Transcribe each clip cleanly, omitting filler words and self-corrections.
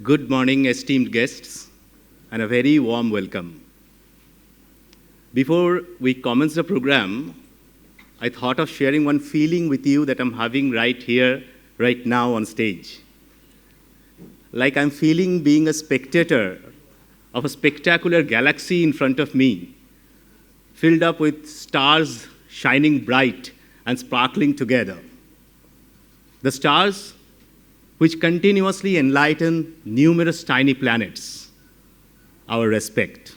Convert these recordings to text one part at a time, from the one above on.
Good morning, esteemed guests, and a very warm welcome. Before we commence the program, I thought of sharing one feeling with you that I'm having right here, right now on stage. Like I'm feeling being a spectator of a spectacular galaxy in front of me, filled up with stars shining bright and sparkling together. The stars which continuously enlighten numerous tiny planets, our respect.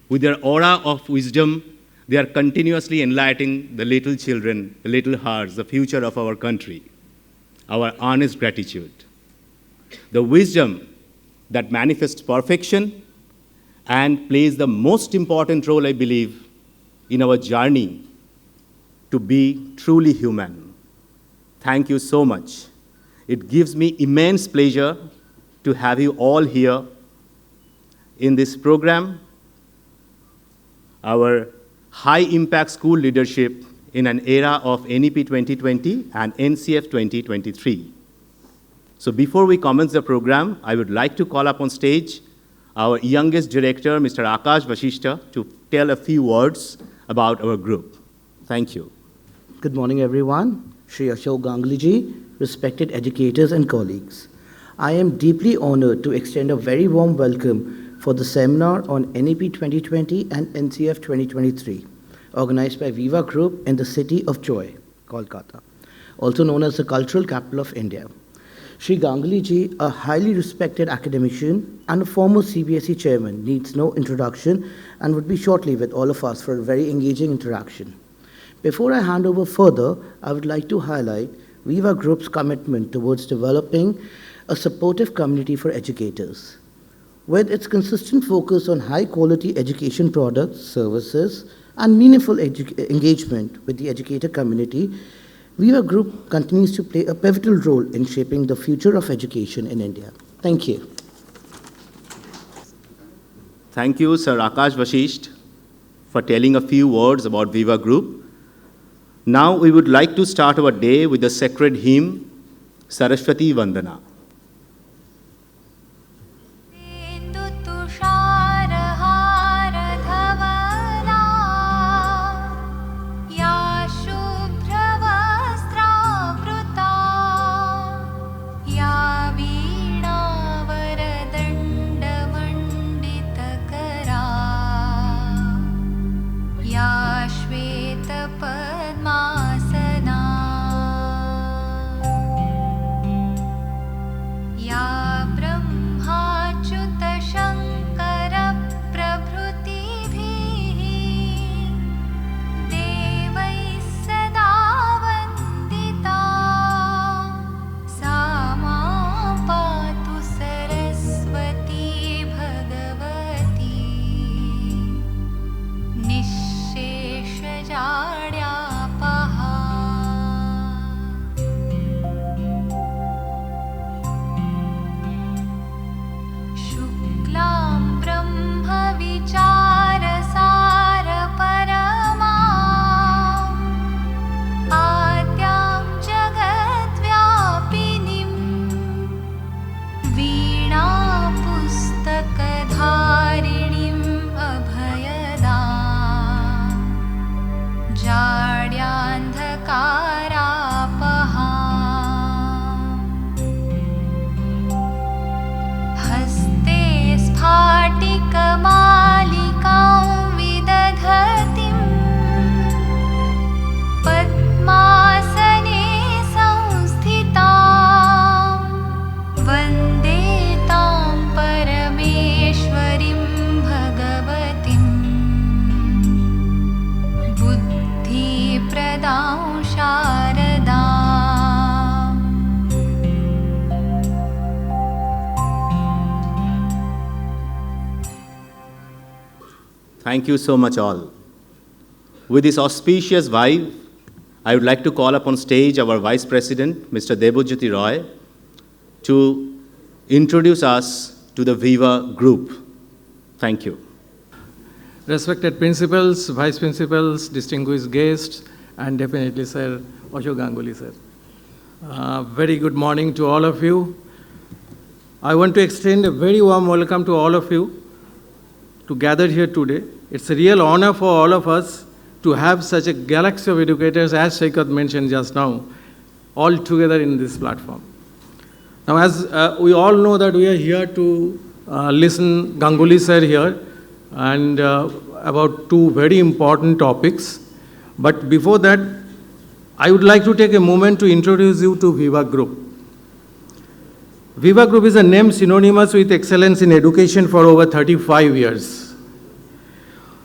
With their aura of wisdom, they are continuously enlightening the little children, the little hearts, the future of our country, our honest gratitude. The wisdom that manifests perfection and plays the most important role, I believe, in our journey to be truly human. Thank you so much. It gives me immense pleasure to have you all here in this program, our high-impact school leadership in an era of NEP 2020 and NCF 2023. So before we commence the program, I would like to call up on stage our youngest director, Mr. Akash Vasishta, to tell a few words about our group. Thank you. Good morning, everyone. Shri Ashok Ganguly ji, respected educators and colleagues. I am deeply honored to extend a very warm welcome for the seminar on NEP 2020 and NCF 2023, organized by Viva Group in the city of Joy, Kolkata, also known as the cultural capital of India. Shri Ganguly ji, a highly respected academician and a former CBSE chairman, needs no introduction and would be shortly with all of us for a very engaging interaction. Before I hand over further, I would like to highlight Viva Group's commitment towards developing a supportive community for educators. With its consistent focus on high-quality education products, services, and meaningful engagement with the educator community, Viva Group continues to play a pivotal role in shaping the future of education in India. Thank you. Thank you, Sir Akash Vashisht, for telling a few words about Viva Group. Now we would like to start our day with the sacred hymn, Saraswati Vandana. Thank you so much all. With this auspicious vibe, I would like to call up on stage our Vice President, Mr. Debojyoti Roy, to introduce us to the Viva Group. Thank you. Respected principals, vice principals, distinguished guests, and definitely Sir Ashok Ganguly, sir. Very good morning to all of you. I want to extend a very warm welcome to all of you to gather here today. It's a real honor for all of us to have such a galaxy of educators, as Sheikhat mentioned just now, all together in this platform. Now, as we all know that we are here to listen Ganguly sir here and about two very important topics. But before that, I would like to take a moment to introduce you to Viva Group. Viva Group is a name synonymous with excellence in education for over 35 years.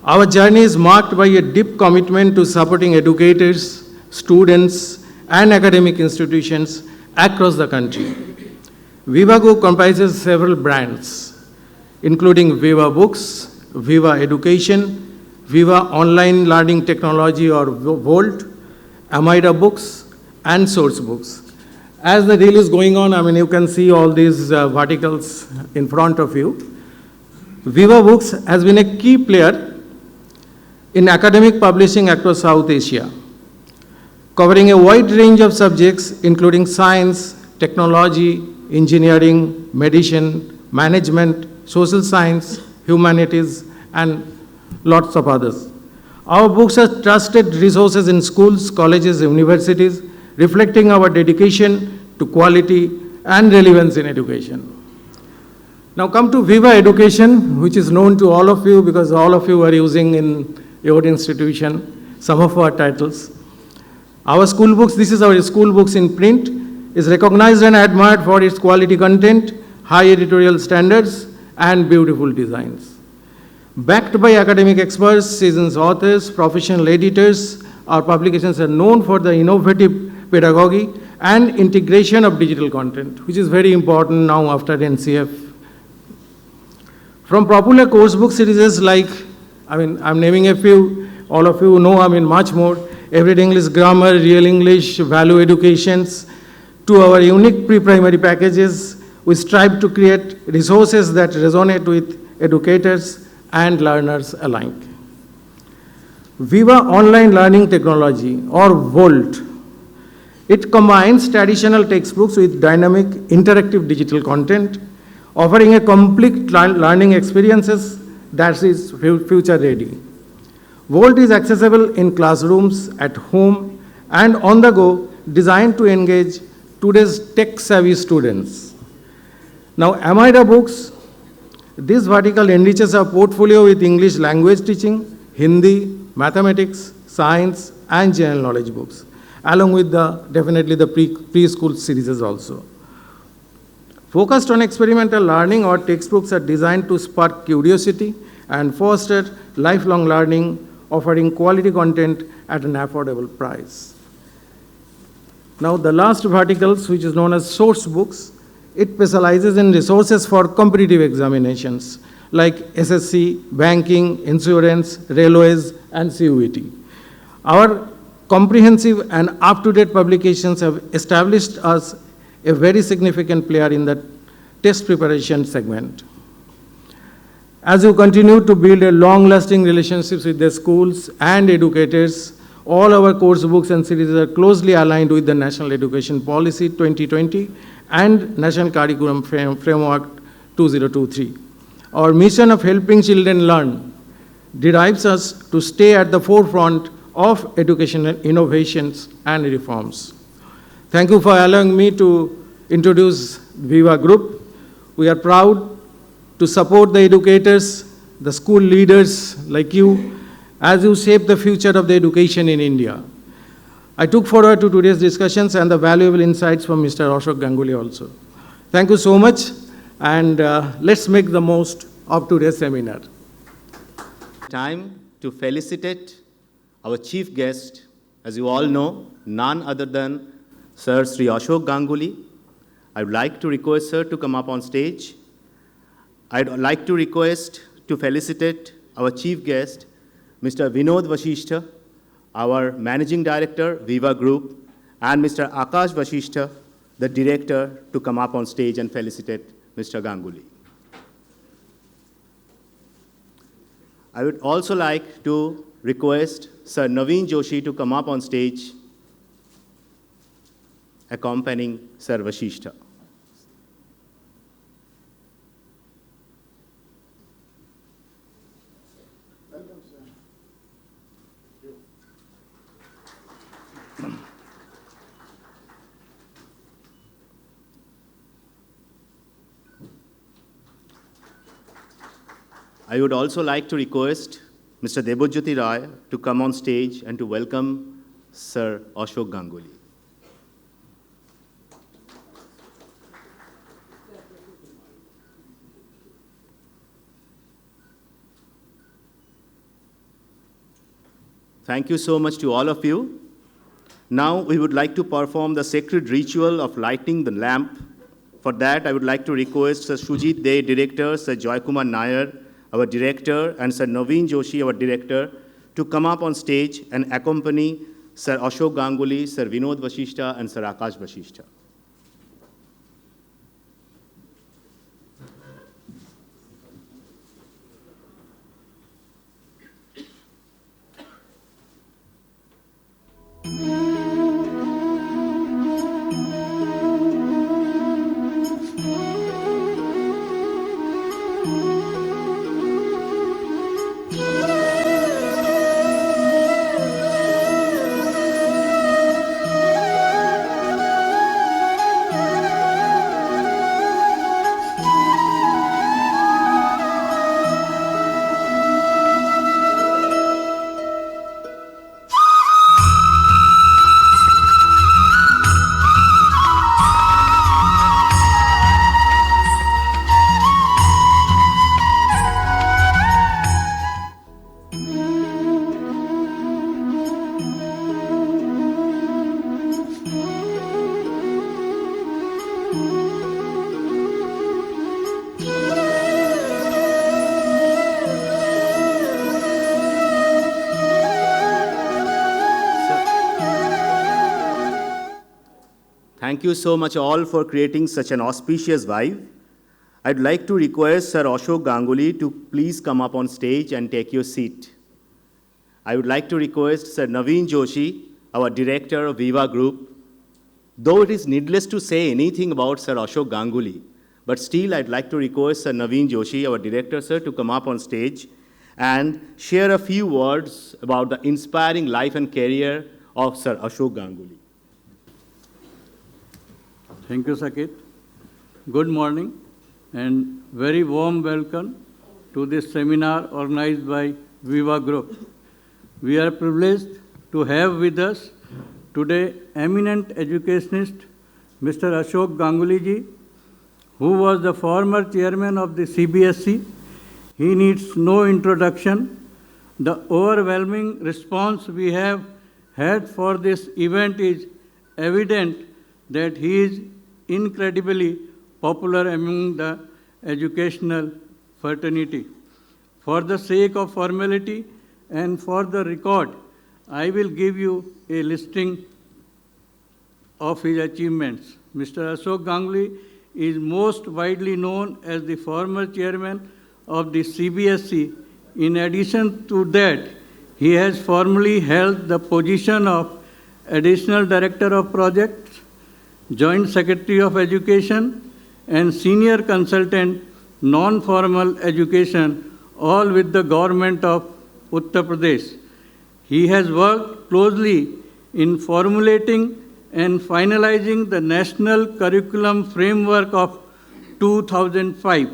Our journey is marked by a deep commitment to supporting educators, students, and academic institutions across the country. Viva Group comprises several brands, including Viva Books, Viva Education, Viva Online Learning Technology or VOLT, Amaira Books, and Source Books. As the deal is going on, you can see all these verticals in front of you. Viva Books has been a key player in academic publishing across South Asia, covering a wide range of subjects including science, technology, engineering, medicine, management, social science, humanities, and lots of others. Our books are trusted resources in schools, colleges, universities, reflecting our dedication to quality and relevance in education. Now come to Viva Education, which is known to all of you because all of you are using in your institution some of our titles. Our school books, this is our school books in print, is recognized and admired for its quality content, high editorial standards, and beautiful designs. Backed by academic experts, seasoned authors, professional editors, our publications are known for the innovative pedagogy and integration of digital content, which is very important now after NCF. From popular course book series like, I'm naming a few, all of you know, much more, Everyday English Grammar, Real English, Value Educations, to our unique pre-primary packages, we strive to create resources that resonate with educators and learners alike. Viva Online Learning Technology, or VOLT, it combines traditional textbooks with dynamic, interactive digital content, offering a complete learning experiences that is future ready. VOLT is accessible in classrooms, at home, and on the go, designed to engage today's tech-savvy students. Now, Amaira Books, this vertical enriches our portfolio with English language teaching, Hindi, mathematics, science, and general knowledge books, along with definitely the preschool series also. Focused on experimental learning, our textbooks are designed to spark curiosity and foster lifelong learning, offering quality content at an affordable price. Now, the last verticals, which is known as source books, it specializes in resources for competitive examinations like SSC, banking, insurance, railways, and CUET. Our comprehensive and up-to-date publications have established us a very significant player in the test preparation segment. As you continue to build a long-lasting relationships with the schools and educators, all our course books and series are closely aligned with the National Education Policy 2020 and National Curriculum Framework 2023. Our mission of helping children learn drives us to stay at the forefront of educational innovations and reforms. Thank you for allowing me to introduce Viva Group. We are proud to support the educators, the school leaders like you, as you shape the future of the education in India. I look forward to today's discussions and the valuable insights from Mr. Ashok Ganguly also. Thank you so much, and let's make the most of today's seminar. Time to felicitate our chief guest, as you all know, none other than Sir Sri Ashok Ganguly. I would like to request Sir to come up on stage. I'd like to request to felicitate our chief guest, Mr. Vinod Vasishtha, our Managing Director, Viva Group, and Mr. Akash Vasishtha, the Director, to come up on stage and felicitate Mr. Ganguly. I would also like to request Sir Naveen Joshi to come up on stage, accompanying Sir Vasishtha. I would also like to request Mr. Debojyoti Rai to come on stage and to welcome Sir Ashok Ganguly. Thank you so much to all of you. Now we would like to perform the sacred ritual of lighting the lamp. For that, I would like to request Sir Shujit Dey, Director, Sir Joykumar Nair, our Director, and Sir Naveen Joshi, our Director, to come up on stage and accompany Sir Ashok Ganguly, Sir Vinod Vasishta, and Sir Akash Vasishta. Thank you so much all for creating such an auspicious vibe. I'd like to request Sir Ashok Ganguly to please come up on stage and take your seat. I would like to request Sir Naveen Joshi, our Director of Viva Group. Though it is needless to say anything about Sir Ashok Ganguly, but still I'd like to request Sir Naveen Joshi, our Director, sir, to come up on stage and share a few words about the inspiring life and career of Sir Ashok Ganguly. Thank you, Sakit. Good morning and very warm welcome to this seminar organized by Viva Group. We are privileged to have with us today eminent educationist Mr. Ashok Ganguly ji, who was the former chairman of the CBSE. He needs no introduction. The overwhelming response we have had for this event is evident that he is incredibly popular among the educational fraternity. For the sake of formality and for the record, I will give you a listing of his achievements. Mr. Ashok Ganguly is most widely known as the former chairman of the CBSE. In addition to that, he has formerly held the position of Additional Director of Projects, Joint Secretary of Education, and Senior Consultant, Non-Formal Education, all with the government of Uttar Pradesh. He has worked closely in formulating and finalizing the National Curriculum Framework of 2005,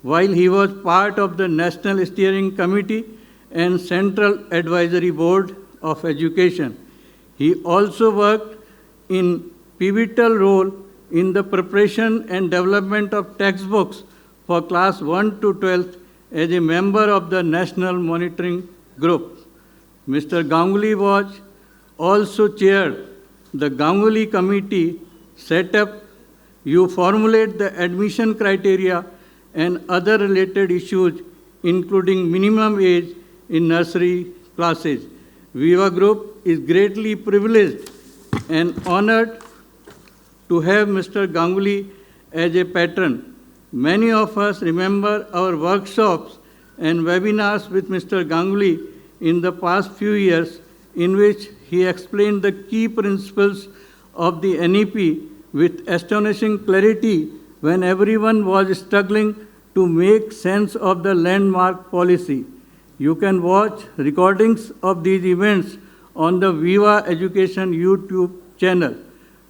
while he was part of the National Steering Committee and Central Advisory Board of Education. He also worked in pivotal role in the preparation and development of textbooks for class 1 to 12th as a member of the National Monitoring Group. Mr. Ganguly was also chaired the Ganguly Committee set up. You formulate the admission criteria and other related issues, including minimum age in nursery classes. Viva Group is greatly privileged and honored to have Mr. Ganguly as a patron. Many of us remember our workshops and webinars with Mr. Ganguly in the past few years, in which he explained the key principles of the NEP with astonishing clarity when everyone was struggling to make sense of the landmark policy. You can watch recordings of these events on the Viva Education YouTube channel.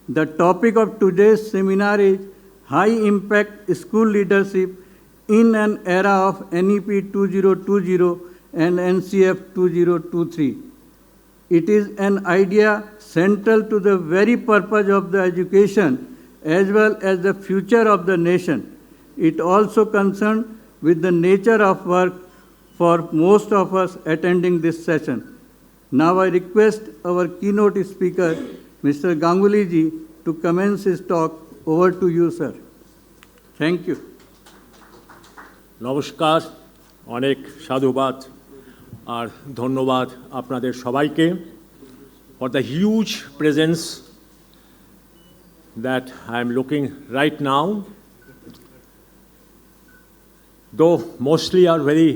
The topic of today's seminar is High Impact School Leadership in an era of NEP 2020 and NCF 2023. It is an idea central to the very purpose of the education as well as the future of the nation. It also concerned with the nature of work for most of us attending this session. Now I request our keynote speaker, Mr. Ganguly ji, to commence his talk. Over to you, sir. Thank you. নমস্কার, অনেক সাধুবাদ আর ধন্যবাদ আপনাদের সবাইকে for the huge presence that I am looking right now. Though mostly are very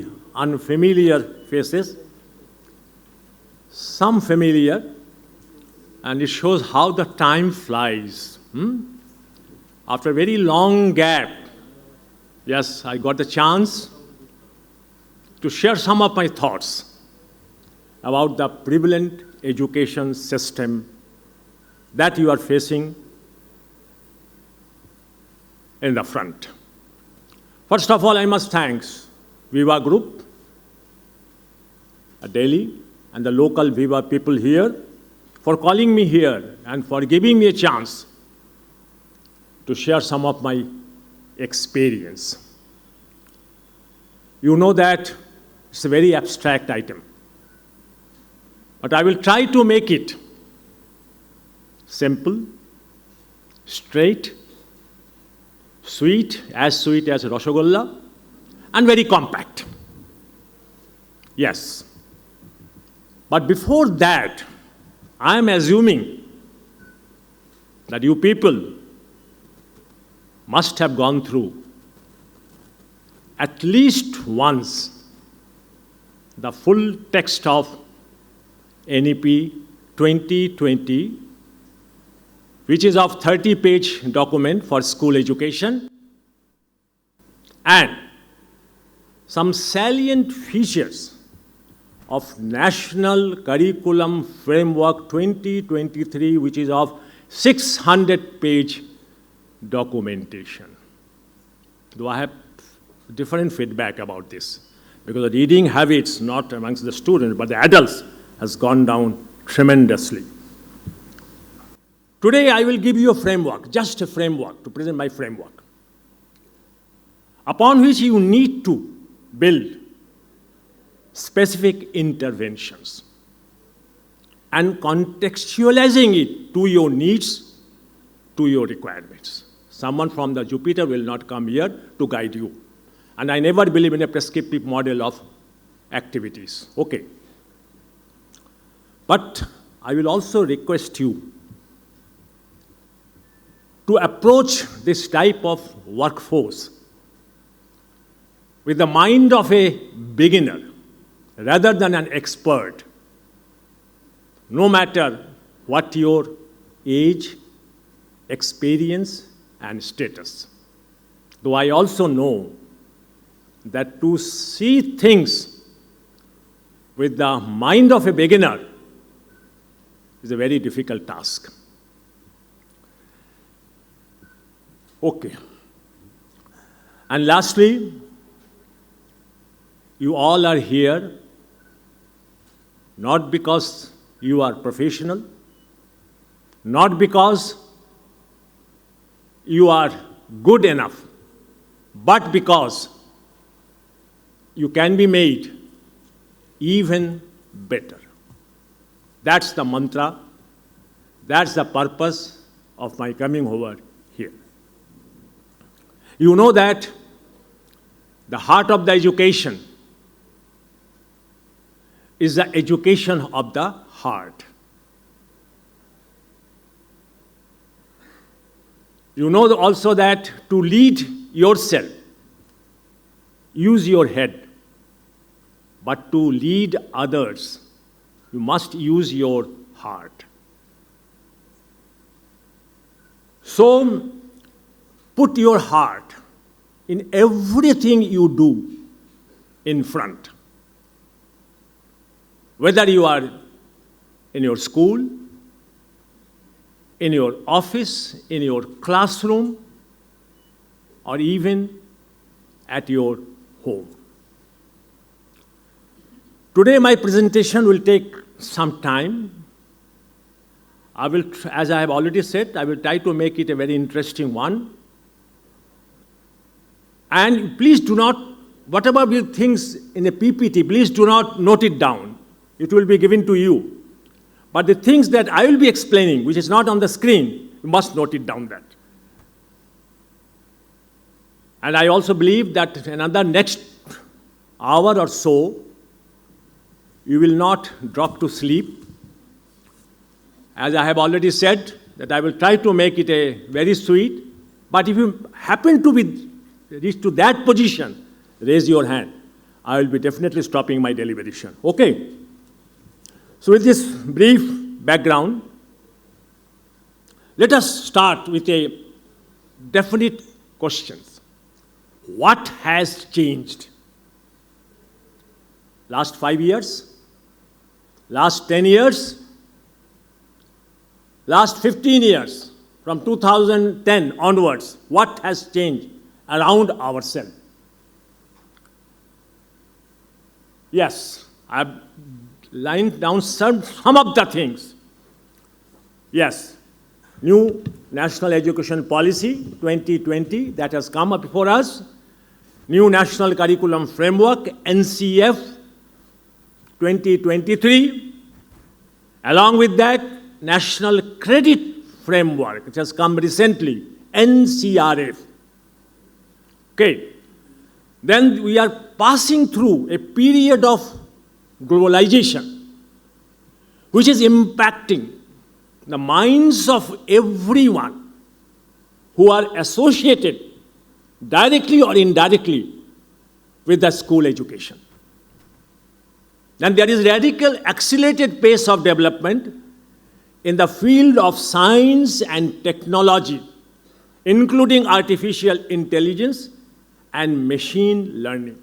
unfamiliar faces, some familiar, and it shows how the time flies. After a very long gap, yes, I got the chance to share some of my thoughts about the prevalent education system that you are facing in the front. First of all, I must thank Viva Group at Delhi and the local Viva people here for calling me here and for giving me a chance to share some of my experience. You know that it's a very abstract item, but I will try to make it simple, straight, sweet as Rasgulla, and very compact. Yes. But before that, I am assuming that you people must have gone through at least once the full text of NEP 2020, which is of 30-page document for school education, and some salient features of National Curriculum Framework 2023, which is of 600-page documentation. Though I have different feedback about this, because the reading habits, not amongst the students, but the adults, has gone down tremendously. Today, I will give you a framework, just a framework, to present my framework, upon which you need to build specific interventions and contextualizing it to your needs, to your requirements. Someone from the Jupiter will not come here to guide you. And I never believe in a prescriptive model of activities. Okay. But I will also request you to approach this type of workforce with the mind of a beginner rather than an expert, no matter what your age, experience, and status. Though I also know that to see things with the mind of a beginner is a very difficult task. Okay. And lastly, you all are here not because you are professional, not because you are good enough, but because you can be made even better. That's the mantra, that's the purpose of my coming over here. You know that the heart of the education is the education of the heart. You know also that to lead yourself, use your head, but to lead others, you must use your heart. So, put your heart in everything you do in front. Whether you are in your school, in your office, in your classroom, or even at your home. Today, my presentation will take some time. As I have already said, I will try to make it a very interesting one. And please do not, whatever things in a PPT, please do not note it down. It will be given to you. But the things that I will be explaining, which is not on the screen, you must note it down that. And I also believe that another next hour or so, you will not drop to sleep. As I have already said, that I will try to make it a very sweet. But if you happen to reach to that position, raise your hand. I will be definitely stopping my deliberation. Okay? So with this brief background, let us start with a definite question. What has changed? Last 5 years? Last 10 years? Last 15 years? From 2010 onwards, what has changed around ourselves? Yes, I've lined down some of the things. Yes, new National Education Policy 2020 that has come up before us, new National Curriculum Framework, NCF 2023, along with that, National Credit Framework, which has come recently, NCRF. Okay. Then we are passing through a period of globalization, which is impacting the minds of everyone who are associated directly or indirectly with the school education. And there is radical accelerated pace of development in the field of science and technology, including artificial intelligence and machine learning.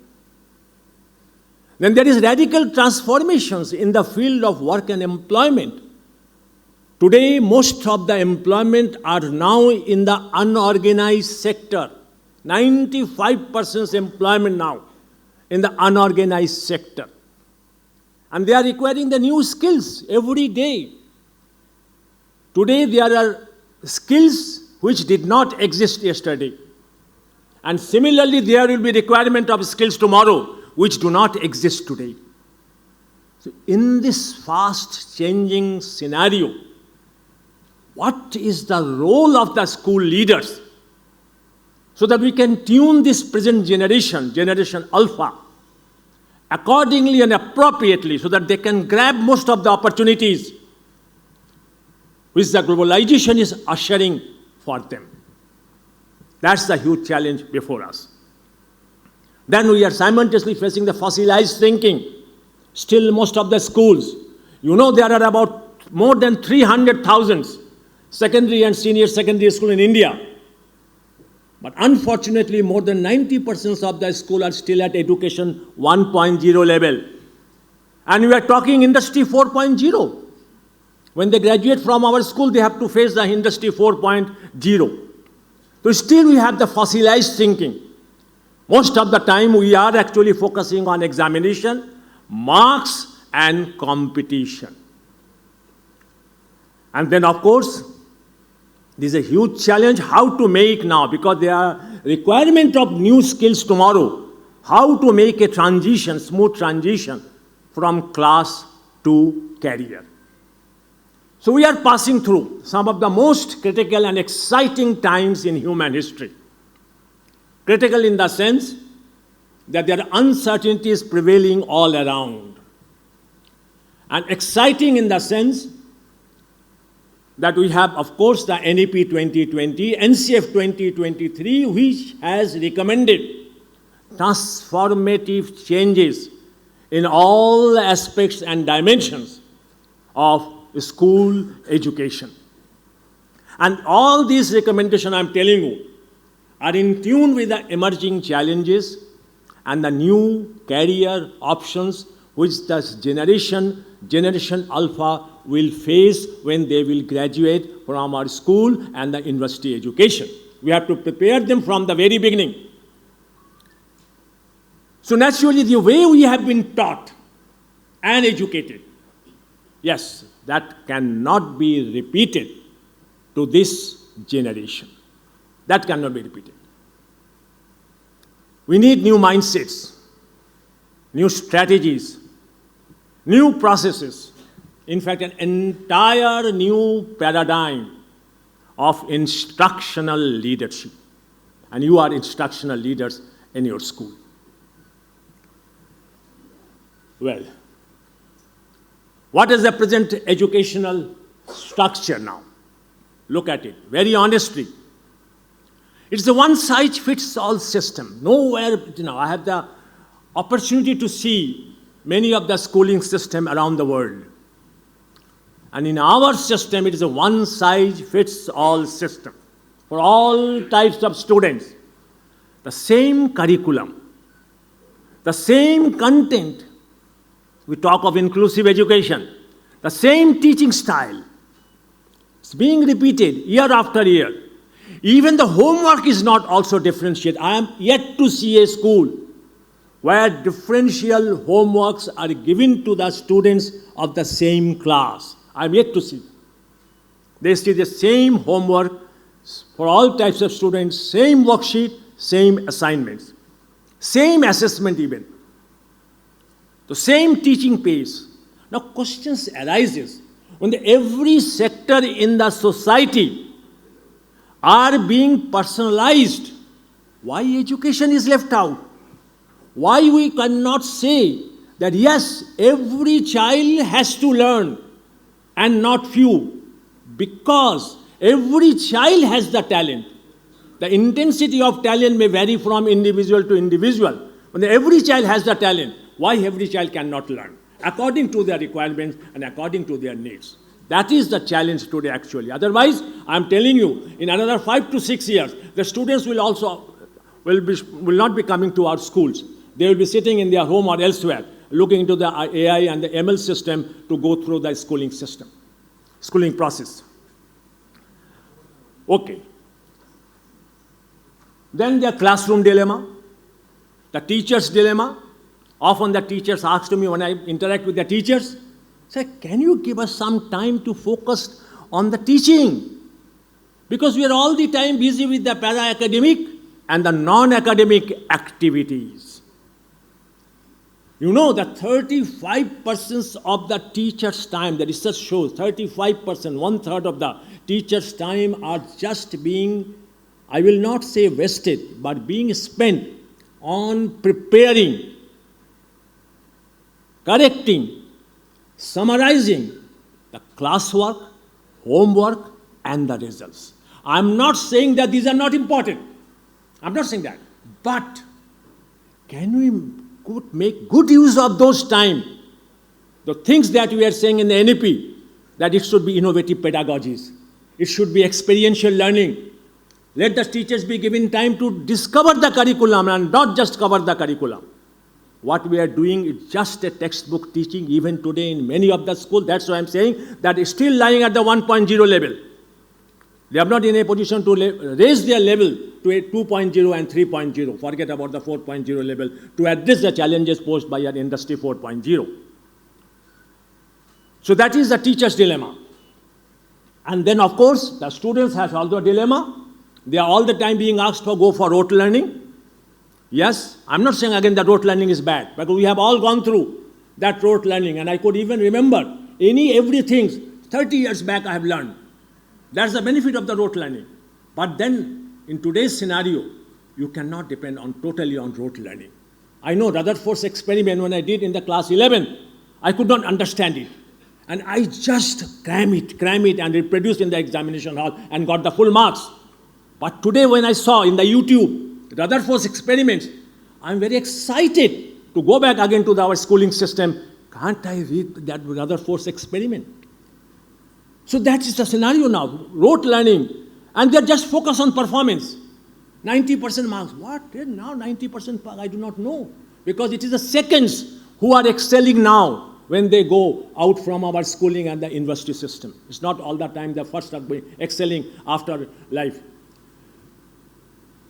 Then there is radical transformations in the field of work and employment. Today, most of the employment are now in the unorganized sector. 95% employment now in the unorganized sector. And they are requiring the new skills every day. Today, there are skills which did not exist yesterday. And similarly, there will be requirement of skills tomorrow which do not exist today. So in this fast changing scenario, what is the role of the school leaders so that we can tune this present generation, Generation Alpha, accordingly and appropriately so that they can grab most of the opportunities which the globalization is ushering for them. That's the huge challenge before us. Then we are simultaneously facing the fossilized thinking. Still, most of the schools, you know, there are about more than 300,000 secondary and senior secondary schools in India. But unfortunately, more than 90% of the schools are still at education 1.0 level. And we are talking industry 4.0. When they graduate from our school, they have to face the industry 4.0. So still we have the fossilized thinking. Most of the time we are actually focusing on examination, marks and competition. And then of course, this is a huge challenge how to make now, because there are requirement of new skills tomorrow, how to make a transition, smooth transition from class to career. So we are passing through some of the most critical and exciting times in human history. Critical in the sense that there are uncertainties prevailing all around. And exciting in the sense that we have, of course, the NEP 2020, NCF 2023, which has recommended transformative changes in all aspects and dimensions of school education. And all these recommendations I'm telling you are in tune with the emerging challenges and the new career options which the Generation Alpha will face when they will graduate from our school and the university education. We have to prepare them from the very beginning. So naturally, the way we have been taught and educated, yes, that cannot be repeated to this generation. That cannot be repeated. We need new mindsets, new strategies, new processes, in fact, an entire new paradigm of instructional leadership. And you are instructional leaders in your school. Well, what is the present educational structure now? Look at it very honestly. It's a one-size-fits-all system. Nowhere, I have the opportunity to see many of the schooling systems around the world. And in our system, it is a one-size-fits-all system for all types of students. The same curriculum, the same content. We talk of inclusive education. The same teaching style. It's being repeated year after year. Even the homework is not also differentiated. I am yet to see a school where differential homeworks are given to the students of the same class. I am yet to see. They see the same homework for all types of students, same worksheet, same assignments, same assessment even. The same teaching pace. Now questions arises when every sector in the society are being personalized. Why education is left out? Why we cannot say that yes, every child has to learn and not few? Because every child has the talent. The intensity of talent may vary from individual to individual. But every child has the talent. Why every child cannot learn? According to their requirements and according to their needs. That is the challenge today actually. Otherwise, I am telling you, in another 5 to 6 years, the students will not be coming to our schools. They will be sitting in their home or elsewhere, looking into the AI and the ML system to go through the schooling system, schooling process. Okay. Then the classroom dilemma, the teacher's dilemma. Often the teachers ask to me when I interact with the teachers, say, can you give us some time to focus on the teaching? Because we are all the time busy with the para-academic and the non-academic activities. You know that 35% of the teacher's time, the research shows 35%, one-third of the teacher's time are just being, I will not say wasted, but being spent on preparing, correcting, summarizing the classwork, homework, and the results. I'm not saying that these are not important. I'm not saying that. But can we make good use of those time? The things that we are saying in the NEP, that it should be innovative pedagogies. It should be experiential learning. Let the teachers be given time to discover the curriculum and not just cover the curriculum. What we are doing is just a textbook teaching even today in many of the schools. That's why I'm saying that it's still lying at the 1.0 level. They are not in a position to raise their level to a 2.0 and 3.0. Forget about the 4.0 level to address the challenges posed by our industry 4.0. So that is the teacher's dilemma. And then, of course, the students have also a dilemma. They are all the time being asked to go for rote learning. Yes, I'm not saying again that rote learning is bad, but we have all gone through that rote learning, and I could even remember everything 30 years back I have learned. That's the benefit of the rote learning. But then, in today's scenario, you cannot depend totally on rote learning. I know Rutherford's experiment when I did in the class 11, I could not understand it. And I just cram it and reproduced in the examination hall and got the full marks. But today when I saw in the YouTube, Rutherford's experiments, I'm very excited to go back again to our schooling system. Can't I read that Rutherford's experiment? So that is the scenario now, rote learning. And they're just focused on performance. 90% marks. What? Now 90% marks? I do not know. Because it is the seconds who are excelling now when they go out from our schooling and the university system. It's not all the time the first are excelling after life.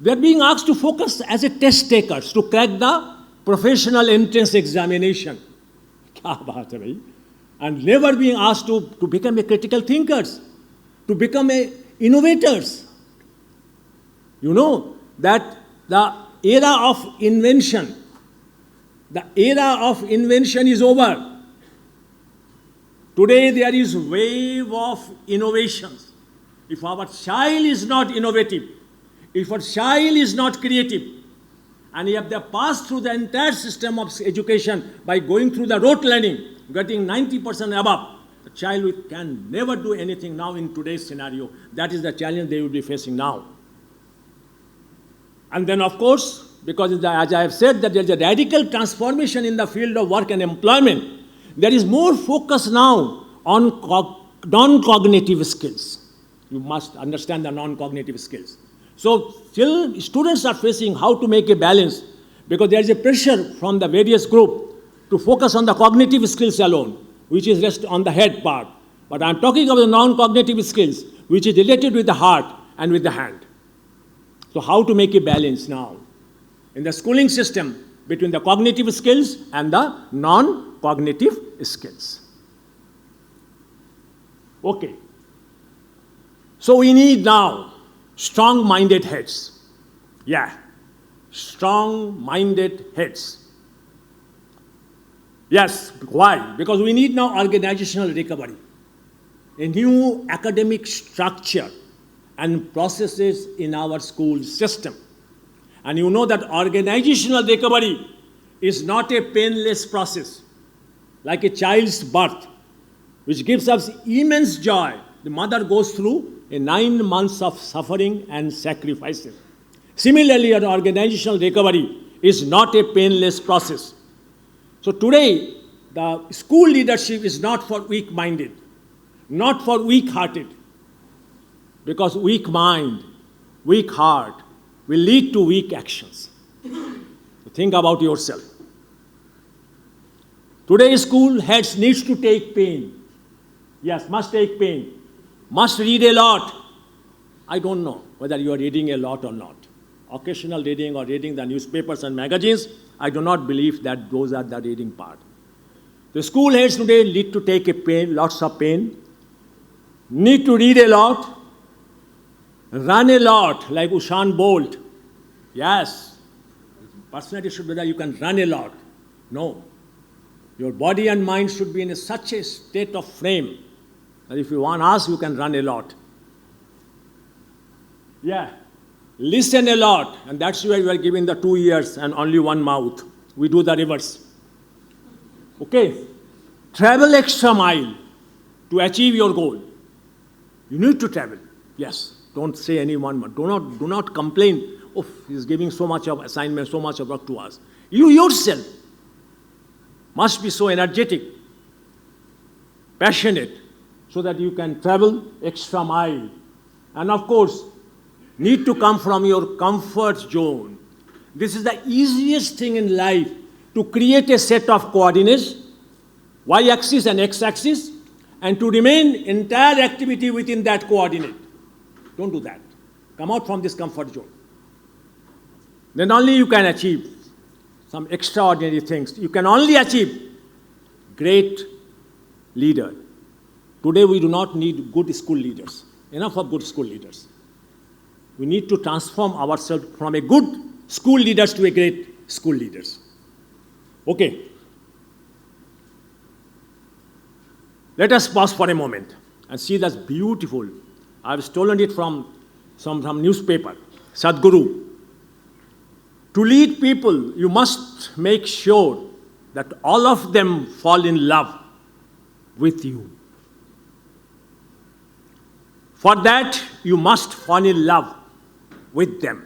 They're being asked to focus as a test takers to crack the professional entrance examination. Kya baat hai bhai? And never being asked to become a critical thinkers, to become a innovators. You know that the era of invention is over. Today there is wave of innovations. If our child is not innovative, if our child is not creative, and if they pass through the entire system of education by going through the rote learning, getting 90% above, the child can never do anything now in today's scenario. That is the challenge they will be facing now. And then, of course, because as I have said, that there is a radical transformation in the field of work and employment, there is more focus now on non-cognitive skills. You must understand the non-cognitive skills. So still students are facing how to make a balance, because there is a pressure from the various groups to focus on the cognitive skills alone, which is just on the head part. But I'm talking about the non-cognitive skills, which is related with the heart and with the hand. So how to make a balance now in the schooling system between the cognitive skills and the non-cognitive skills. Okay. So we need now strong-minded heads. Yeah, strong-minded heads. Yes, why? Because we need now organizational recovery, a new academic structure and processes in our school system. And you know that organizational recovery is not a painless process, like a child's birth, which gives us immense joy. The mother goes through 9 months of suffering and sacrifices. Similarly, an organizational recovery is not a painless process. So today, the school leadership is not for weak-minded, not for weak-hearted, because weak mind, weak heart will lead to weak actions. Think about yourself. Today, school heads needs to take pain. Yes, must take pain. Must read a lot. I don't know whether you are reading a lot or not. Occasional reading or reading the newspapers and magazines, I do not believe that those are the reading part. The school heads today need to take a pain, lots of pain, need to read a lot, run a lot, like Usain Bolt. Yes, personality should be that you can run a lot. No. Your body and mind should be in such a state of frame that if you want us, you can run a lot. Yeah. Listen a lot, and that's why we are giving the 2 ears and only one mouth. We do the reverse. Okay? Travel extra mile to achieve your goal. You need to travel. Yes. Don't say anyone. Do not complain. Oh, he's giving so much of assignment, so much of work to us. You yourself must be so energetic, passionate, so that you can travel extra mile. And of course, need to come from your comfort zone. This is the easiest thing in life, to create a set of coordinates, y-axis and x-axis, and to remain entire activity within that coordinate. Don't do that. Come out from this comfort zone. Then only you can achieve some extraordinary things. You can only achieve great leader. Today we do not need good school leaders. Enough of good school leaders. We need to transform ourselves from a good school leaders to a great school leaders. Okay. Let us pause for a moment and see this beautiful. I've stolen it from some newspaper, Sadhguru. To lead people, you must make sure that all of them fall in love with you. For that, you must fall in love with them.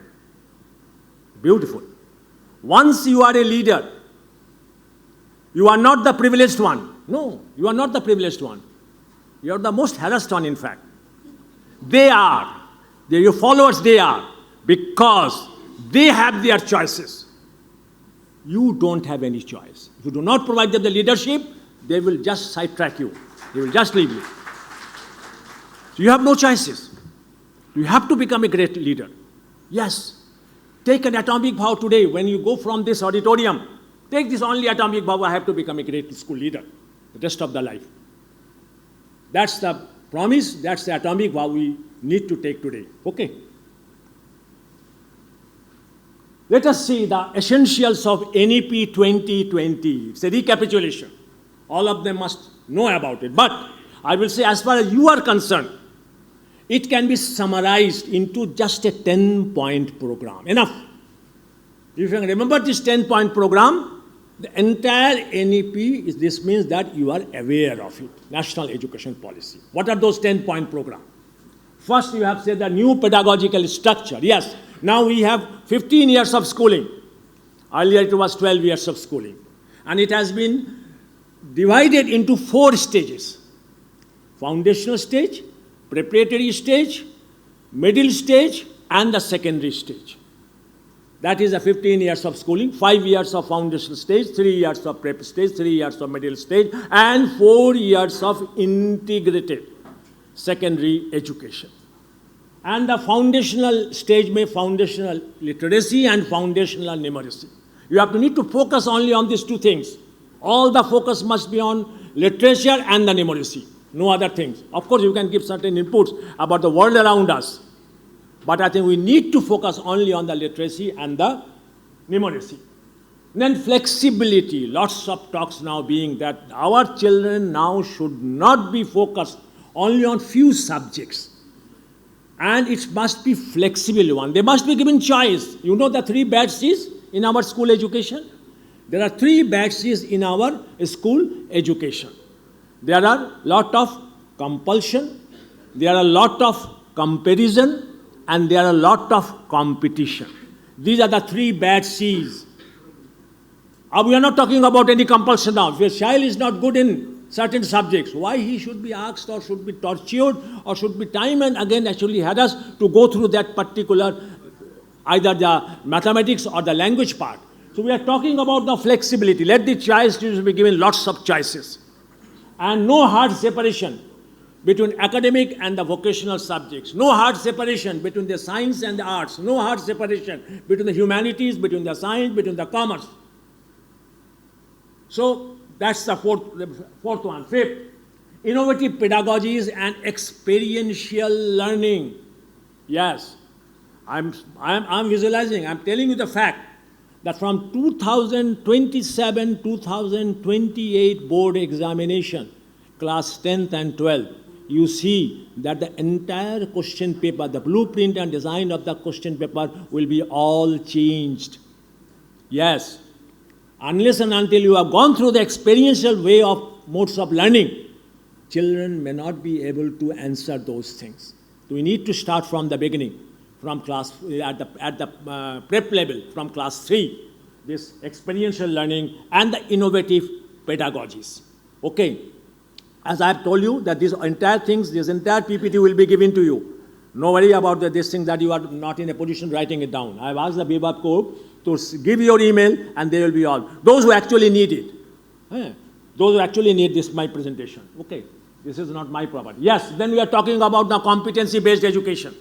Beautiful. Once you are a leader, you are not the privileged one. No, you are not the privileged one. You are the most harassed one, in fact. They are. They are your followers, they are. Because they have their choices. You don't have any choice. If you do not provide them the leadership, they will just sidetrack you. They will just leave you. So you have no choices. You have to become a great leader. Yes. Take an atomic vow today when you go from this auditorium. Take this only atomic vow, I have to become a great school leader the rest of the life. That's the promise, that's the atomic vow we need to take today. Okay. Let us see the essentials of NEP 2020. It's a recapitulation. All of them must know about it. But I will say, as far as you are concerned, it can be summarized into just a 10-point program. Enough. If you can remember this 10-point program, the entire NEP, this means that you are aware of it. National Education Policy. What are those 10-point programs? First, you have said the new pedagogical structure. Yes, now we have 15 years of schooling. Earlier it was 12 years of schooling. And it has been divided into 4 stages. Foundational stage, preparatory stage, middle stage, and the secondary stage. That is the 15 years of schooling, 5 years of foundational stage, 3 years of prep stage, 3 years of middle stage, and 4 years of integrated secondary education. And the foundational stage may foundational literacy and foundational numeracy. You have to need to focus only on these 2 things. All the focus must be on literature and the numeracy, no other things. Of course, you can give certain inputs about the world around us, but I think we need to focus only on the literacy and the numeracy. Then flexibility, lots of talks now being that our children now should not be focused only on few subjects. And it must be flexible one. They must be given choice. You know the 3 bad C's in our school education? There are 3 bad C's in our school education. There are lot of compulsion, there are a lot of comparison, and there are a lot of competition. These are the 3 bad C's. We are not talking about any compulsion now. If your child is not good in certain subjects, why he should be asked or should be tortured or should be time and again actually harassed to go through that particular, either the mathematics or the language part. So we are talking about the flexibility. Let the child students be given lots of choices. And no hard separation between academic and the vocational subjects. No hard separation between the science and the arts. No hard separation between the humanities, between the science, between the commerce. So that's the fourth one. 5th, innovative pedagogies and experiential learning. Yes, I'm visualizing, I'm telling you the fact that from 2027-2028 board examination, class 10th and 12th, you see that the entire question paper, the blueprint and design of the question paper will be all changed. Yes. Unless and until you have gone through the experiential way of modes of learning, children may not be able to answer those things. So we need to start from the beginning, from class, at the prep level, from class 3, this experiential learning and the innovative pedagogies. Okay. As I have told you that these entire things, this entire PPT will be given to you. No worry about this thing that you are not in a position writing it down. I have asked the Viva Group to give your email and they will be all. Those who actually need it. Those who actually need this, my presentation. Okay, this is not my property. Yes, then we are talking about the competency-based education.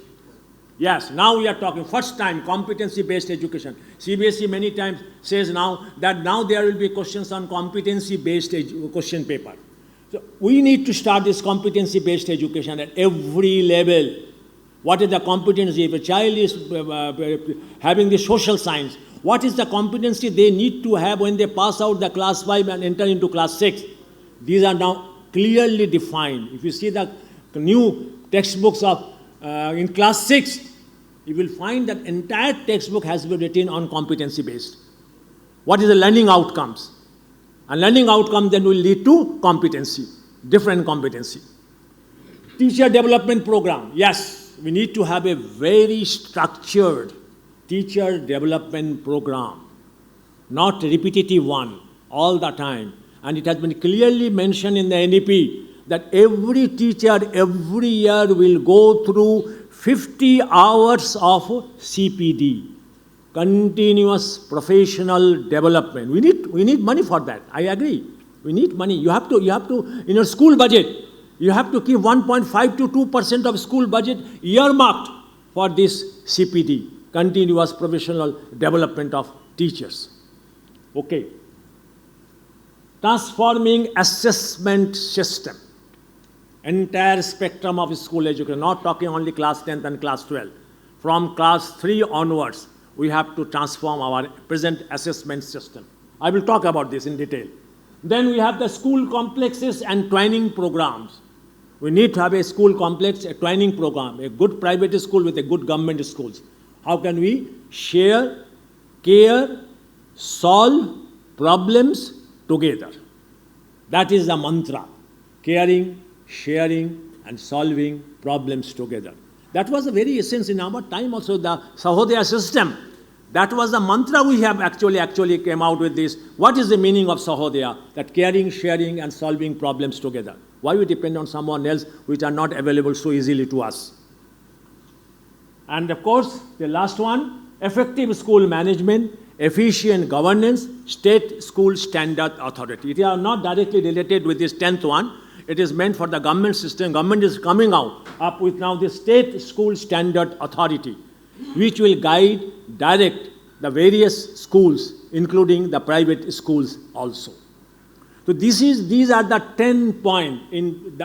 Yes, now we are talking, first time, competency-based education. CBSE many times says now that now there will be questions on competency-based question paper. So we need to start this competency-based education at every level. What is the competency? If a child is having the social science, what is the competency they need to have when they pass out the class 5 and enter into class 6? These are now clearly defined. If you see the new textbooks of in class 6, you will find that entire textbook has been written on competency-based. What is the learning outcomes? And learning outcome then will lead to competency, different competency. Teacher development program. Yes, we need to have a very structured teacher development program, not repetitive one all the time. And it has been clearly mentioned in the NEP that every teacher every year will go through 50 hours of CPD, continuous professional development. We need money for that. I agree. We need money. You have to, in your school budget, you have to keep 1.5 to 2% of school budget earmarked for this CPD, continuous professional development of teachers. Okay. transforming assessment system, entire spectrum of school education, not talking only class 10th and class 12. From class 3 onwards, we have to transform our present assessment system. I will talk about this in detail. Then we have the school complexes and training programs. We need to have a school complex, a training program, a good private school with a good government schools. How can we share, care, solve problems together? That is the mantra. Caring, sharing, and solving problems together. That was the very essence in our time also, the Sahodaya system. That was the mantra we have actually came out with this. What is the meaning of Sahodaya? That caring, sharing, and solving problems together. Why we depend on someone else which are not available so easily to us? And of course, the last one, effective school management, efficient governance, state school standard authority. It is not directly related with this 10th one. It is meant for the government system. Government is coming up with now the state school standard authority, which will guide, direct the various schools, including the private schools also. So these are the 10 points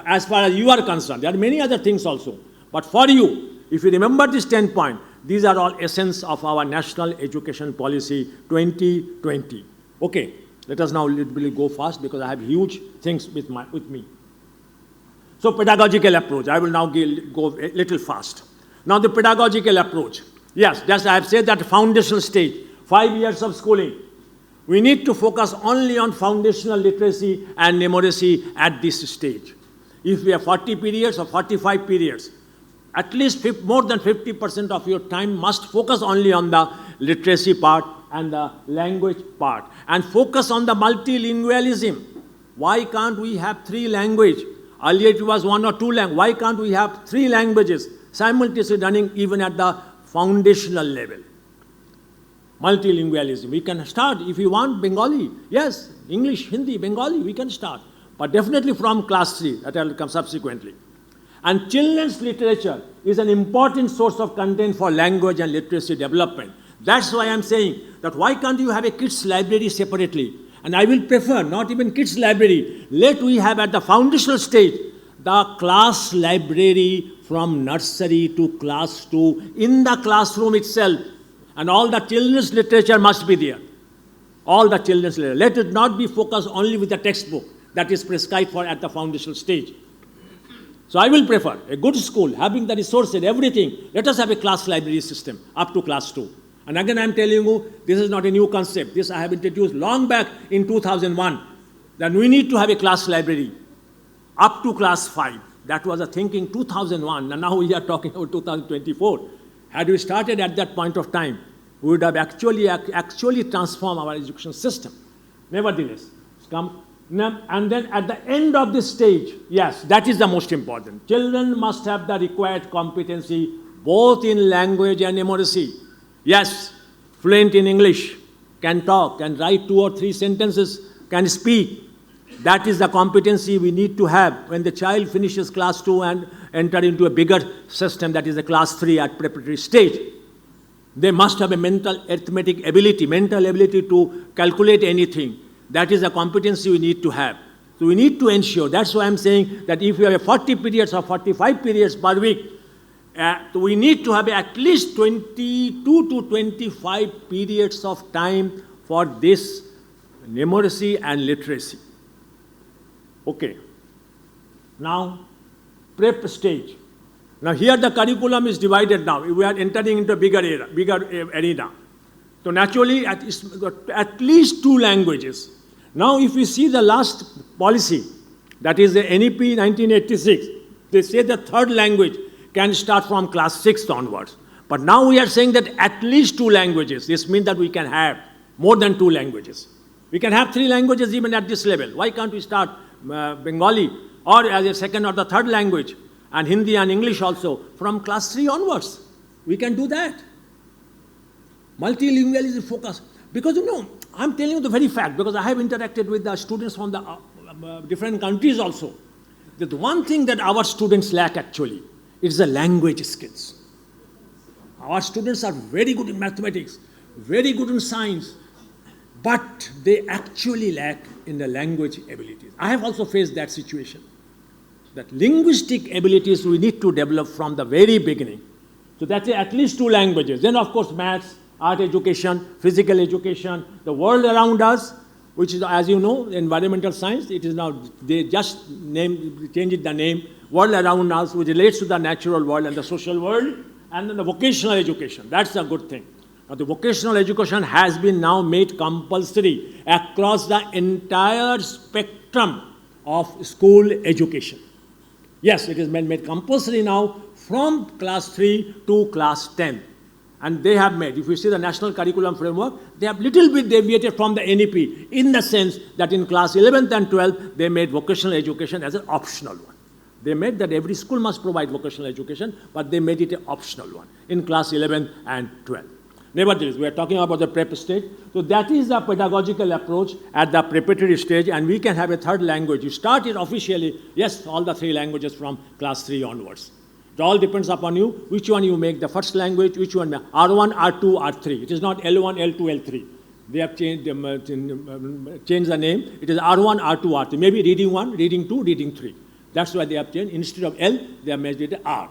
as far as you are concerned. There are many other things also. But for you, if you remember this 10 points, these are all essence of our National Education Policy 2020. Okay, let us now literally go fast because I have huge things with me. So pedagogical approach, I will now go a little fast. Now the pedagogical approach. Yes, I have said that foundational stage, 5 years of schooling. We need to focus only on foundational literacy and numeracy at this stage. If we have 40 periods or 45 periods, at least more than 50% of your time must focus only on the literacy part and the language part. And focus on the multilingualism. Why can't we have 3 languages? Earlier it was 1 or 2 languages. Why can't we have 3 languages simultaneously running even at the foundational level? Multilingualism. We can start, if you want, Bengali. Yes, English, Hindi, Bengali, we can start. But definitely from class 3, that will come subsequently. And children's literature is an important source of content for language and literacy development. That's why I'm saying that why can't you have a kids' library separately? And I will prefer not even kids' library. Let we have at the foundational stage the class library from nursery to class 2 in the classroom itself. And all the children's literature must be there. All the children's literature. Let it not be focused only with the textbook that is prescribed for at the foundational stage. So I will prefer a good school, having the resources, everything. Let us have a class library system up to class 2. And again, I'm telling you, this is not a new concept. This I have introduced long back in 2001. That we need to have a class library up to class 5. That was a thinking 2001, and now we are talking about 2024. Had we started at that point of time, we would have actually transformed our education system. Nevertheless, and then at the end of this stage, yes, that is the most important. Children must have the required competency both in language and numeracy. Yes, fluent in English, can talk, can write 2 or 3 sentences, can speak. That is the competency we need to have when the child finishes class 2 and enter into a bigger system, that is the class 3 at preparatory stage. They must have a mental ability to calculate anything. That is a competency we need to have. So we need to ensure. That's why I'm saying that if we have 40 periods or 45 periods per week, we need to have at least 22 to 25 periods of time for this numeracy and literacy. Okay. Now, prep stage. Now here the curriculum is divided now. We are entering into a bigger arena. So naturally, at least 2 languages. Now if we see the last policy, that is the NEP 1986, they say the 3rd language can start from class 6 onwards. But now we are saying that at least 2 languages. This means that we can have more than 2 languages. We can have 3 languages even at this level. Why can't we start Bengali or as a 2nd or the 3rd language, and Hindi and English also from class 3 onwards? We can do that. Multilingualism focus. Because I'm telling you the very fact, because I have interacted with the students from the different countries also, that one thing that our students lack actually is the language skills. Our students are very good in mathematics, very good in science, but they actually lack in the language abilities. I have also faced that situation. That linguistic abilities we need to develop from the very beginning. So that's at least 2 languages. Then, of course, maths, art education, physical education, the world around us, which is, as you know, environmental science. It is now, they just changed the name, world around us, which relates to the natural world and the social world, and then the vocational education. That's a good thing. Now, the vocational education has been now made compulsory across the entire spectrum of school education. Yes, it is made compulsory now from class 3 to class 10. And they have made, if you see the National Curriculum Framework, they have little bit deviated from the NEP in the sense that in class 11th and 12th, they made vocational education as an optional one. They made that every school must provide vocational education, but they made it an optional one in class 11 and 12. Nevertheless, we are talking about the prep stage. So that is the pedagogical approach at the preparatory stage, and we can have a 3rd language. You start it officially, yes, all the 3 languages from class 3 onwards. It all depends upon you, which one you make the first language, which one, R1, R2, R3. It is not L1, L2, L3. They have changed the name. It is R1, R2, R3. Maybe reading 1, reading 2, reading 3. That's why they have changed. Instead of L, they have made it R,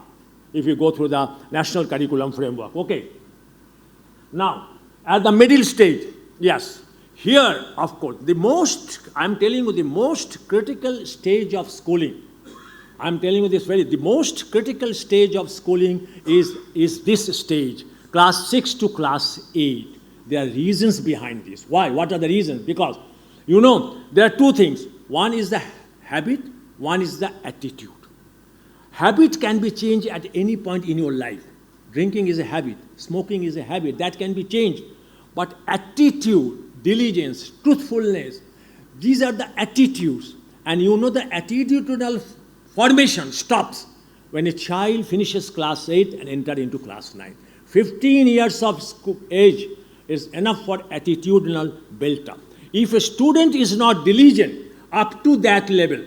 if you go through the National Curriculum Framework. Okay. Now, at the middle stage, yes, here, of course, I'm telling you, the most critical stage of schooling, I'm telling you this the most critical stage of schooling is this stage, class 6 to class 8. There are reasons behind this. Why? What are the reasons? Because, you know, there are 2 things. One is the habit, one is the attitude. Habit can be changed at any point in your life. Drinking is a habit, smoking is a habit, that can be changed. But attitude, diligence, truthfulness, these are the attitudes. And you know the attitudinal formation stops when a child finishes class 8 and enters into class 9. 15 years of age is enough for attitudinal build-up. If a student is not diligent up to that level,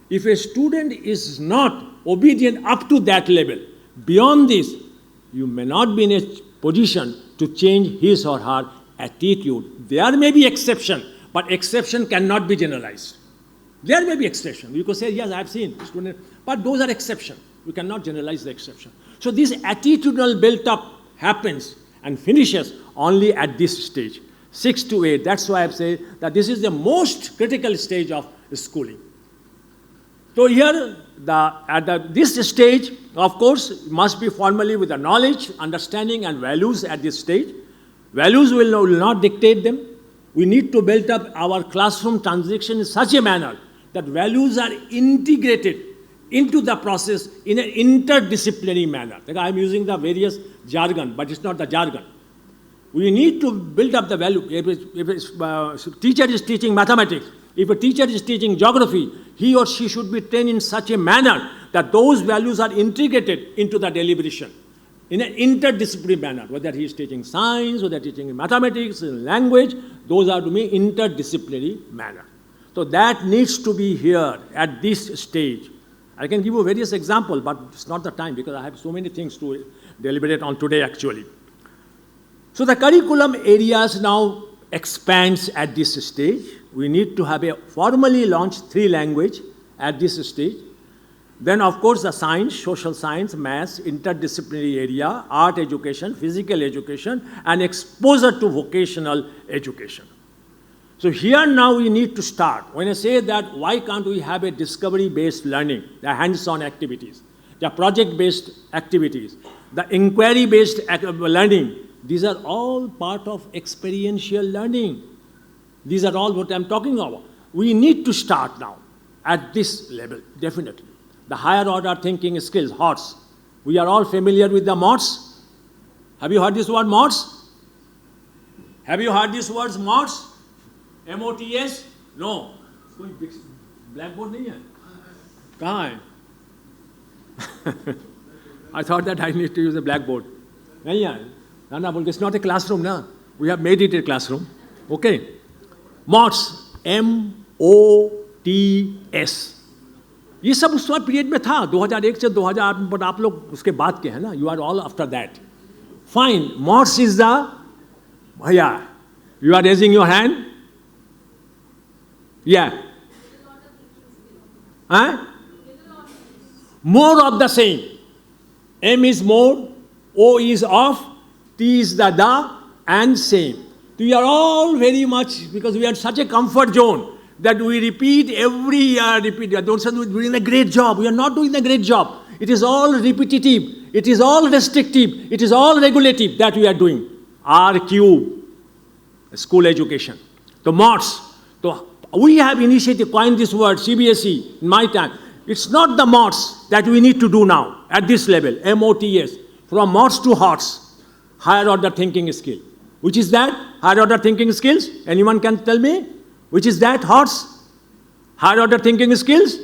if a student is not obedient up to that level, beyond this, you may not be in a position to change his or her attitude. There may be exception, but exception cannot be generalized. There may be exception. You could say, yes, I have seen students, but those are exceptions. We cannot generalize the exception. So this attitudinal build-up happens and finishes only at this stage, 6 to 8. That's why I say that this is the most critical stage of schooling. So here, this stage, of course, must be formally with the knowledge, understanding, and values at this stage. Values will not dictate them. We need to build up our classroom transition in such a manner that values are integrated into the process in an interdisciplinary manner. Like I'm using the various jargon, but it's not the jargon. We need to build up the value. If a teacher is teaching mathematics, if a teacher is teaching geography, he or she should be trained in such a manner that those values are integrated into the deliberation in an interdisciplinary manner. Whether he is teaching science, whether teaching mathematics, language, those are to be interdisciplinary manner. So that needs to be here at this stage. I can give you various examples, but it's not the time because I have so many things to deliberate on today actually. So the curriculum areas now expands at this stage. We need to have a formally launched 3 language at this stage. Then, of course, the science, social science, maths, interdisciplinary area, art education, physical education, and exposure to vocational education. So here now we need to start. When I say that, why can't we have a discovery-based learning, the hands-on activities, the project-based activities, the inquiry-based learning? These are all part of experiential learning. These are all what I'm talking about. We need to start now at this level, definitely. The higher order thinking skills, HOTS. We are all familiar with the MOTS. Have you heard this word MOTS? Have you heard these words MOTS? MOTS? No. कोई blackboard नहीं है? कहाँ है? I thought that I need to use a blackboard. नहीं है. No, it's not a classroom, no. We have made it a classroom. Okay. MOTS, MOTS. ये सब उस वक्त पीरियड में था 2001 से 2008 में, बट आप लोग उसके बाद के हैं ना, you are all after that. Fine. MOTS is the, भैया, you are raising your hand. Yeah. Huh? More of the same. M is more, O is of, T is the, and same. We are all very much, because we are such a comfort zone, that we repeat every year, Don't say we're doing a great job. We are not doing a great job. It is all repetitive. It is all restrictive. It is all regulative that we are doing. RQ, school education. The mods. We have initiated, coined this word, CBSE, in my time. It's not the mods that we need to do now, at this level, MOTS. From mods to HOTS, higher order thinking skill. Which is that? Higher order thinking skills? Anyone can tell me? Which is that? HOTS? Higher order thinking skills?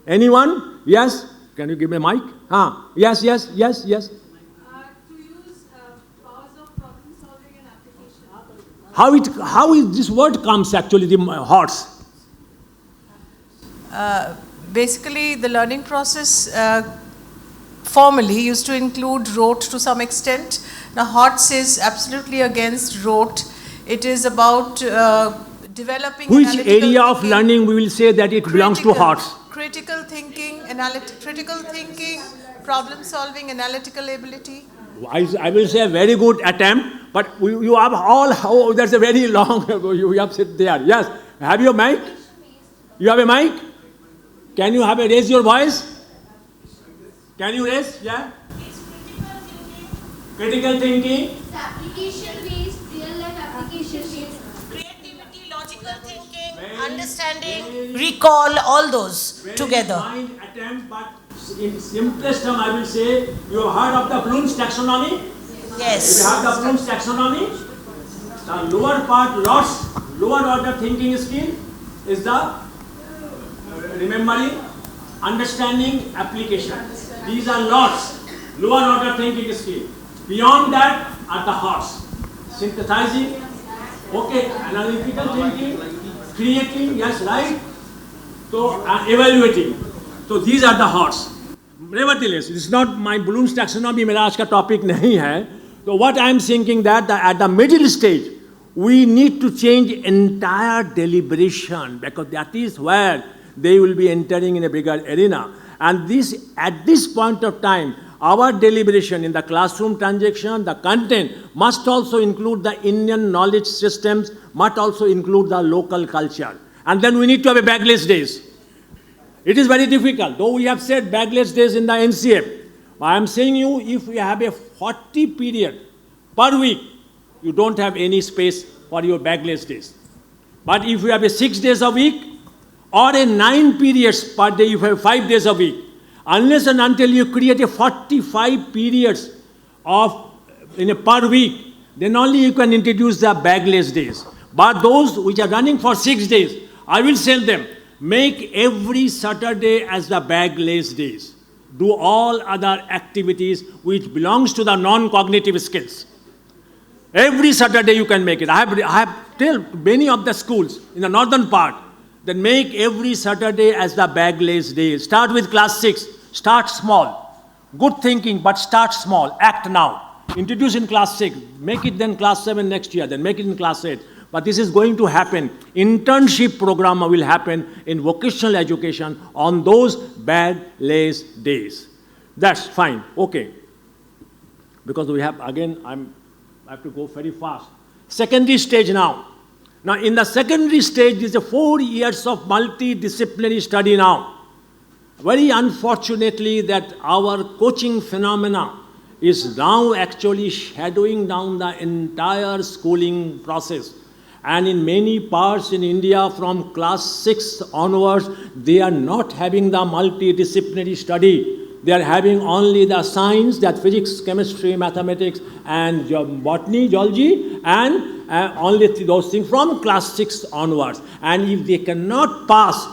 Anyone? Yes? Can you give me a mic? Yes. To use powers of problem solving and application. How is this word comes actually, the HOTS? Basically, the learning process formally used to include rote to some extent. Now, HOTS is absolutely against rote. It is about developing Which analytical area of thinking, learning we will say that it belongs to HOTS? critical thinking, problem solving, analytical ability. I will say a very good attempt, but you have all, that's a very long, you have sit there. Yes, have you a mic? You have a mic? Can you raise your voice? Can you raise? Yeah? It's Critical thinking. It's application-based, real-life application-based. Creativity, logical thinking, understanding, recall, all those together. Very fine attempt, but in simplest term, I will say, you have heard of the Bloom's taxonomy? Yes. You have the Bloom's taxonomy? The lower part, lower order thinking skill is the remembering, understanding, application. These are lower order thinking skill. Beyond that are the HOTS. Synthesizing, okay, analytical thinking, creating, yes, right? So, evaluating. So these are the HOTS. Nevertheless, it's not my Bloom's taxonomy, मेरा आज का topic नहीं है. So what I am thinking that at the middle stage, we need to change entire deliberation, because that is where they will be entering in a bigger arena. And at this point of time, our deliberation in the classroom transaction, the content must also include the Indian knowledge systems, must also include the local culture. And then we need to have a bagless days. It is very difficult, though we have said bagless days in the NCF. I am saying you, if you have a 40 period per week, you don't have any space for your bagless days. But if you have a 6 days a week, or a 9 periods per day, you have 5 days a week, unless and until you create a 45 periods per week, then only you can introduce the bagless days. But those which are running for 6 days, I will tell them, make every Saturday as the bagless days. Do all other activities which belongs to the non-cognitive skills. Every Saturday you can make it. I have told many of the schools in the northern part, then make every Saturday as the bagless day. Start with class 6. Start small. Good thinking, but start small. Act now. Introduce in class 6. Make it then class 7 next year. Then make it in class 8. But this is going to happen. Internship program will happen in vocational education on those bagless days. That's fine. Okay. Because we have, again, I have to go very fast. Secondary stage now. Now, in the secondary stage, there is 4 years of multidisciplinary study now. Very unfortunately, that our coaching phenomena is now actually shadowing down the entire schooling process. And in many parts in India, from class 6 onwards, they are not having the multidisciplinary study. They are having only the science, that physics, chemistry, mathematics, and botany, geology, and only those things from class 6 onwards. And if they cannot pass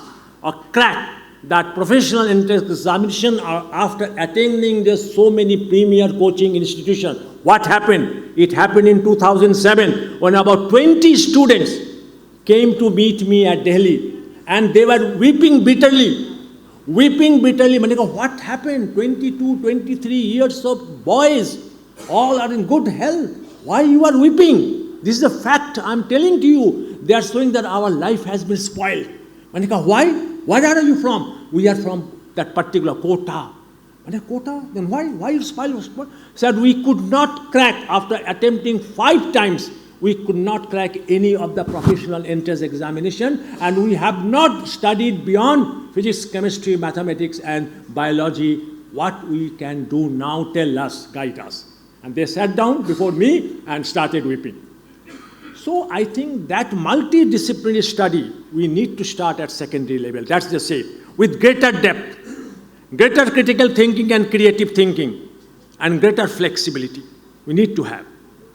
or crack that professional entrance examination after attending just so many premier coaching institutions, what happened? It happened in 2007 when about 20 students came to meet me at Delhi, and they were weeping bitterly. What happened? 22, 23 years of boys, all are in good health. Why you are weeping? This is a fact I'm telling to you. They are showing that our life has been spoiled. Why? Where are you from? We are from that particular quota. Quota? Then why? Why you smile? Said we could not crack, after attempting 5 times, we could not crack any of the professional entrance examination, and we have not studied beyond physics, chemistry, mathematics, and biology. What we can do now, tell us, guide us. And they sat down before me and started weeping. So I think that multidisciplinary study, we need to start at secondary level. That's the same. With greater depth, greater critical thinking and creative thinking, and greater flexibility. We need to have.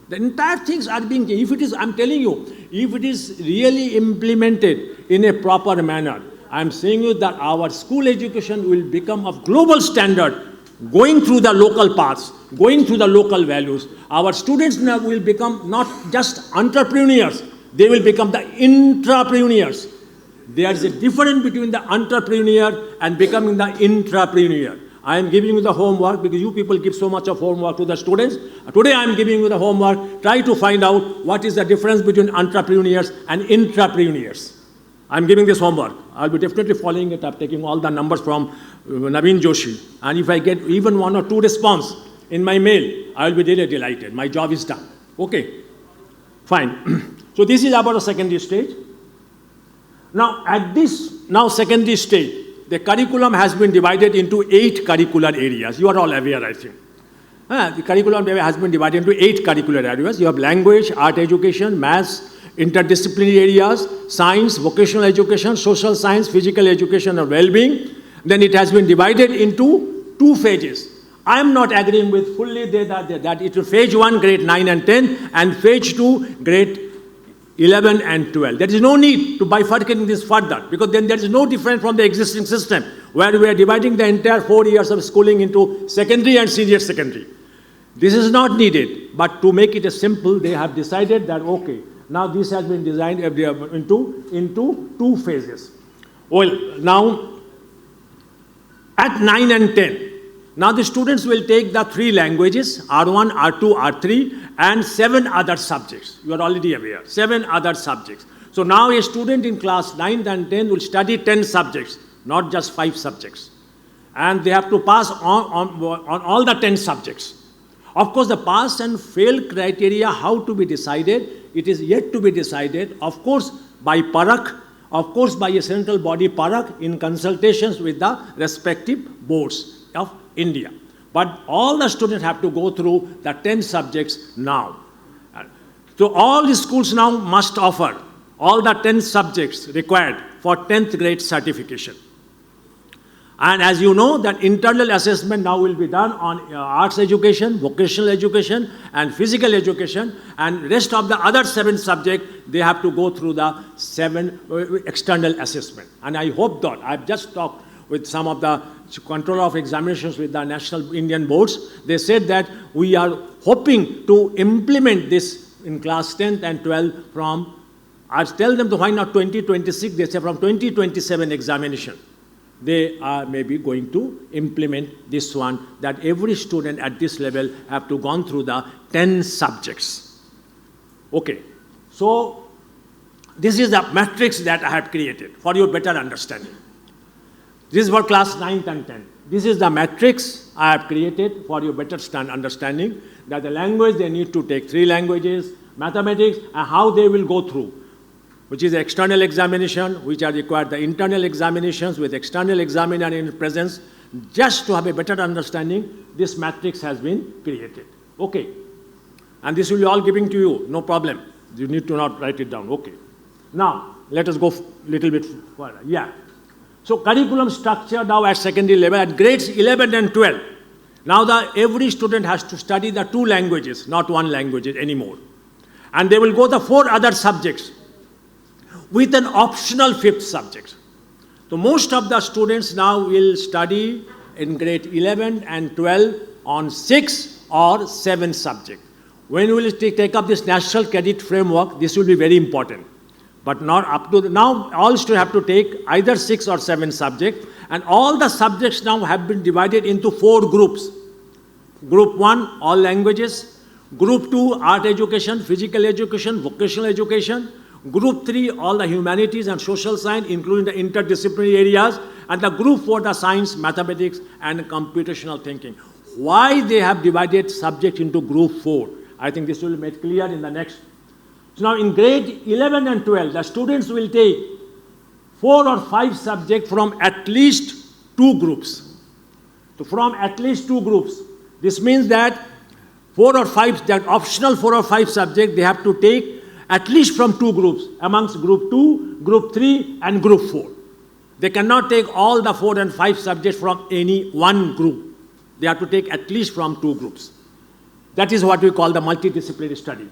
The entire things are being, if it is, I'm telling you, if it is really implemented in a proper manner, I'm saying you that our school education will become of global standard, going through the local paths, going through the local values. Our students now will become not just entrepreneurs, they will become the intrapreneurs. There is a difference between the entrepreneur and becoming the intrapreneur. I am giving you the homework because you people give so much of homework to the students. Today I am giving you the homework. Try to find out what is the difference between entrepreneurs and intrapreneurs. I am giving this homework. I will be definitely following it up, taking all the numbers from Naveen Joshi. And if I get even 1 or 2 response in my mail, I will be really delighted. My job is done. Okay, fine. So this is about the secondary stage. Now at this secondary stage, the curriculum has been divided into 8 curricular areas. You are all aware, I think. The curriculum has been divided into 8 curricular areas. You have language, art education, maths, interdisciplinary areas, science, vocational education, social science, physical education, and well-being. Then it has been divided into 2 phases. I am not agreeing with fully that it will phase 1, grade 9 and 10, and phase 2, grade 11 and 12. There is no need to bifurcating this further, because then there is no difference from the existing system where we are dividing the entire 4 years of schooling into secondary and senior secondary. This is not needed, but to make it simple, they have decided that, okay, now this has been designed into 2 phases. Well, now at 9 and 10, now the students will take the 3 languages, R1, R2, R3, and 7 other subjects. You are already aware, 7 other subjects. So now a student in class 9 and 10 will study 10 subjects, not just 5 subjects. And they have to pass on all the 10 subjects. Of course, the pass and fail criteria, how to be decided, it is yet to be decided, of course, by Parak, of course, by a central body Parak in consultations with the respective boards of India. But all the students have to go through the 10 subjects now. So all the schools now must offer all the 10 subjects required for 10th grade certification. And as you know, that internal assessment now will be done on arts education, vocational education, and physical education, and rest of the other 7 subjects, they have to go through the 7 external assessment. And I hope that, I've just talked with some of the controller of examinations with the national Indian boards. They said that we are hoping to implement this in class 10th and 12th from, I tell them to why not 2026, they say from 2027 examination. They are maybe going to implement this one, that every student at this level have to gone through the 10 subjects. Okay, so this is the matrix that I have created for your better understanding. This is for class 9th and 10th. This is the matrix I have created for your better understanding, that the language, they need to take 3 languages, mathematics, and how they will go through, which is the external examination, which are required the internal examinations with external examiner in presence. Just to have a better understanding, this matrix has been created. Okay. And this will be all given to you, no problem. You need to not write it down. Okay. Now, let us go a little bit further. Yeah. So curriculum structure now at secondary level, at grades 11 and 12. Now every student has to study the 2 languages, not 1 language anymore. And they will go the 4 other subjects with an optional 5th subject. So most of the students now will study in grade 11 and 12 on 6 or 7 subjects. When we will take up this national credit framework, this will be very important. But not up to now, all students have to take either 6 or 7 subjects, and all the subjects now have been divided into 4 groups. Group 1, all languages. Group 2, art education, physical education, vocational education. Group 3, all the humanities and social science, including the interdisciplinary areas, and the Group 4, the science, mathematics, and computational thinking. Why they have divided subjects into Group 4? I think this will be made clear in the next. So now in grade 11 and 12, the students will take 4 or 5 subjects from at least 2 groups. So from at least 2 groups. This means that 4 or 5, that optional 4 or 5 subjects, they have to take at least from 2 groups, amongst Group 2, Group 3, and Group 4. They cannot take all the 4 and 5 subjects from any one group. They have to take at least from 2 groups. That is what we call the multidisciplinary study.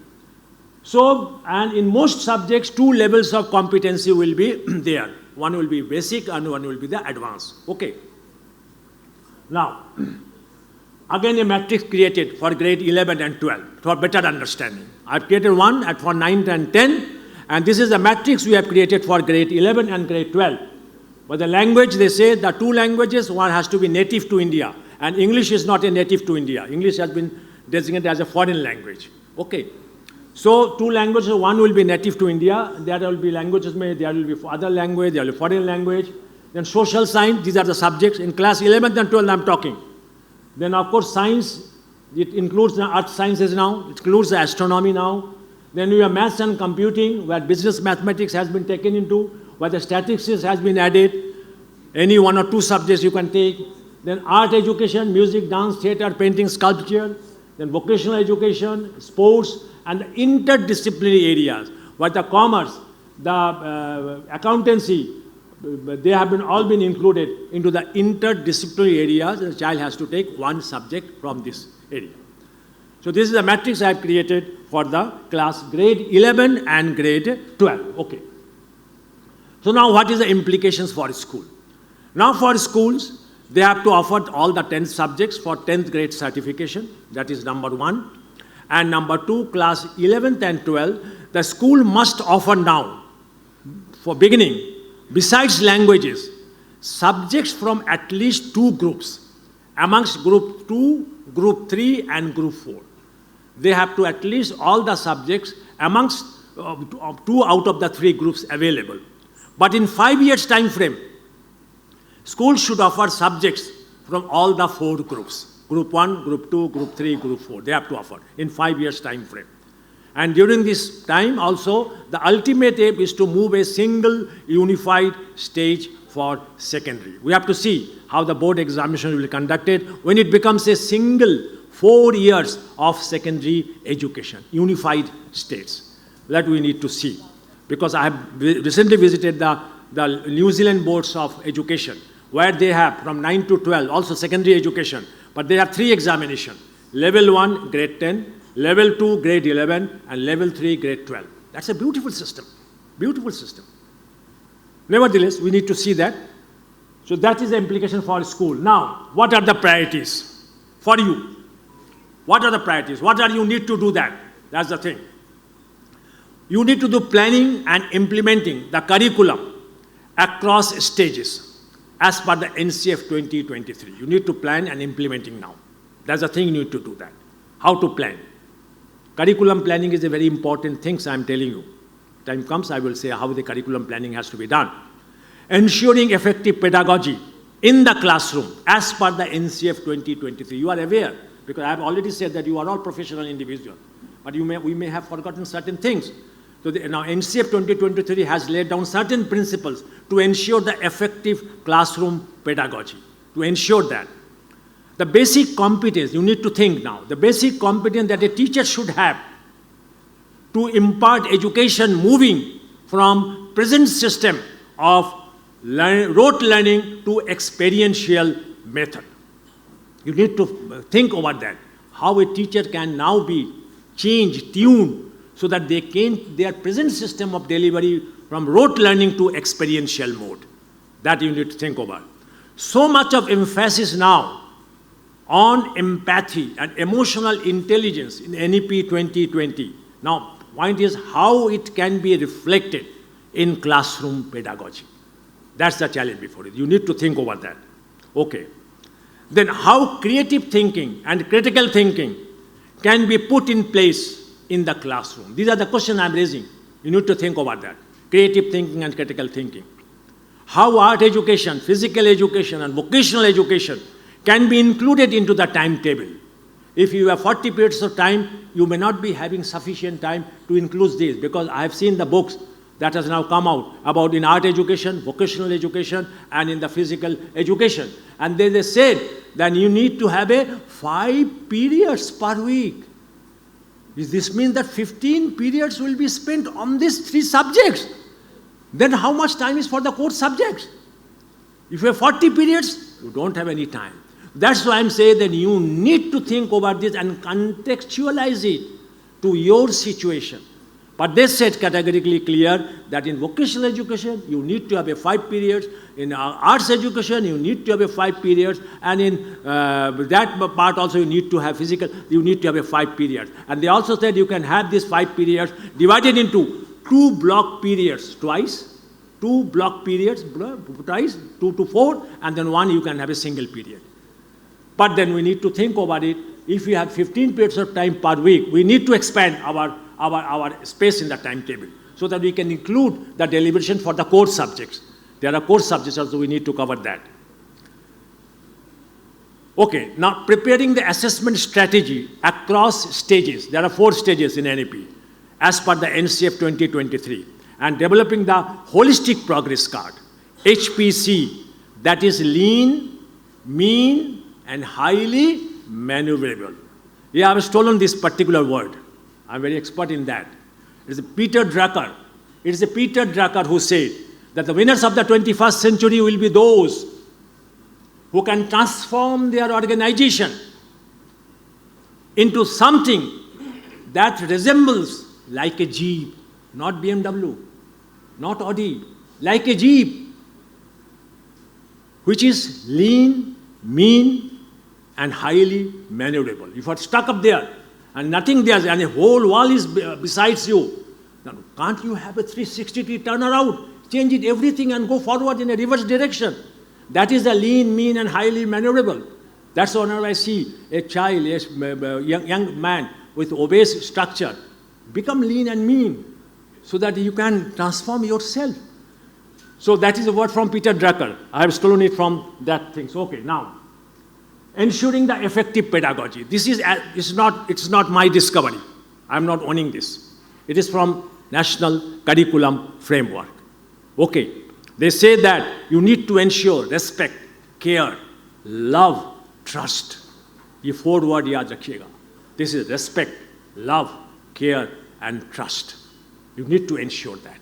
So, and in most subjects, 2 levels of competency will be there. One will be basic and one will be the advanced. Okay. Now, again a matrix created for grade 11 and 12 for better understanding. I've created one for 9 and 10, and this is the matrix we have created for grade 11 and grade 12. But the language, they say the 2 languages, one has to be native to India, and English is not a native to India. English has been designated as a foreign language. Okay. So 2 languages, one will be native to India, there will be languages, there will be other language, there will be foreign language. Then social science, these are the subjects. In class 11th and 12th I'm talking. Then of course science, it includes the earth sciences now, it includes the astronomy now. Then we have maths and computing, where business mathematics has been taken into, where the statistics has been added. Any 1 or 2 subjects you can take. Then art education, music, dance, theatre, painting, sculpture. Then vocational education, sports, and the interdisciplinary areas, where the commerce, the accountancy, they have all been included into the interdisciplinary areas. The child has to take 1 subject from this area. So this is the matrix I have created for the class grade 11 and grade 12. Okay. So now what is the implications for school? Now for schools, they have to offer all the 10 subjects for 10th grade certification. That is number 1. And number 2, class 11th and 12th, the school must offer now, for beginning, besides languages, subjects from at least 2 groups, amongst Group 2, Group 3, and Group 4. They have to at least all the subjects amongst 2 out of the 3 groups available. But in 5 years time frame, schools should offer subjects from all the 4 groups. Group 1, Group 2, Group 3, Group 4. They have to offer in 5 years time frame. And during this time also, the ultimate aim is to move a single unified stage for secondary. We have to see how the board examination will be conducted when it becomes a single 4 years of secondary education, unified states. That we need to see. Because I have recently visited the New Zealand boards of education, where they have from 9 to 12, also secondary education, but they have 3 examinations. Level 1, grade 10, Level 2, grade 11, and Level 3, grade 12. That's a beautiful system. Beautiful system. Nevertheless, we need to see that. So that is the implication for school. Now, what are the priorities for you? What are the priorities? What are you need to do that? That's the thing. You need to do planning and implementing the curriculum across stages as per the NCF 2023. You need to plan and implementing now. That's the thing you need to do that. How to plan. Curriculum planning is a very important thing, so I'm telling you. Time comes, I will say how the curriculum planning has to be done. Ensuring effective pedagogy in the classroom as per the NCF 2023. You are aware, because I have already said that you are all professional individuals, but we may have forgotten certain things. So now NCF 2023 has laid down certain principles to ensure the effective classroom pedagogy, to ensure that. The basic competence, you need to think now, the basic competence that a teacher should have to impart education moving from present system of rote learning to experiential method. You need to think about that, how a teacher can now be changed, tuned, so that their present system of delivery from rote learning to experiential mode. That you need to think about. So much of emphasis now on empathy and emotional intelligence in NEP 2020. Now, point is how it can be reflected in classroom pedagogy. That's the challenge before it. You need to think over that. Okay. Then how creative thinking and critical thinking can be put in place in the classroom. These are the questions I'm raising. You need to think about that. Creative thinking and critical thinking. How art education, physical education, and vocational education can be included into the timetable. If you have 40 periods of time, you may not be having sufficient time to include these, because I have seen the books that has now come out about in art education, vocational education, and in the physical education. And they said that you need to have 5 periods per week. This means that 15 periods will be spent on these 3 subjects. Then how much time is for the core subjects? If you have 40 periods, you don't have any time. That's why I'm saying that you need to think about this and contextualize it to your situation. But they said categorically clear that in vocational education, you need to have 5 periods. In arts education, you need to have 5 periods. And in that part also, you need to have physical, you need to have 5 periods. And they also said you can have these 5 periods divided into 2 block periods twice, 2 block periods twice, 2 to 4, and then 1 you can have a single period. But then we need to think about it. If we have 15 periods of time per week, we need to expand our space in the timetable so that we can include the deliberation for the core subjects. There are core subjects also, we need to cover that. Okay, now preparing the assessment strategy across stages. There are 4 stages in NEP as per the NCF 2023. And developing the holistic progress card, HPC, that is lean, mean, and highly maneuverable. Yeah, I have stolen this particular word. I'm very expert in that. It is Peter Drucker. It is Peter Drucker who said that the winners of the 21st century will be those who can transform their organization into something that resembles like a Jeep, not BMW, not Audi, like a Jeep, which is lean, mean, and highly maneuverable. If you are stuck up there and nothing there and a whole wall is besides you, then can't you have a 360-degree turnaround, change it everything and go forward in a reverse direction? That is a lean, mean, and highly maneuverable. That's whenever I see a child, a young man with obese structure, become lean and mean so that you can transform yourself. So that is a word from Peter Drucker. I have stolen it from that thing. So, okay, now, ensuring the effective pedagogy. This is it's not my discovery. I'm not owning this. It is from National Curriculum Framework. Okay, they say that you need to ensure respect, care, love, trust. ये 4 word याद रखिएगा. This is respect, love, care, and trust. You need to ensure that.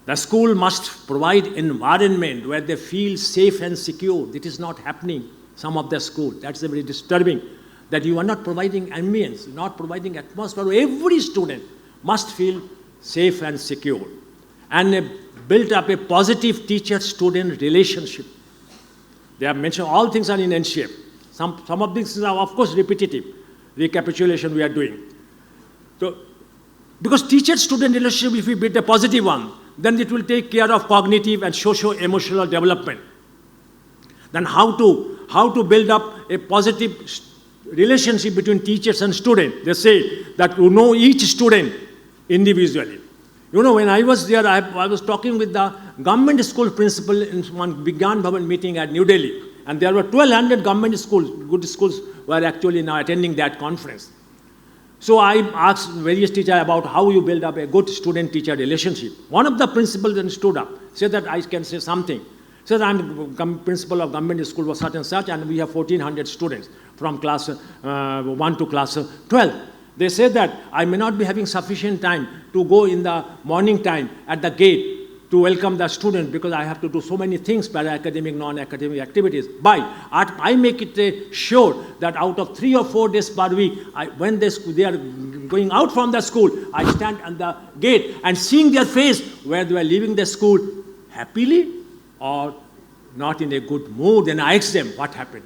The school must provide environment where they feel safe and secure. It is not happening. Some of the schools. That's very disturbing, that you are not providing ambience, not providing atmosphere. Every student must feel safe and secure. And build up a positive teacher-student relationship. They have mentioned all things are in NCF. Some of these are, of course, repetitive. Recapitulation we are doing. So, because teacher-student relationship, if we build a positive one, then it will take care of cognitive and socio-emotional development. Then how to build up a positive relationship between teachers and students. They say that you know each student individually. You know, when I was there, I was talking with the government school principal in one Vigyan Bhavan meeting at New Delhi. And there were 1,200 government schools, good schools, were actually now attending that conference. So I asked various teachers about how you build up a good student-teacher relationship. One of the principals then stood up, said that I can say something. Said I'm principal of government school was such and such, and we have 1,400 students from class 1 to class 12. They said that I may not be having sufficient time to go in the morning time at the gate to welcome the student because I have to do so many things, para-academic, non-academic activities. But I make it sure that out of 3 or 4 days per week, when they are going out from the school, I stand at the gate and seeing their face where they are leaving the school happily or not in a good mood, and I ask them, what happened?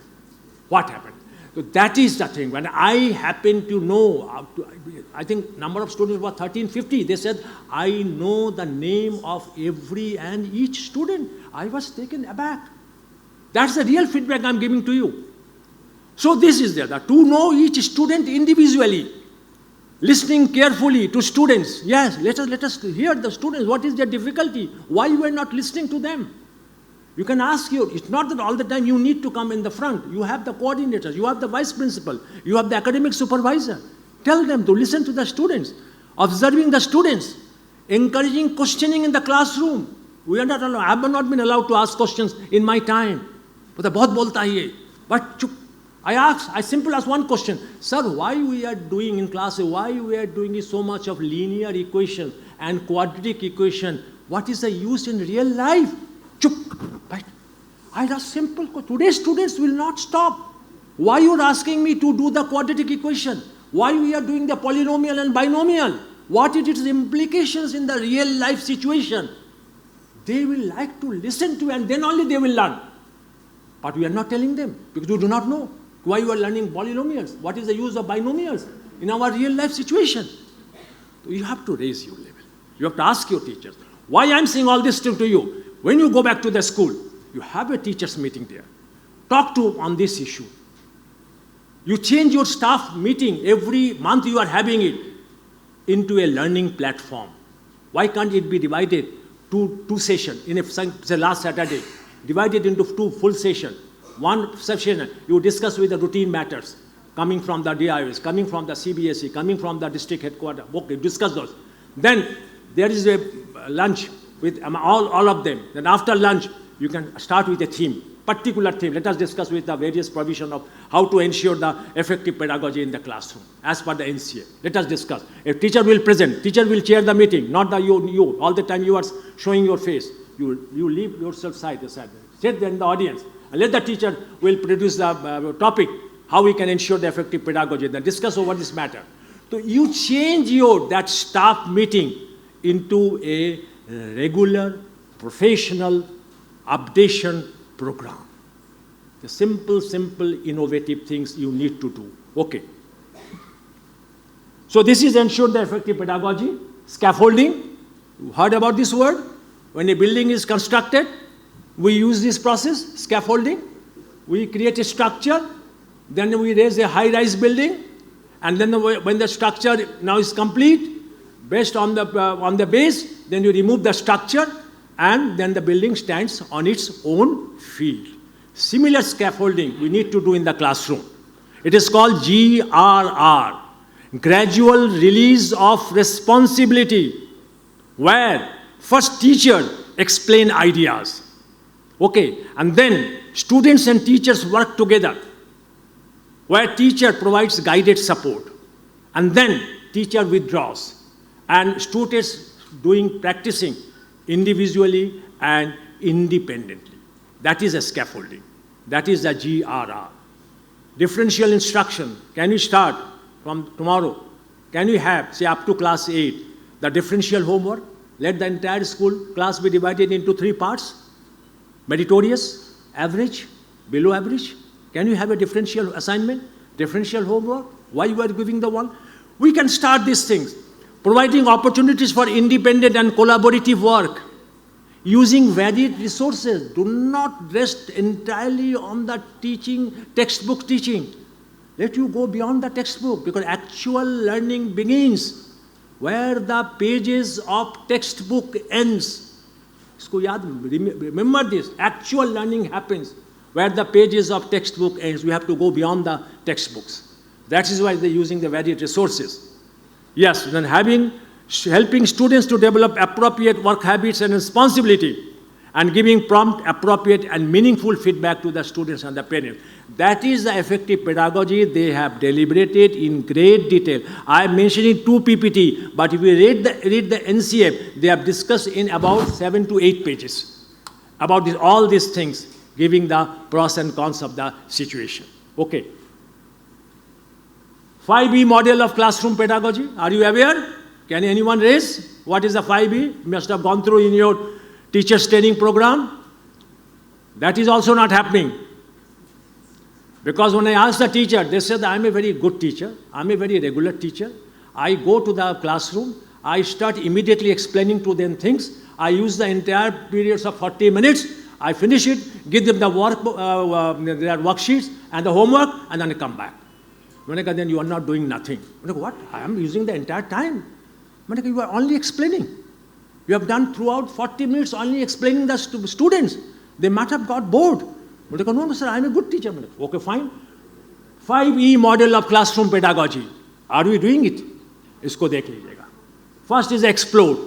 What happened? So that is the thing. When I happen to know, I think number of students were 1350. They said, I know the name of every and each student. I was taken aback. That's the real feedback I'm giving to you. So this is there, that to know each student individually. listening carefully to students. Yes, let us hear the students. What is their difficulty? Why you are not listening to them? You can ask it's not that all the time you need to come in the front. You have the coordinators, you have the vice principal, you have the academic supervisor. Tell them to listen to the students, observing the students, encouraging questioning in the classroom. We are not allowed, I have not been allowed to ask questions in my time. But बहुत बोलता है ये. But I simply ask one question. Sir, why we are doing in class, why we are doing so much of linear equation and quadratic equation? What is the use in real life? Chup. Right? I ask simple question. Today's students will not stop. Why you are asking me to do the quadratic equation? Why we are doing the polynomial and binomial? What is its implications in the real life situation? They will like to listen to and then only they will learn. But we are not telling them because we do not know why you are learning polynomials. What is the use of binomials in our real life situation? So you have to raise your level. You have to ask your teachers. Why I am saying all this to you? When you go back to the school, you have a teachers meeting there. Talk to on this issue. You change your staff meeting every month you are having it into a learning platform. Why can't it be divided to two sessions? In say last Saturday, divided into two full sessions. One session you discuss with the routine matters coming from the DIOs, coming from the CBSE, coming from the district headquarters. Okay, discuss those. Then there is a lunch with all of them. Then after lunch, you can start with a theme, particular theme. Let us discuss with the various provision of how to ensure the effective pedagogy in the classroom as per the NCA. Let us discuss. A teacher will present, teacher will chair the meeting, not the you. All the time you are showing your face. You leave yourself side. Sit there in the audience and let the teacher will produce the topic, how we can ensure the effective pedagogy. Then discuss over this matter. So you change that staff meeting into a regular, professional updation program. The simple, innovative things you need to do. Okay. So this is ensure the effective pedagogy. Scaffolding. You heard about this word? When a building is constructed, we use this process, scaffolding. We create a structure, then we raise a high-rise building, and then when the structure now is complete, based on the base, then you remove the structure, and then the building stands on its own feet. Similar scaffolding we need to do in the classroom. It is called GRR, Gradual Release of Responsibility, where first teacher explain ideas. Okay, and then students and teachers work together, where teacher provides guided support, and then teacher withdraws, and students practicing individually and independently. That is a scaffolding. That is the GRR. Differential instruction. Can you start from tomorrow? Can you have, say, up to class 8, the differential homework? Let the entire school class be divided into 3 parts. Meritorious, average, below average. Can you have a differential assignment, differential homework? Why you are giving the one? We can start these things. Providing opportunities for independent and collaborative work. Using varied resources. Do not rest entirely on the textbook teaching. Let you go beyond the textbook, because actual learning begins where the pages of textbook ends. Remember this, actual learning happens where the pages of textbook ends. We have to go beyond the textbooks. That is why they're using the varied resources. Yes, then helping students to develop appropriate work habits and responsibility, and giving prompt, appropriate, and meaningful feedback to the students and the parents. That is the effective pedagogy they have deliberated in great detail. I am mentioning 2 PPT, but if we read the NCF, they have discussed in about 7 to 8 pages about all these things, giving the pros and cons of the situation. Okay. 5B model of classroom pedagogy. Are you aware? Can anyone raise? What is the 5B? You must have gone through in your teachers training program. That is also not happening. Because when I asked the teacher, they said, I'm a very good teacher. I'm a very regular teacher. I go to the classroom. I start immediately explaining to them things. I use the entire periods of 40 minutes. I finish it, give them the their worksheets and the homework, and then I come back. Then you are not doing nothing. What? I am using the entire time. You are only explaining. You have done throughout 40 minutes only explaining the students. They might have got bored. No, sir, I am a good teacher. Okay, fine. 5E model of classroom pedagogy. Are we doing it? Isko dekh lijiyega. First is explore.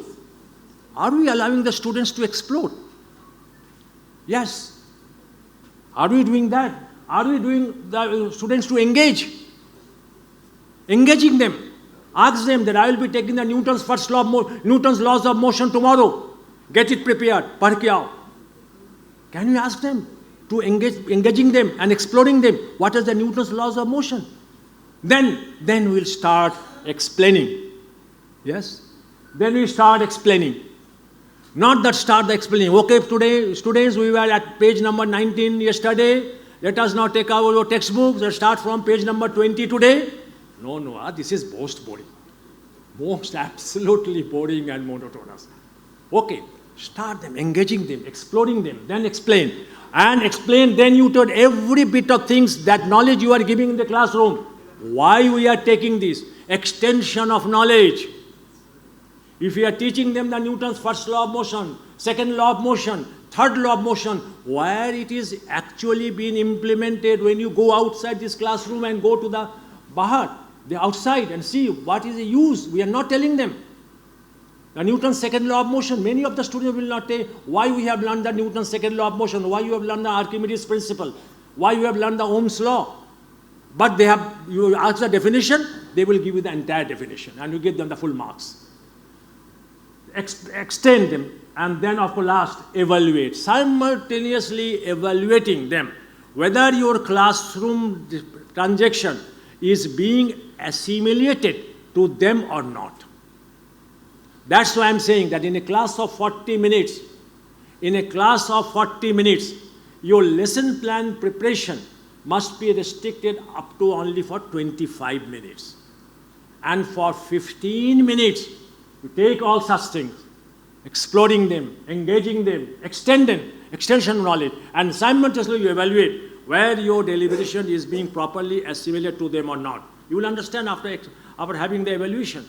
Are we allowing the students to explore? Yes. Are we doing that? Are we doing the students to engage? Engaging them. Ask them that I will be taking the Newton's laws of motion tomorrow. Get it prepared. Padh ke aao. Can you ask them to engaging them and exploring them? What is the Newton's laws of motion? Then we'll start explaining. Yes? Then we start explaining. Not that start the explaining. Okay, today, students, we were at page number 19 yesterday. Let us now take our textbooks. Let's start from page number 20 today. No, this is most boring. Most absolutely boring and monotonous. Okay, start them, engaging them, exploring them, then explain. And explain, then you told every bit of things, that knowledge you are giving in the classroom. Why we are taking this? Extension of knowledge. If we are teaching them the Newton's first law of motion, second law of motion, third law of motion, where it is actually being implemented when you go outside this classroom and go to the Bahar, the outside, and see what is the use. We are not telling them. The Newton's second law of motion, many of the students will not tell why we have learned the Newton's second law of motion, why you have learned the Archimedes principle, why you have learned the Ohm's law. But you ask the definition, they will give you the entire definition, and you give them the full marks. Extend them, and then of course last, evaluate. Simultaneously evaluating them, whether your classroom transaction is being assimilated to them or not. That's why I'm saying that in a class of 40 minutes, your lesson plan preparation must be restricted up to only for 25 minutes. And for 15 minutes, you take all such things, exploring them, engaging them, extension of knowledge, and simultaneously you evaluate where your deliberation is being properly assimilated to them or not. You will understand after having the evaluation.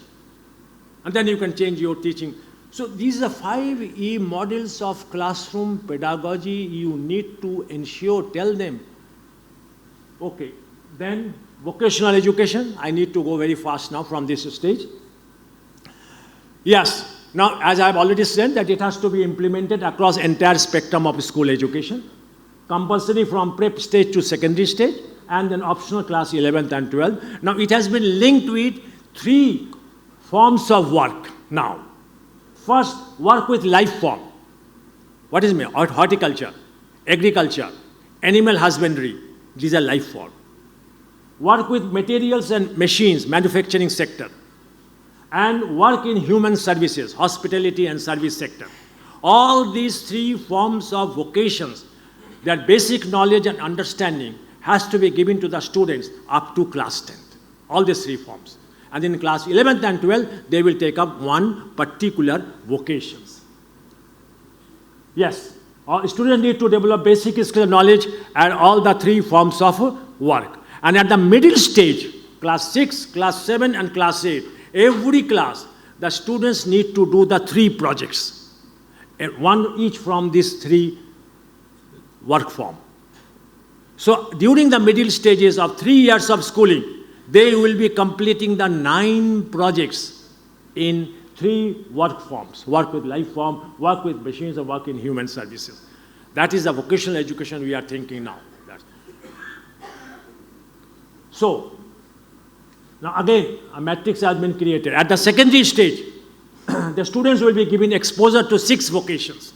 And then you can change your teaching. So these are 5E models of classroom pedagogy you need to ensure, tell them. Okay, then vocational education. I need to go very fast now from this stage. Yes, now as I have already said that it has to be implemented across entire spectrum of school education. Compulsory from prep stage to secondary stage, and then optional class 11th and 12th. Now it has been linked with 3 forms of work now. First, work with life form. What is it? Horticulture, agriculture, animal husbandry. These are life form. Work with materials and machines, manufacturing sector. And work in human services, hospitality and service sector. All these 3 forms of vocations, their basic knowledge and understanding has to be given to the students up to class 10th. All these 3 forms. And in class 11th and 12th, they will take up one particular vocations. Yes, all students need to develop basic skill and knowledge and all the 3 forms of work. And at the middle stage, class 6, class 7, and class 8, every class, the students need to do the 3 projects, one each from these 3 work form. So during the middle stages of 3 years of schooling, they will be completing the 9 projects in 3 work forms: work with life form, work with machines, and work in human services. That is the vocational education we are thinking now. So, now again, a matrix has been created. At the secondary stage, the students will be given exposure to 6 vocations.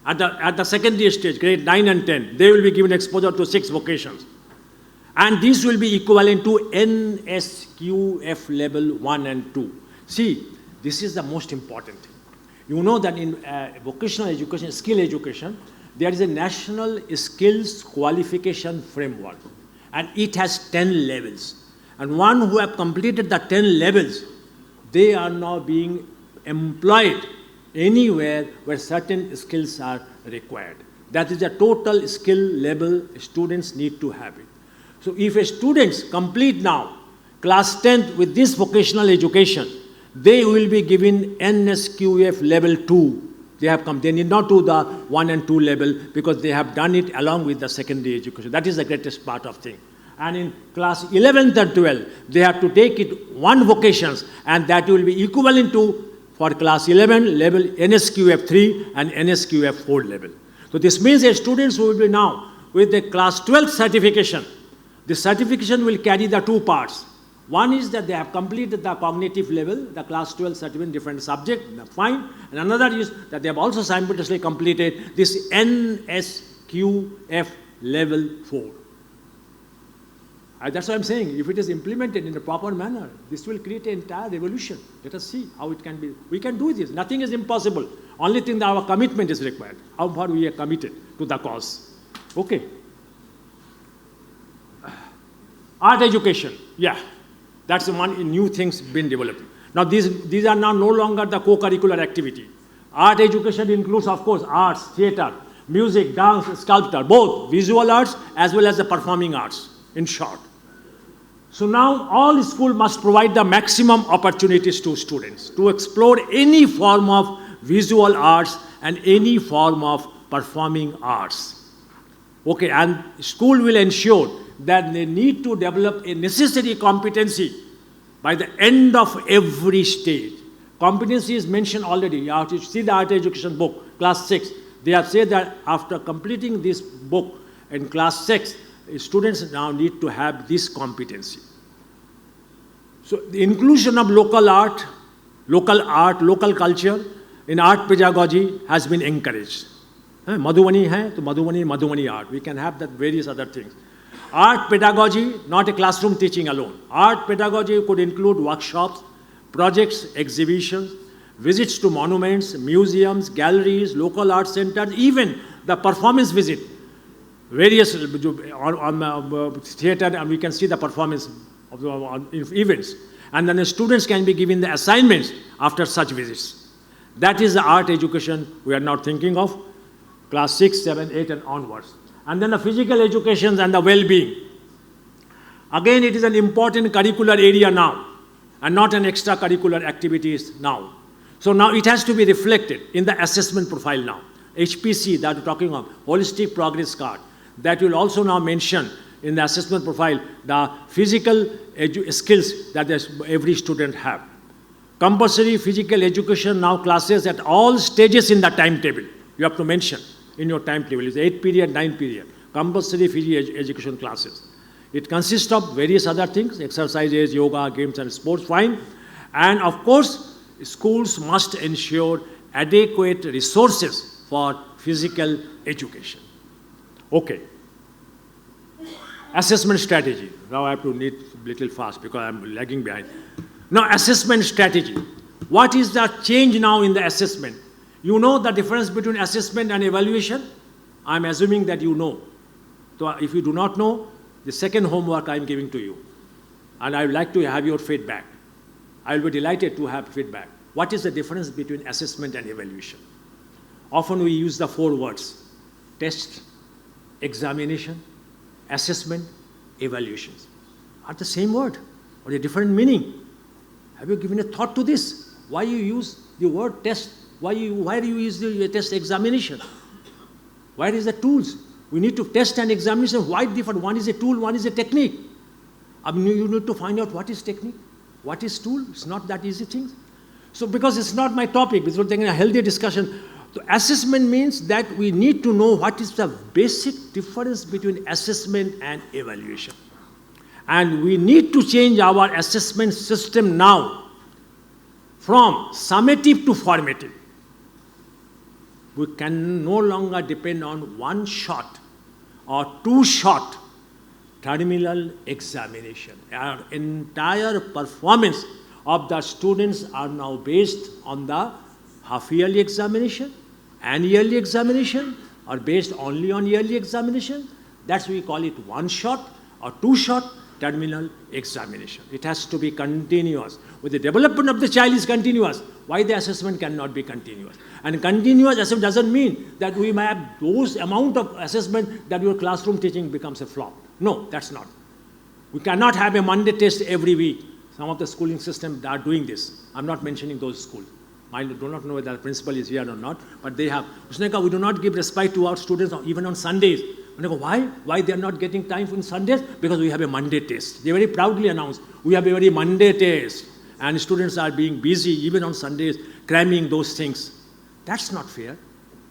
At the secondary stage, grade 9 and 10, they will be given exposure to 6 vocations. And this will be equivalent to NSQF level 1 and 2. See, this is the most important thing. You know that in vocational education, skill education, there is a national skills qualification framework. And it has 10 levels. And one who have completed the 10 levels, they are now being employed anywhere where certain skills are required. That is the total skill level students need to have it. So if a students complete now class 10th with this vocational education, they will be given NSQF level 2. They need not do the 1 and 2 level because they have done it along with the secondary education. That is the greatest part of thing. And in class 11th and 12th, they have to take it one vocations, and that will be equivalent to, for class 11 level, NSQF 3 and NSQF 4 level. So this means that students who will be now with the class 12 certification, the certification will carry the two parts. One is that they have completed the cognitive level, the class 12 certificate in different subject, fine. And another is that they have also simultaneously completed this NSQF level 4. That's what I'm saying. If it is implemented in a proper manner, this will create an entire revolution. Let us see how it can be. We can do this. Nothing is impossible. Only thing that our commitment is required. How far we are committed to the cause. Okay. Art education. Yeah. That's the one new things been developed. Now these are now no longer the co-curricular activity. Art education includes, of course, arts, theater, music, dance, sculpture, both visual arts as well as the performing arts, in short. So now all schools must provide the maximum opportunities to students to explore any form of visual arts and any form of performing arts. Okay, and school will ensure that they need to develop a necessary competency by the end of every stage. Competency is mentioned already. You have to see the art education book, class 6. They have said that after completing this book in class 6, students now need to have this competency. So the inclusion of local art, local culture in art pedagogy has been encouraged. Madhubani hai, to Madhubani art. We can have that various other things. Art pedagogy, not a classroom teaching alone. Art pedagogy could include workshops, projects, exhibitions, visits to monuments, museums, galleries, local art centers, even the performance visit. Various on theater, and we can see the performance of the events. And then the students can be given the assignments after such visits. That is the art education we are now thinking of, class 6, 7, 8 and onwards. And then the physical education and the well-being. Again, it is an important curricular area now and not an extracurricular activities now. So now it has to be reflected in the assessment profile now. HPC that we're talking of, Holistic Progress Card, that will also now mention in the assessment profile the physical skills that every student have. Compulsory physical education now classes at all stages in the timetable. You have to mention in your timetable. It's 8 period, 9 period. Compulsory physical education classes. It consists of various other things, exercises, yoga, games and sports, fine. And of course, schools must ensure adequate resources for physical education. Okay. Assessment strategy. Now I have to need a little fast because I'm lagging behind. Now assessment strategy. What is the change now in the assessment? You know the difference between assessment and evaluation? I'm assuming that you know. So if you do not know, the second homework I'm giving to you. And I would like to have your feedback. I will be delighted to have feedback. What is the difference between assessment and evaluation? Often we use the 4 words: test, examination, assessment, evaluations. Are the same word or a different meaning? Have you given a thought to this? Why you use the word test? Why do you use the test examination? Why is the tools? We need to test and examination. Why different? One is a tool, one is a technique. I mean, you need to find out what is technique, what is tool. It's not that easy thing. So because it's not my topic, we're taking a healthy discussion. So assessment means that we need to know what is the basic difference between assessment and evaluation. And we need to change our assessment system now from summative to formative. We can no longer depend on 1 shot or 2 shot terminal examination. Our entire performance of the students are now based on the half-yearly examination, annually examination, or based only on yearly examination. That's why we call it 1 shot or 2 shot terminal examination. It has to be continuous. With the development of the child is continuous, why the assessment cannot be continuous? And continuous assessment doesn't mean that we may have those amount of assessment that your classroom teaching becomes a flop. No, that's not. We cannot have a Monday test every week. Some of the schooling systems are doing this. I'm not mentioning those schools. I do not know whether the principal is here or not, but they have. Usne kaha, we do not give respite to our students even on Sundays. And I go, why? Why they are not getting time on Sundays? Because we have a Monday test. They very proudly announce, we have a very Monday test. And students are being busy even on Sundays, cramming those things. That's not fair.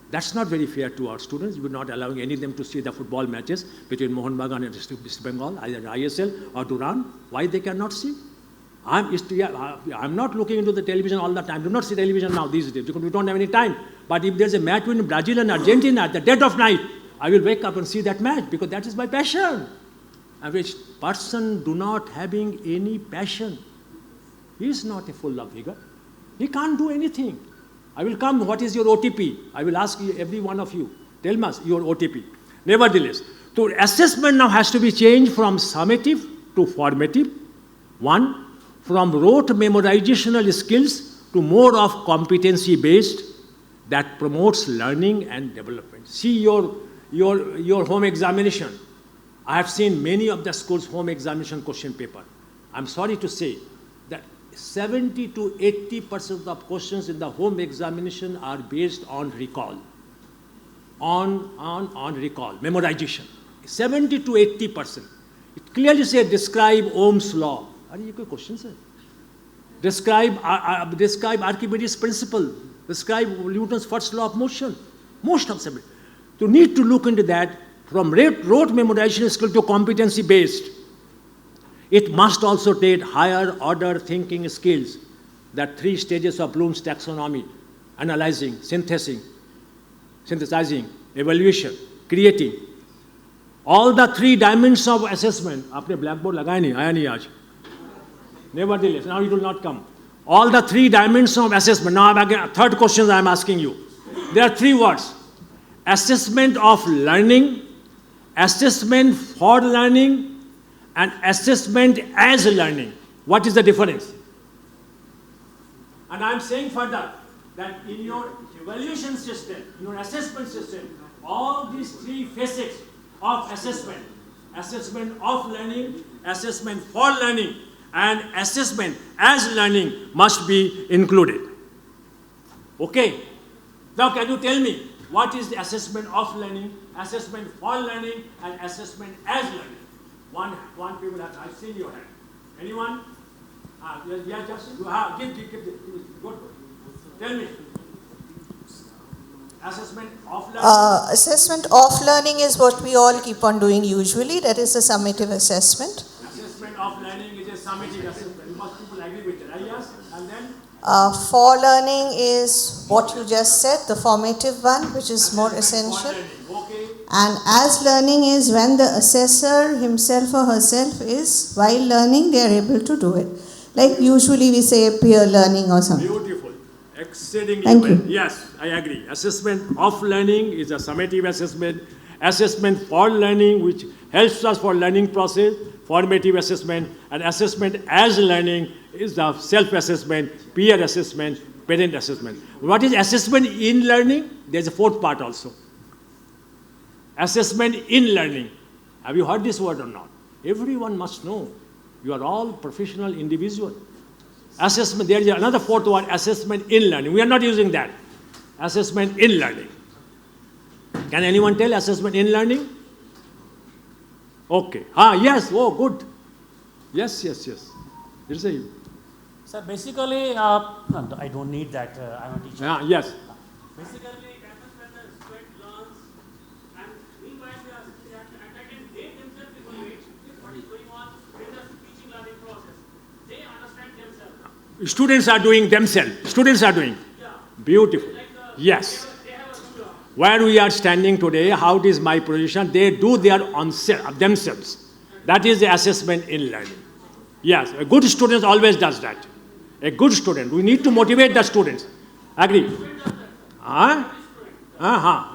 That's not very fair to our students. We're not allowing any of them to see the football matches between Mohun Bagan and West Bengal, either ISL or Duran. Why they cannot see? I'm not looking into the television all the time. Do not see television now these days because we don't have any time. But if there's a match between Brazil and Argentina at the dead of night, I will wake up and see that match because that is my passion. Average person do not having any passion. He is not a full love figure. He can't do anything. I will come, what is your OTP? I will ask you, every one of you, tell us your OTP. Nevertheless, so assessment now has to be changed from summative to formative. One, from rote memorizational skills to more of competency-based that promotes learning and development. See your home examination. I have seen many of the schools' home examination question paper. I'm sorry to say that 70 to 80% of questions in the home examination are based on recall, on recall, memorization. 70 to 80%. It clearly says describe Ohm's law. Are you questions? Describe Archimedes' principle. Describe Newton's first law of motion. Most of them. You need to look into that from rote memorization skill to competency based. It must also take higher order thinking skills. That 3 stages of Bloom's taxonomy: analyzing, synthesizing, evaluation, creating. All the 3 dimensions of assessment. Aapne blackboard lagaya nahi, aaya nahi aaj. Nevertheless, now it will not come. All the 3 dimensions of assessment. Now again, third question I am asking you. There are 3 words: assessment of learning, assessment for learning, and assessment as learning. What is the difference? And I am saying further that in your evaluation system, in your assessment system, all these 3 facets of assessment, assessment of learning, assessment for learning, and assessment as learning must be included. Okay? Now can you tell me what is the assessment of learning, assessment for learning, and assessment as learning? One people have, I've seen your hand. Anyone? Yeah, just give. Good. Tell me. Assessment of learning. Assessment of learning is what we all keep on doing usually. That is a summative assessment. Assessment of learning is a summative assessment. Most people agree with it. Yes? And then? For learning is what you just said, the formative one, which is more essential. Okay. And as learning is when the assessor himself or herself is, while learning, they are able to do it. Like usually we say peer learning or something. Beautiful. Exceedingly Thank well. you. Yes, I agree. Assessment of learning is a summative assessment. Assessment for learning, which helps us for learning process, formative assessment, and assessment as learning is the self-assessment, peer assessment, parent assessment. What is assessment in learning? There's a 4th part also. Assessment in learning. Have you heard this word or not? Everyone must know. You are all professional individuals. Assessment, there is another 4th word, assessment in learning. We are not using that. Assessment in learning. Can anyone tell assessment in learning? Okay. Yes. Oh, good. Yes. It's a you. Sir, basically, no, I don't need that. I'm a teacher. Yes. Basically, it happens when the student learns, and meanwhile, they themselves evaluate what is going on in the teaching learning process. They understand themselves. Students are doing themselves. Students are doing. Yeah. Beautiful. Like Yes. they have a ruler. Where we are standing today, how it is my position, they do their themselves. That is the assessment in learning. Yes, a good student always does that. A good student. We need to motivate the students. Agree?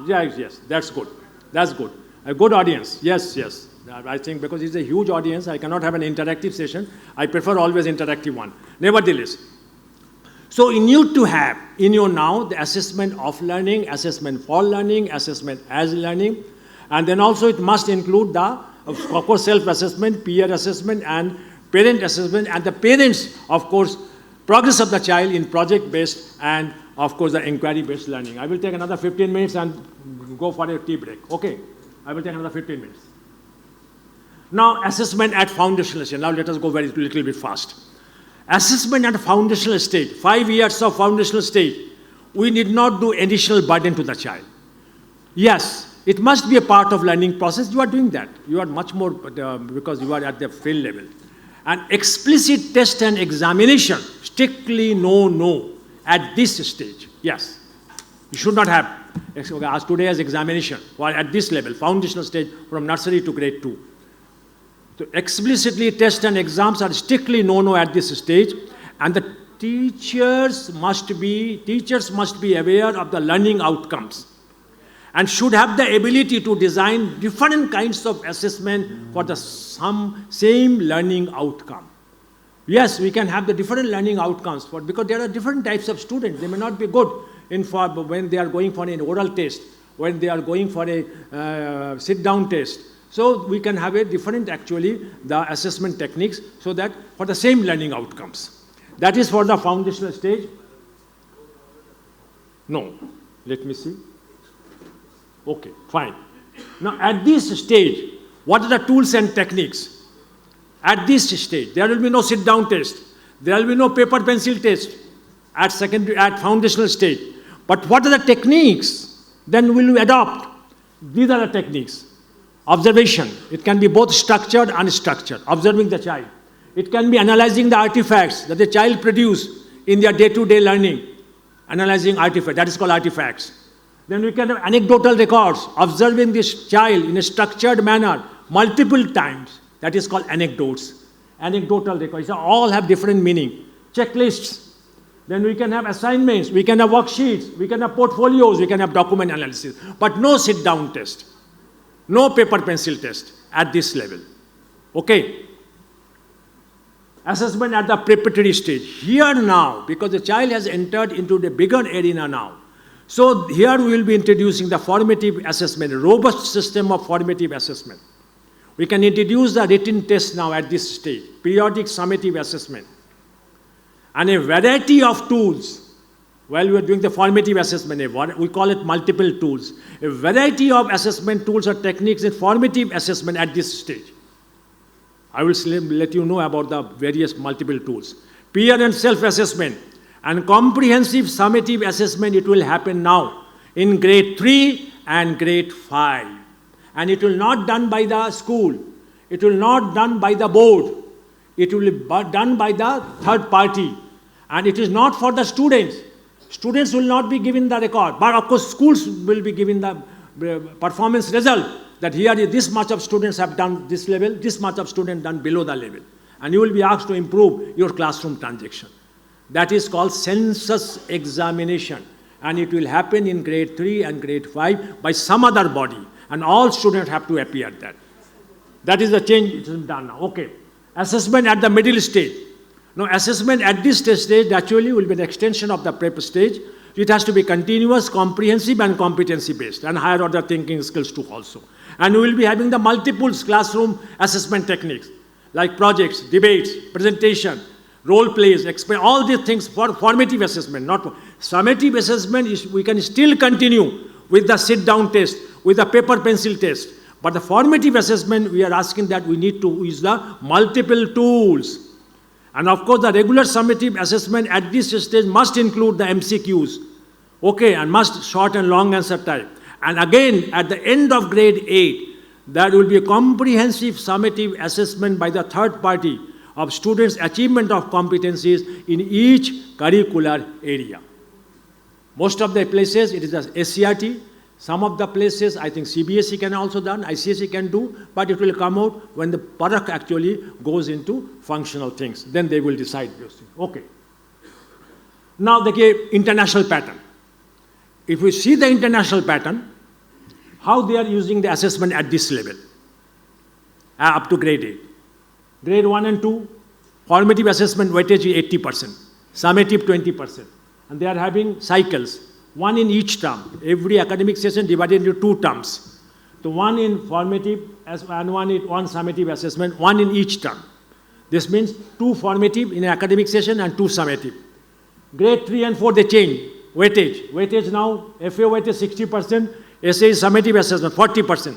Yes, that's good. That's good. A good audience. Yes. I think because it's a huge audience, I cannot have an interactive session. I prefer always interactive one. Nevertheless, so you need to have in your now the assessment of learning, assessment for learning, assessment as learning, and then also it must include the Of course, self-assessment, peer assessment, and parent assessment, and the parents, of course, progress of the child in project-based and, of course, the inquiry-based learning. I will take another 15 minutes and go for a tea break. Okay? I will take another 15 minutes. Now, assessment at foundational stage. Now, let us go little bit fast. Assessment at foundational stage, 5 years of foundational stage, we need not do additional burden to the child. Yes, it must be a part of learning process. You are doing that. You are much more, because you are at the field level. And explicit test and examination, strictly no at this stage. Yes, you should not have, as today as examination, or at this level, foundational stage from nursery to grade 2. So explicitly test and exams are strictly no at this stage, and the teachers must be aware of the learning outcomes and should have the ability to design different kinds of assessment for the same learning outcome. Yes, we can have the different learning outcomes, because there are different types of students. They may not be good when they are going for an oral test, when they are going for a sit-down test. So we can have a different, actually, the assessment techniques, so that for the same learning outcomes. That is for the foundational stage. No, let me see. Okay, fine. Now, at this stage, what are the tools and techniques? At this stage, there will be no sit-down test. There will be no paper-pencil test at foundational stage. But what are the techniques? Then will we adopt? These are the techniques. Observation. It can be both structured and unstructured. Observing the child. It can be analyzing the artifacts that the child produce in their day-to-day learning. Analyzing artifacts. That is called artifacts. Then we can have anecdotal records. Observing this child in a structured manner multiple times. That is called anecdotes. Anecdotal records. They all have different meaning. Checklists. Then we can have assignments. We can have worksheets. We can have portfolios. We can have document analysis. But no sit-down test. No paper-pencil test at this level. Okay? Assessment at the preparatory stage. Here now, because the child has entered into the bigger arena now. So here we will be introducing the formative assessment, a robust system of formative assessment. We can introduce the written test now at this stage, periodic summative assessment, and a variety of tools. While we are doing the formative assessment, we call it multiple tools. A variety of assessment tools or techniques in formative assessment at this stage. I will let you know about the various multiple tools. Peer and self-assessment and comprehensive summative assessment, it will happen now in grade 3 and grade 5. And it will not done by the school. It will not done by the board. It will be done by the third party. And it is not for the students. Students will not be given the record, but of course schools will be given the performance result that here this much of students have done this level, this much of students done below the level. And you will be asked to improve your classroom transaction. That is called census examination. And it will happen in grade 3 and grade 5 by some other body. And all students have to appear there. That is the change it is done now. Okay. Assessment at the middle stage. Now, assessment at this stage actually will be an extension of the prep stage. It has to be continuous, comprehensive, and competency-based, and higher order thinking skills too also. And we will be having the multiple classroom assessment techniques, like projects, debates, presentation, role plays, all these things for formative assessment, not for summative assessment. We can still continue with the sit-down test, with the paper-pencil test. But the formative assessment, we are asking that we need to use the multiple tools. And of course, the regular summative assessment at this stage must include the MCQs, okay, and must short and long answer type. And again, at the end of grade 8, there will be a comprehensive summative assessment by the third party of students' achievement of competencies in each curricular area. Most of the places, it is the SCRT. Some of the places, I think CBSE can also done, ICSE can do, but it will come out when the product actually goes into functional things. Then they will decide those things. Okay. Now the international pattern. If we see the international pattern, how they are using the assessment at this level, up to grade 8. Grade 1 and 2, formative assessment weightage is 80%, summative 20%. And they are having cycles. One in each term. Every academic session divided into 2 terms. So one in formative and one summative assessment, one in each term. This means 2 formative in an academic session and 2 summative. Grade 3 and 4, they change. Weightage. Weightage now, FA weightage 60%, essay is summative assessment, 40%.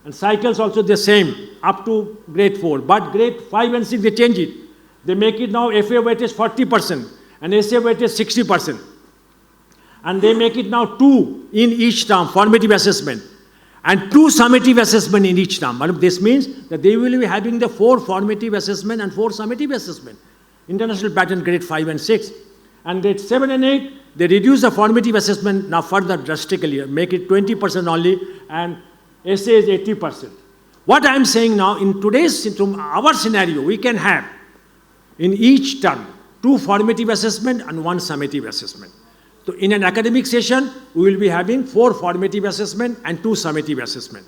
And cycles also the same, up to grade 4. But grade 5 and 6, they change it. They make it now FA weightage 40% and essay weightage 60%. And they make it now 2 in each term, formative assessment, and 2 summative assessment in each term. But this means that they will be having the 4 formative assessment and 4 summative assessment. International pattern grade 5 and 6. And grade 7 and 8, they reduce the formative assessment now further drastically, make it 20% only, and essay is 80%. What I am saying now, in our scenario, we can have in each term 2 formative assessment and 1 summative assessment. So in an academic session, we will be having 4 formative assessment and 2 summative assessment.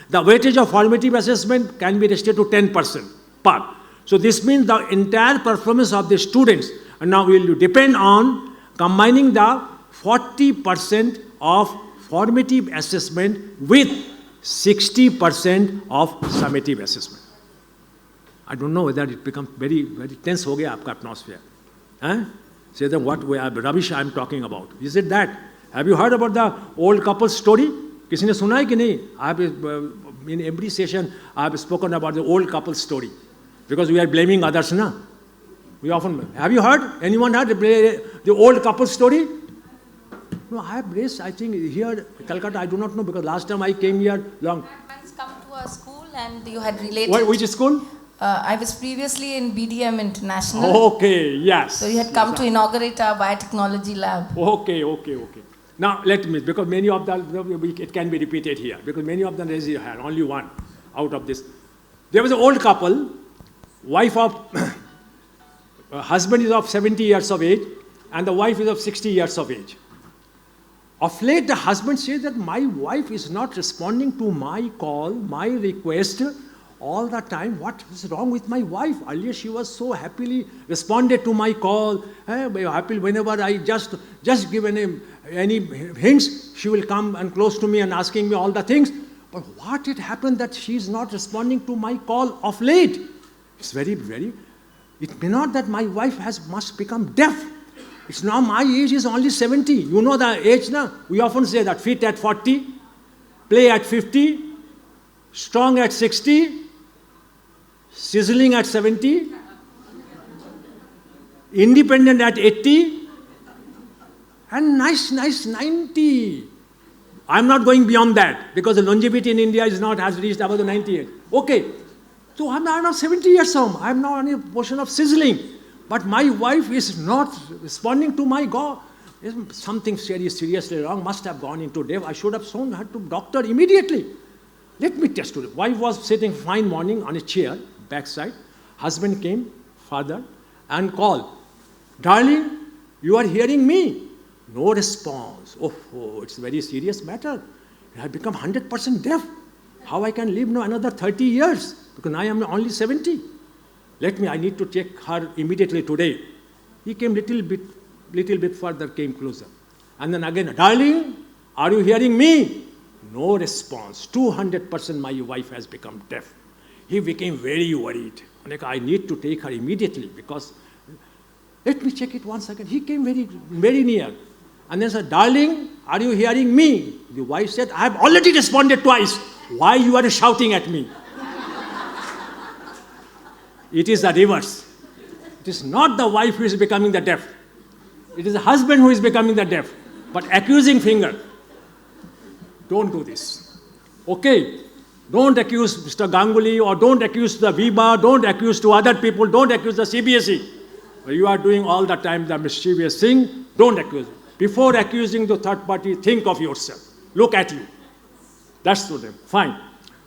The weightage of formative assessment can be restricted to 10% per. So this means the entire performance of the students now will depend on combining the 40% of formative assessment with 60% of summative assessment. I don't know whether it becomes very, very tense ho gaya aapka atmosphere. Say that what rubbish I am talking about. Is it that? Have you heard about the old couple story? Kisi ne suna hai ki nahi? I have, in every session, I have spoken about the old couple story. Because we are blaming others, na? We often, have you heard? Anyone heard the old couple story? No, I have raised, I think here, Calcutta, I do not know, because last time I came here long. Once come to our school and you had related. Which school? I was previously in BDM International. Okay, yes. So you had come to inaugurate our biotechnology lab. Okay. Now, let me, because many of them, it can be repeated here, because many of them raised their hand, only one out of this. There was an old couple, wife of, husband is of 70 years of age, and the wife is of 60 years of age. Of late, the husband says that my wife is not responding to my call, my request, all the time. What is wrong with my wife? Earlier she was so happily responded to my call. Happy whenever I just give any hints, she will come and close to me and asking me all the things. But what had happened that she is not responding to my call of late? It's very, very. It may not that my wife must become deaf. It's now my age is only 70. You know the age now. We often say that fit at 40, play at 50, strong at 60, sizzling at 70, independent at 80, and nice 90. I'm not going beyond that because the longevity in India has reached above the 98. Okay, so I'm now 70 years old. I'm now on a portion of sizzling. But my wife is not responding to my God. Something seriously wrong, must have gone into death. I should have shown her to doctor immediately. Let me test you. Wife was sitting fine morning on a chair, backside. Husband came, father, and called. Darling, you are hearing me. No response. Oh, it's a very serious matter. I have become 100% deaf. How I can live now another 30 years? Because I am only 70. I need to check her immediately today. He came little bit further, came closer. And then again, darling, are you hearing me? No response. 200% my wife has become deaf. He became very worried. I need to take her immediately because, let me check it once again. He came very, very near. And then said, darling, are you hearing me? The wife said, I have already responded twice. Why you are shouting at me? It is the reverse. It is not the wife who is becoming the deaf. It is the husband who is becoming the deaf. But accusing finger. Don't do this. Okay? Don't accuse Mr. Ganguly or don't accuse the Viva, don't accuse to other people, don't accuse the CBSE. You are doing all the time the mischievous thing. Don't accuse. Before accusing the third party, think of yourself. Look at you. That's to them. Fine.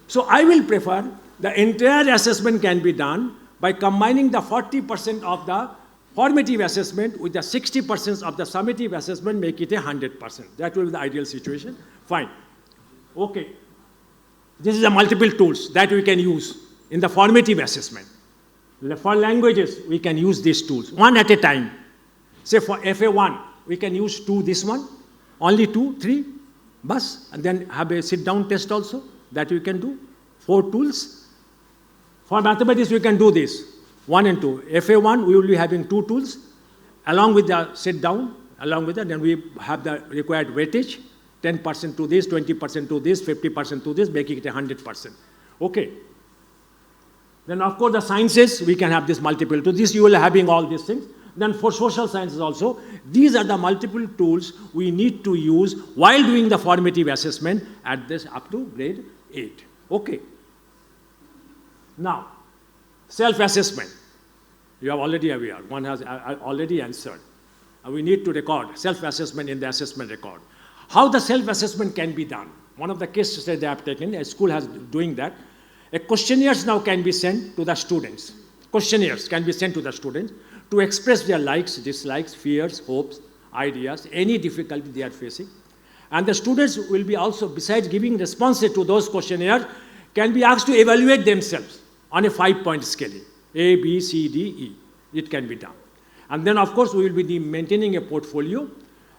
So I will prefer the entire assessment can be done by combining the 40% of the formative assessment with the 60% of the summative assessment, make it 100%. That will be the ideal situation. Fine. Okay. This is the multiple tools that we can use in the formative assessment. For languages, we can use these tools, one at a time. Say for FA1, we can use this one, only 2, 3. Bus, and then have a sit-down test also that you can do. 4 tools. For mathematics, we can do this. 1 and 2. FA1, we will be having 2 tools, along with the sit-down, along with that, then we have the required weightage, 10% to this, 20% to this, 50% to this, making it 100%. Okay. Then, of course, the sciences, we can have this multiple. To this, you will be having all these things. Then for social sciences also, these are the multiple tools we need to use while doing the formative assessment at this up to grade 8. Okay. Now, self-assessment. You are already aware. One has already answered. We need to record self-assessment in the assessment record. How the self-assessment can be done? One of the cases that they have taken, a school has doing that. A questionnaires now can be sent to the students. Questionnaires can be sent to the students to express their likes, dislikes, fears, hopes, ideas, any difficulty they are facing. And the students will be also, besides giving responses to those questionnaires, can be asked to evaluate themselves on a 5-point scaling, A, B, C, D, E. It can be done. And then, of course, we will be maintaining a portfolio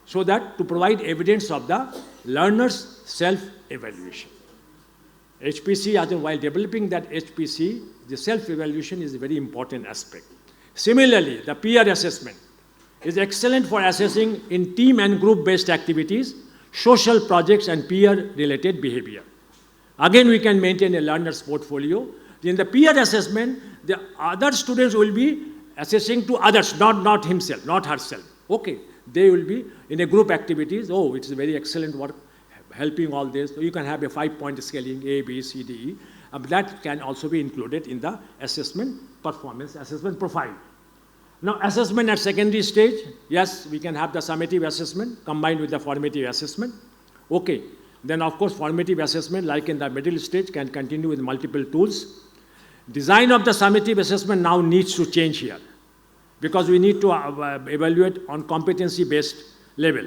so that to provide evidence of the learner's self-evaluation. HPC, as in while developing that HPC, the self-evaluation is a very important aspect. Similarly, the peer assessment is excellent for assessing in team and group-based activities, social projects, and peer-related behavior. Again, we can maintain a learner's portfolio. In the peer assessment, the other students will be assessing to others, not himself, not herself. Okay, they will be in a group activities. Oh, it's very excellent work, helping all this. So you can have a 5-point scaling, A, B, C, D, E. That can also be included in the assessment performance, assessment profile. Now, assessment at secondary stage, yes, we can have the summative assessment combined with the formative assessment. Okay, then of course, formative assessment, like in the middle stage, can continue with multiple tools. Design of the summative assessment now needs to change here because we need to evaluate on competency-based level.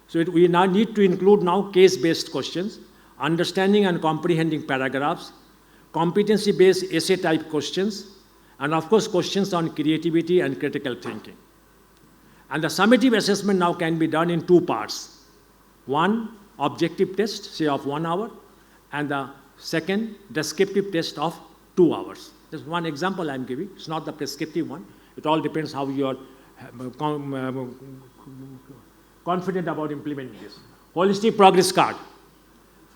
So we now need to include now case-based questions, understanding and comprehending paragraphs, competency-based essay-type questions, and of course, questions on creativity and critical thinking. And the summative assessment now can be done in 2 parts. One, objective test, say of 1 hour, and the second, descriptive test of 2 hours. There's one example I'm giving. It's not the prescriptive one. It all depends how you are confident about implementing this. Holistic progress card.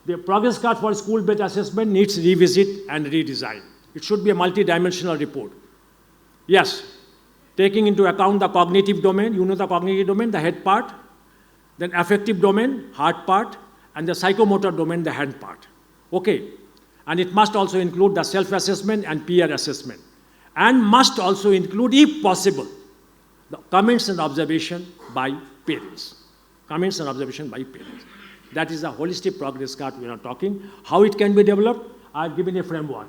The progress card for school-based assessment needs revisit and redesign. It should be a multi-dimensional report. Yes, taking into account the cognitive domain, you know the cognitive domain, the head part, then affective domain, heart part, and the psychomotor domain, the hand part. Okay, and it must also include the self-assessment and peer assessment, and must also include, if possible, the comments and observation by parents. Comments and observation by parents. That is a holistic progress card we are talking. How it can be developed? I've given a framework.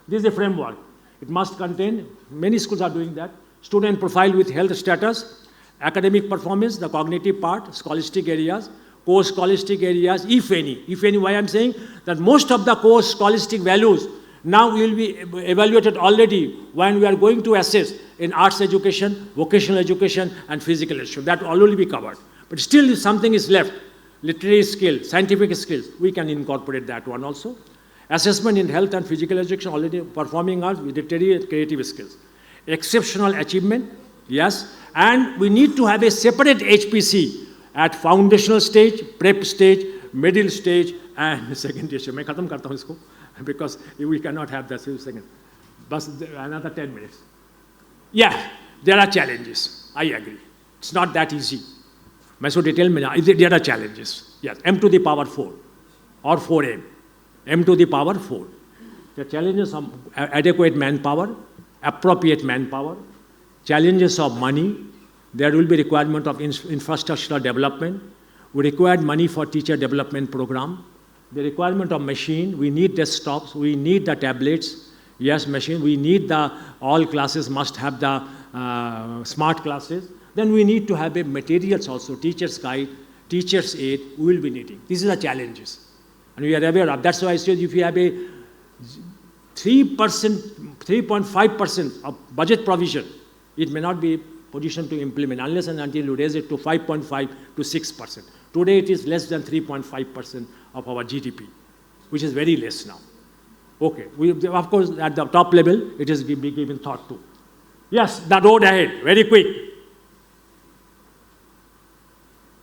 This is a framework. It must contain, many schools are doing that, student profile with health status, academic performance, the cognitive part, scholastic areas, core scholastic areas, if any. If any, why I'm saying that most of the core scholastic values now will be evaluated already when we are going to assess in arts education, vocational education, and physical education. That will already be covered. But still, if something is left, literary skill, scientific skills, we can incorporate that one also. Assessment in health and physical education, already performing arts with literary and creative skills. Exceptional achievement, yes. And we need to have a separate HPC at foundational stage, prep stage, middle stage, and secondary stage. मैं खत्म करता हूँ इसको because we cannot have that second. But another 10 minutes. Yeah, there are challenges. I agree. It's not that easy. मैं सो detail में there are challenges. Yes, m to the power 4 or 4m. M to the power 4. The challenges of adequate manpower, appropriate manpower, challenges of money. There will be requirement of infrastructural development. We require money for teacher development program. The requirement of machine. We need desktops. We need the tablets. Yes, machine. We need the, all classes must have the smart classes. Then we need to have a materials also, teacher's guide, teacher's aid, we will be needing. These are the challenges. And we are aware of. That's why I said if you have a 3%, 3.5% of budget provision, it may not be position to implement unless and until you raise it to 5.5 to 6%. Today it is less than 3.5% of our GDP, which is very less now. Okay, of course, at the top level, it is being given thought to. Yes, the road ahead, very quick.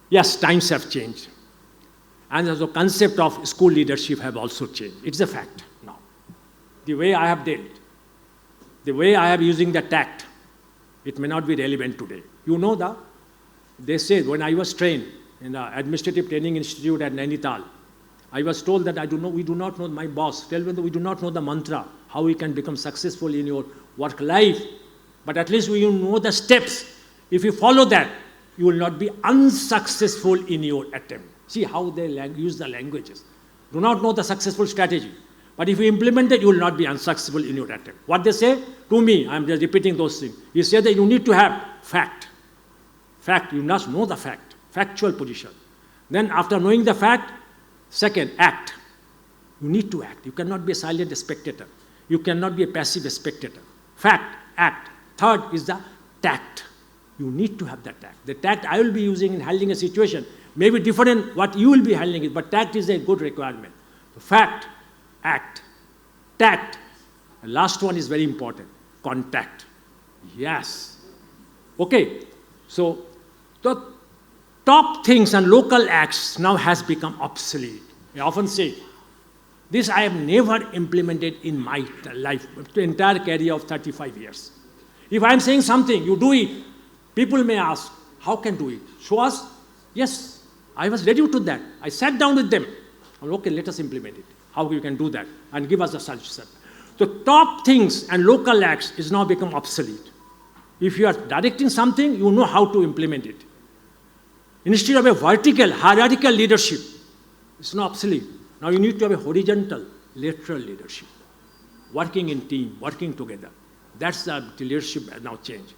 Yes, times have changed. And the concept of school leadership have also changed. It's a fact now. The way I have dealt, the way I am using the tact, it may not be relevant today. You know they said when I was trained in the Administrative Training Institute at Nainital, I was told that we do not know, my boss, tell me that we do not know the mantra, how we can become successful in your work life, but at least we know the steps. If you follow that, you will not be unsuccessful in your attempt. See how they use the languages. Do not know the successful strategy, but if you implement it, you will not be unsuccessful in your attempt. What they say to me, I am just repeating those things. He said that you need to have fact. Fact, you must know the fact, factual position. Then after knowing the fact, second, act. You need to act. You cannot be a silent spectator. You cannot be a passive spectator. Fact, act. Third is the tact. You need to have that tact. The tact I will be using in handling a situation may be different what you will be handling it, but tact is a good requirement. So fact, act, tact. The last one is very important, contact. Yes. Okay, so the top things and local acts now has become obsolete. I often say, this I have never implemented in my life, the entire career of 35 years. If I am saying something, you do it, people may ask, how can do it? Show us? Yes, I was ready to that. I sat down with them. Okay, let us implement it. How you can do that? And give us a suggestion. So top things and local acts is now become obsolete. If you are directing something, you know how to implement it. Instead of a vertical, hierarchical leadership, it's not obsolete. Now you need to have a horizontal, lateral leadership. Working in team, working together. That's the leadership has now changed.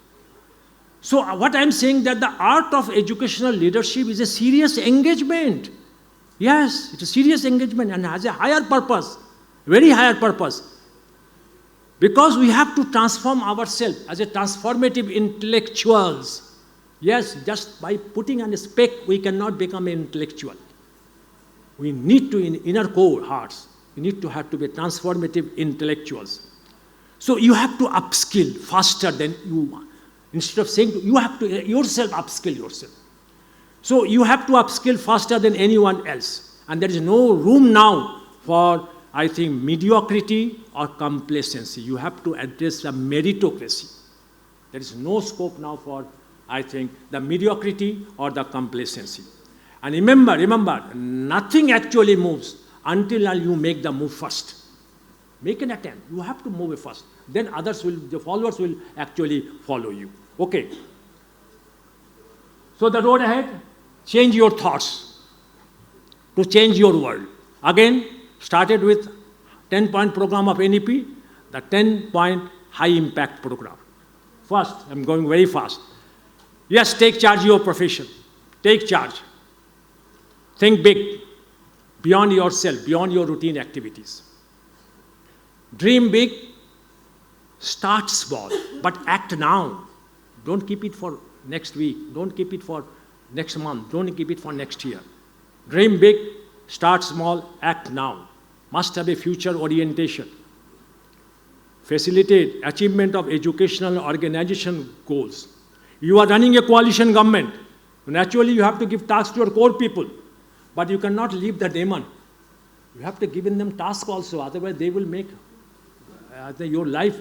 So what I'm saying that the art of educational leadership is a serious engagement. Yes, it's a serious engagement and has a higher purpose, very higher purpose. Because we have to transform ourselves as a transformative intellectuals. Yes, just by putting on a spec, we cannot become an intellectual. We need to, in inner core hearts, we need to have to be transformative intellectuals. So you have to upskill faster than you. Instead of saying, you have to yourself upskill yourself. So you have to upskill faster than anyone else. And there is no room now for, I think, mediocrity or complacency. You have to address the meritocracy. There is no scope now for, I think, the mediocrity or the complacency. And remember, nothing actually moves until you make the move first. Make an attempt. You have to move it first. Then the followers will actually follow you. Okay. So the road ahead, change your thoughts to change your world. Again, started with 10-point program of NEP, the 10-point high impact program. First, I'm going very fast. Yes, take charge of your profession. Take charge. Think big, beyond yourself, beyond your routine activities. Dream big, start small, but act now. Don't keep it for next week. Don't keep it for next month. Don't keep it for next year. Dream big, start small, act now. Must have a future orientation. Facilitate achievement of educational organization goals. You are running a coalition government. Naturally, you have to give tasks to your core people, but you cannot leave the demon. You have to give them tasks also, otherwise they will make your life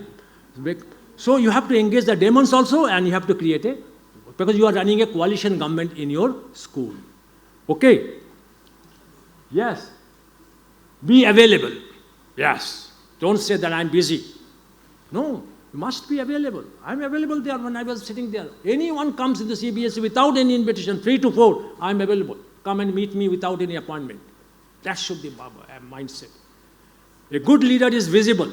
big. So you have to engage the demons also, and you have to create because you are running a coalition government in your school. Okay? Yes. Be available. Yes. Don't say that I'm busy. No, you must be available. I'm available there when I was sitting there. Anyone comes in the CBSE without any invitation, 3 to 4, I'm available. Come and meet me without any appointment. That should be a mindset. A good leader is visible.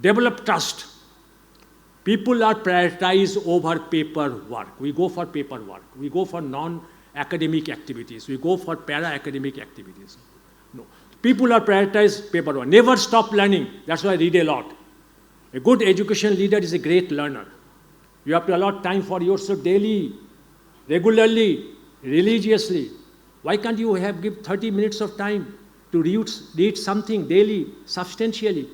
Develop trust. People are prioritized over paperwork. We go for paperwork. We go for non-academic activities. We go for para-academic activities. No. People are prioritized paperwork. Never stop learning. That's why I read a lot. A good education leader is a great learner. You have to allot time for yourself daily, regularly, religiously. Why can't you give 30 minutes of time to read something daily, substantially?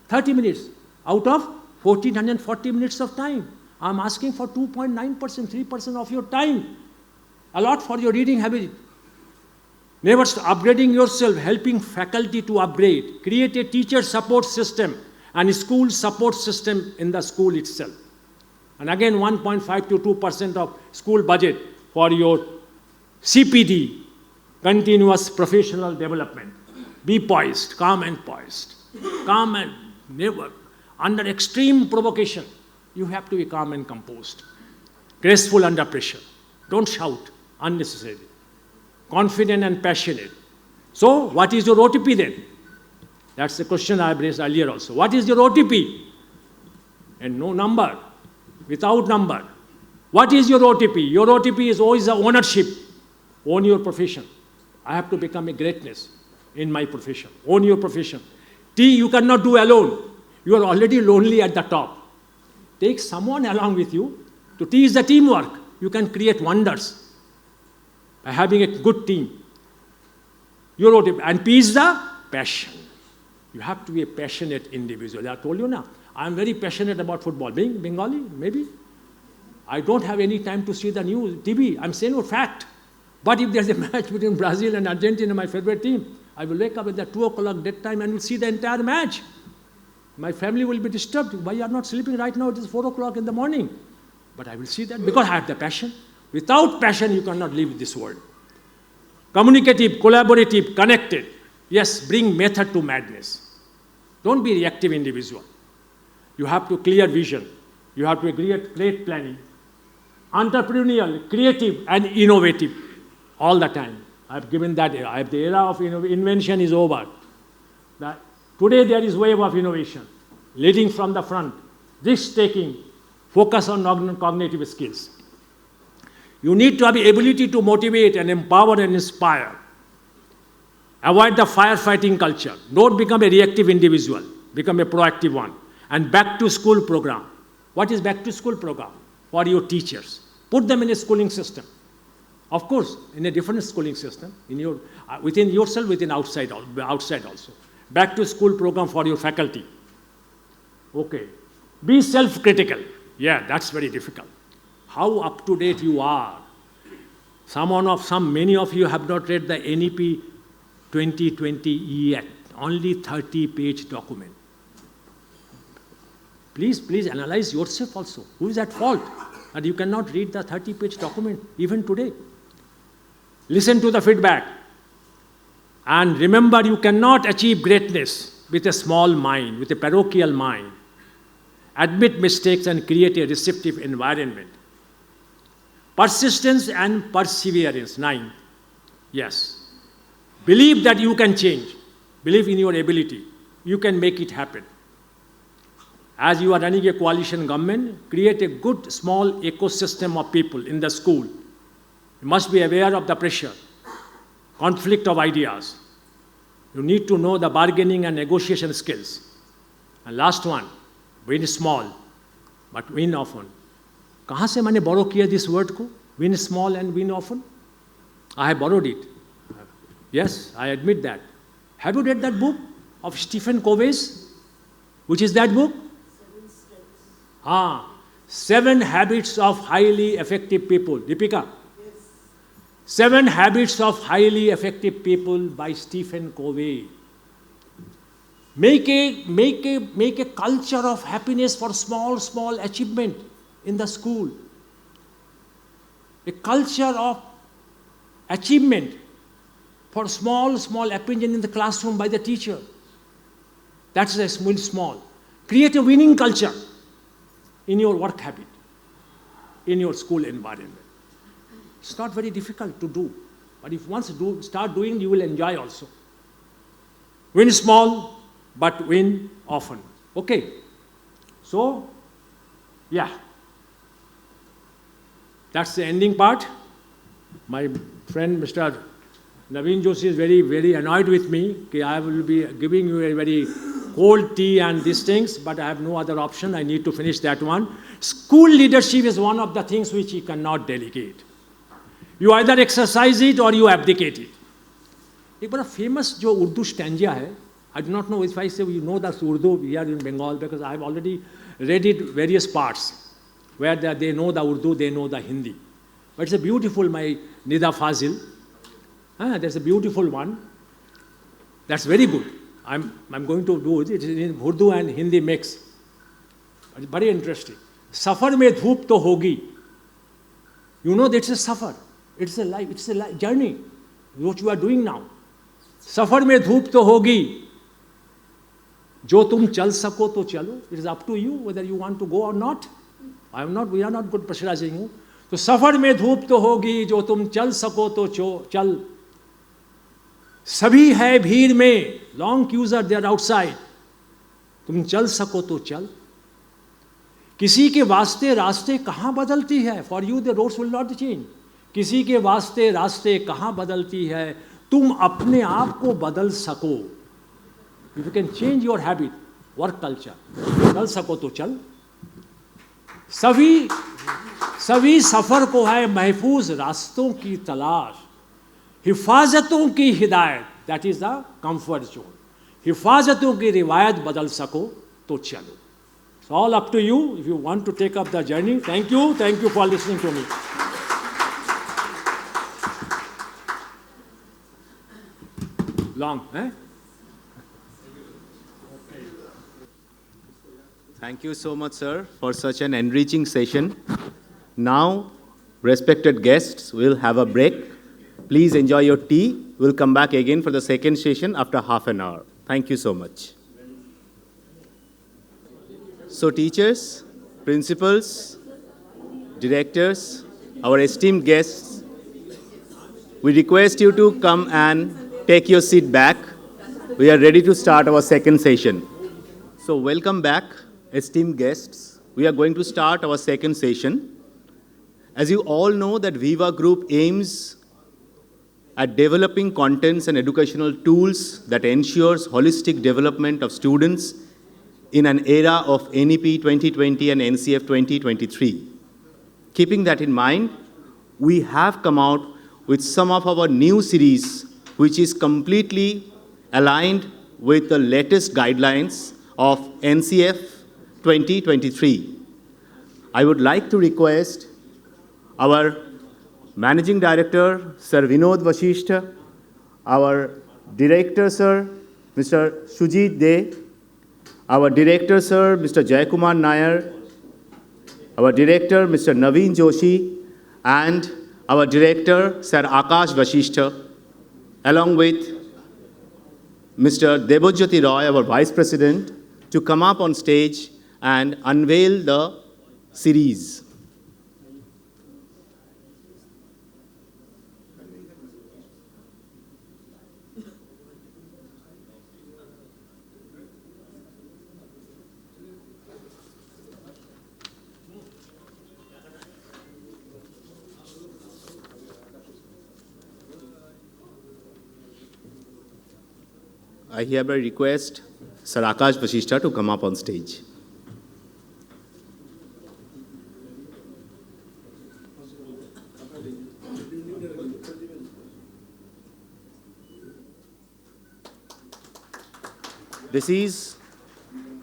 30 minutes out of 1440 minutes of time. I'm asking for 2.9%, 3% of your time. Allot for your reading habit. Never upgrading yourself, helping faculty to upgrade. Create a teacher support system and a school support system in the school itself. And again, 1.5 to 2% of school budget for your CPD, continuous professional development. Be poised, calm and poised. Calm and never. Under extreme provocation, you have to be calm and composed. Graceful under pressure. Don't shout unnecessarily. Confident and passionate. So, what is your OTP then? That's the question I raised earlier also. What is your OTP? And no number. Without number. What is your OTP? Your OTP is always the ownership. Own your profession. I have to become a greatness in my profession. Own your profession. T you cannot do alone. You are already lonely at the top. Take someone along with you to teach the teamwork. You can create wonders by having a good team. Your OTP. And P is the passion. You have to be a passionate individual. I told you now, I am very passionate about football. Being Bengali, maybe. I don't have any time to see the news, TV. I'm saying a fact. But if there's a match between Brazil and Argentina, my favorite team, I will wake up at the 2 o'clock that time and will see the entire match. My family will be disturbed. Why you are not sleeping right now? It is 4 o'clock in the morning. But I will see that because I have the passion. Without passion, you cannot live this world. Communicative, collaborative, connected. Yes, bring method to madness. Don't be a reactive individual. You have to clear vision. You have to create great planning. Entrepreneurial, creative, and innovative all the time. I've given that era. The era of invention is over. Today there is wave of innovation, leading from the front, risk-taking, focus on cognitive skills. You need to have the ability to motivate and empower and inspire. Avoid the firefighting culture. Don't become a reactive individual. Become a proactive one. And back to school program. What is back to school program? For your teachers. Put them in a schooling system. Of course, in a different schooling system, within yourself, within outside also. Back to school program for your faculty. Okay. Be self-critical. Yeah, that's very difficult. How up to date you are. Many of you have not read the NEP 2020 yet. Only 30-page document. Please analyze yourself also. Who is at fault that you cannot read the 30-page document even today? Listen to the feedback. And remember, you cannot achieve greatness with a small mind, with a parochial mind. Admit mistakes and create a receptive environment. Persistence and perseverance. 9. Yes. Believe that you can change. Believe in your ability. You can make it happen. As you are running a coalition government, create a good small ecosystem of people in the school. You must be aware of the pressure, conflict of ideas. You need to know the bargaining and negotiation skills. And last one, win small, but win often. कहाँ से मैंने borrow किया this word को? Win small and win often? I have borrowed it. Yes, I admit that. Have you read that book of Stephen Covey's? Which is that book? 7 Habits of Highly Effective People. Deepika? Yes. 7 Habits of Highly Effective People by Stephen Covey. Make a culture of happiness for small achievement in the school. A culture of achievement for small opinion in the classroom by the teacher. That's a small. Create a winning culture in your work habit, in your school environment. It's not very difficult to do, but if once start doing, you will enjoy also. Win small, but win often. Okay. So, yeah. That's the ending part. My friend Mr. Naveen Joshi is very, very annoyed with me. I will be giving you a very cold tea and these things, but I have no other option. I need to finish that one. School leadership is one of the things which you cannot delegate. You either exercise it or you abdicate it. एक बड़ा famous जो Urdu stanza है, I do not know if I say you know the Urdu here in Bengal, because I have already read it various parts where they know the Urdu, they know the Hindi. But it's a beautiful, my Nida Fazil. There's a beautiful one. That's very good. I'm going to do it. It is in Urdu and Hindi mix. It's very interesting. Safar mein dhoop to hogi. You know that's a safar. It's a life. It's a journey. What you are doing now. Safar mein dhoop to hogi. Jo tum chal sako to chalo. It is up to you whether you want to go or not. We are not good pressurizing you. So safar mein dhoop to hogi. Jo tum chal sako to chal. सभी है भीड़ में, long queues are there outside, तुम चल सको तो चल. किसी के वास्ते रास्ते कहाँ बदलती है, for you the roads will not change. किसी के वास्ते रास्ते कहाँ बदलती है, तुम अपने आप को बदल सको. You can change your habit, work culture. चल सको तो चल. सभी सफर को है महफूज रास्तों की तलाश. हिफाजतों की हिदायत, that is the comfort zone. हिफाजतों की रिवायत बदल सको तो चलो. It's all up to you if you want to take up the journey. Thank you for listening to me. Long, eh? Thank you so much, sir, for such an enriching session. Now, respected guests, we'll have a break. Please enjoy your tea. We'll come back again for the second session after half an hour. Thank you so much. So teachers, principals, directors, our esteemed guests, we request you to come and take your seat back. We are ready to start our second session. So welcome back, esteemed guests. We are going to start our second session. As you all know that Viva Group aims at developing contents and educational tools that ensures holistic development of students in an era of NEP 2020 and NCF 2023. Keeping that in mind, we have come out with some of our new series which is completely aligned with the latest guidelines of NCF 2023. I would like to request our Managing Director, Sir Vinod Vasishtha, our Director, Sir, Mr. Shujit De, our Director, Sir, Mr. Jayakumar Nair, our Director, Mr. Naveen Joshi, and our Director, Sir Akash Vasishtha, along with Mr. Debojyoti Roy, our Vice President, to come up on stage and unveil the series. I hereby request Sir Akash Vasishtha to come up on stage. This is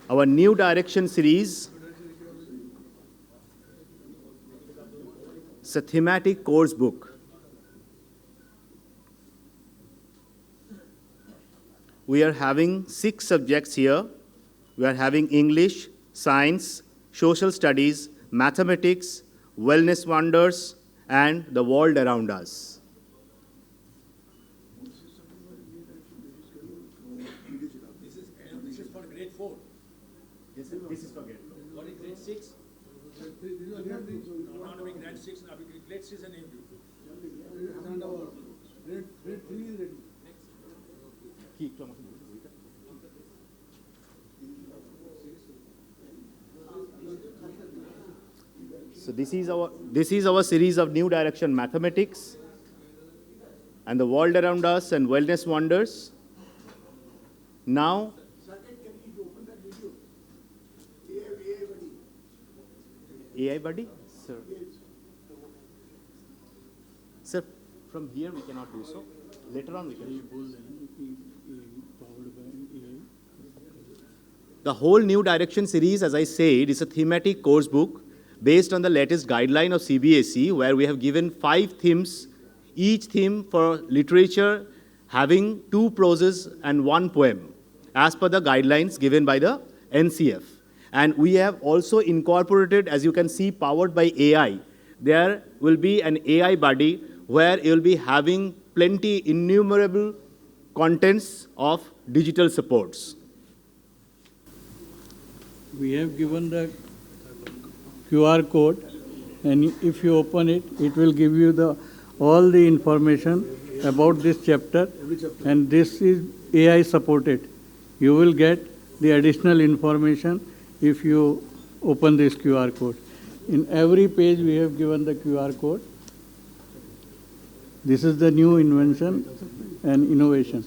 our new direction series. It's a thematic course book. We are having 6 subjects here. We are having English, Science, Social Studies, Mathematics, Wellness Wonders, and the world around us. This is for grade 4. This is for grade 4. What is grade 6? No, not having grade 6. Now grade 6 is an NU. Grade 3 is ready. So this is our series of New Direction Mathematics and the world around us and Wellness Wonders. Now, AI buddy? Sir. Sir, from here we cannot do so. Later on we can. The whole New Direction series, as I said, is a thematic course book based on the latest guideline of CBSE, where we have given 5 themes, each theme for literature having 2 proses and 1 poem, as per the guidelines given by the NCF. And we have also incorporated, as you can see, powered by AI. There will be an AI buddy where you will be having plenty, innumerable contents of digital supports. We have given the QR code, and if you open it, it will give you all the information about this chapter, and this is AI supported. You will get the additional information if you open this QR code. In every page we have given the QR code. This is the new invention and innovation.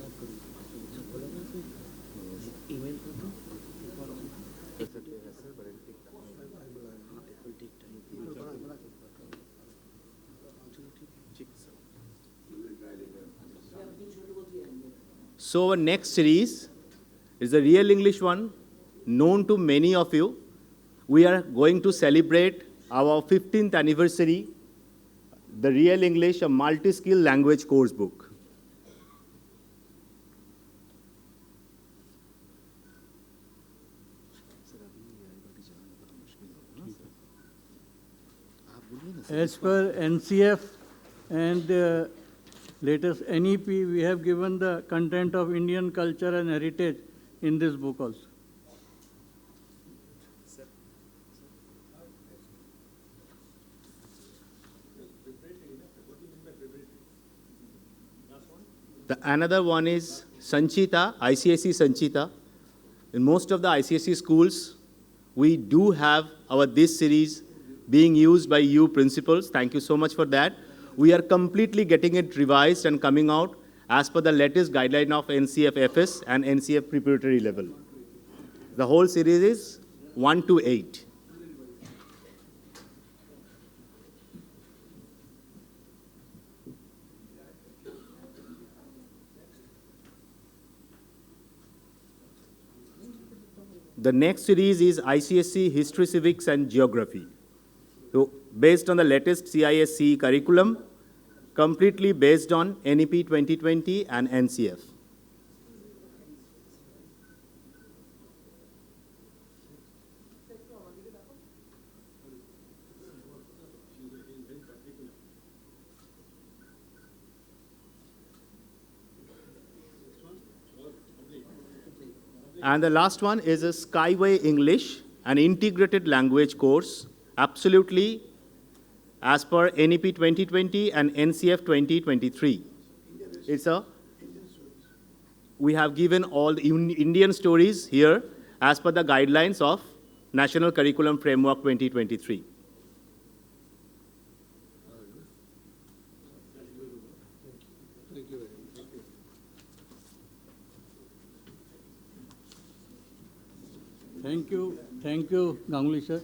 So our next series is a real English one, known to many of you. We are going to celebrate our 15th anniversary, the Real English, a multi-skill language course book. As per NCF and latest NEP, we have given the content of Indian culture and heritage in this book also. Another one is Sanchita, ICSE Sanchita. In most of the ICSE schools, we do have this series being used by you principals. Thank you so much for that. We are completely getting it revised and coming out as per the latest guideline of NCF-FS and NCF preparatory level. The whole series is 1 to 8. The next series is ICSE History, Civics and Geography. So based on the latest CISE curriculum, completely based on NEP 2020 and NCF. And the last one is a Skyway English, an integrated language course, absolutely as per NEP 2020 and NCF 2023. We have given all the Indian stories here as per the guidelines of National Curriculum Framework 2023. Thank you, Ganguly sir.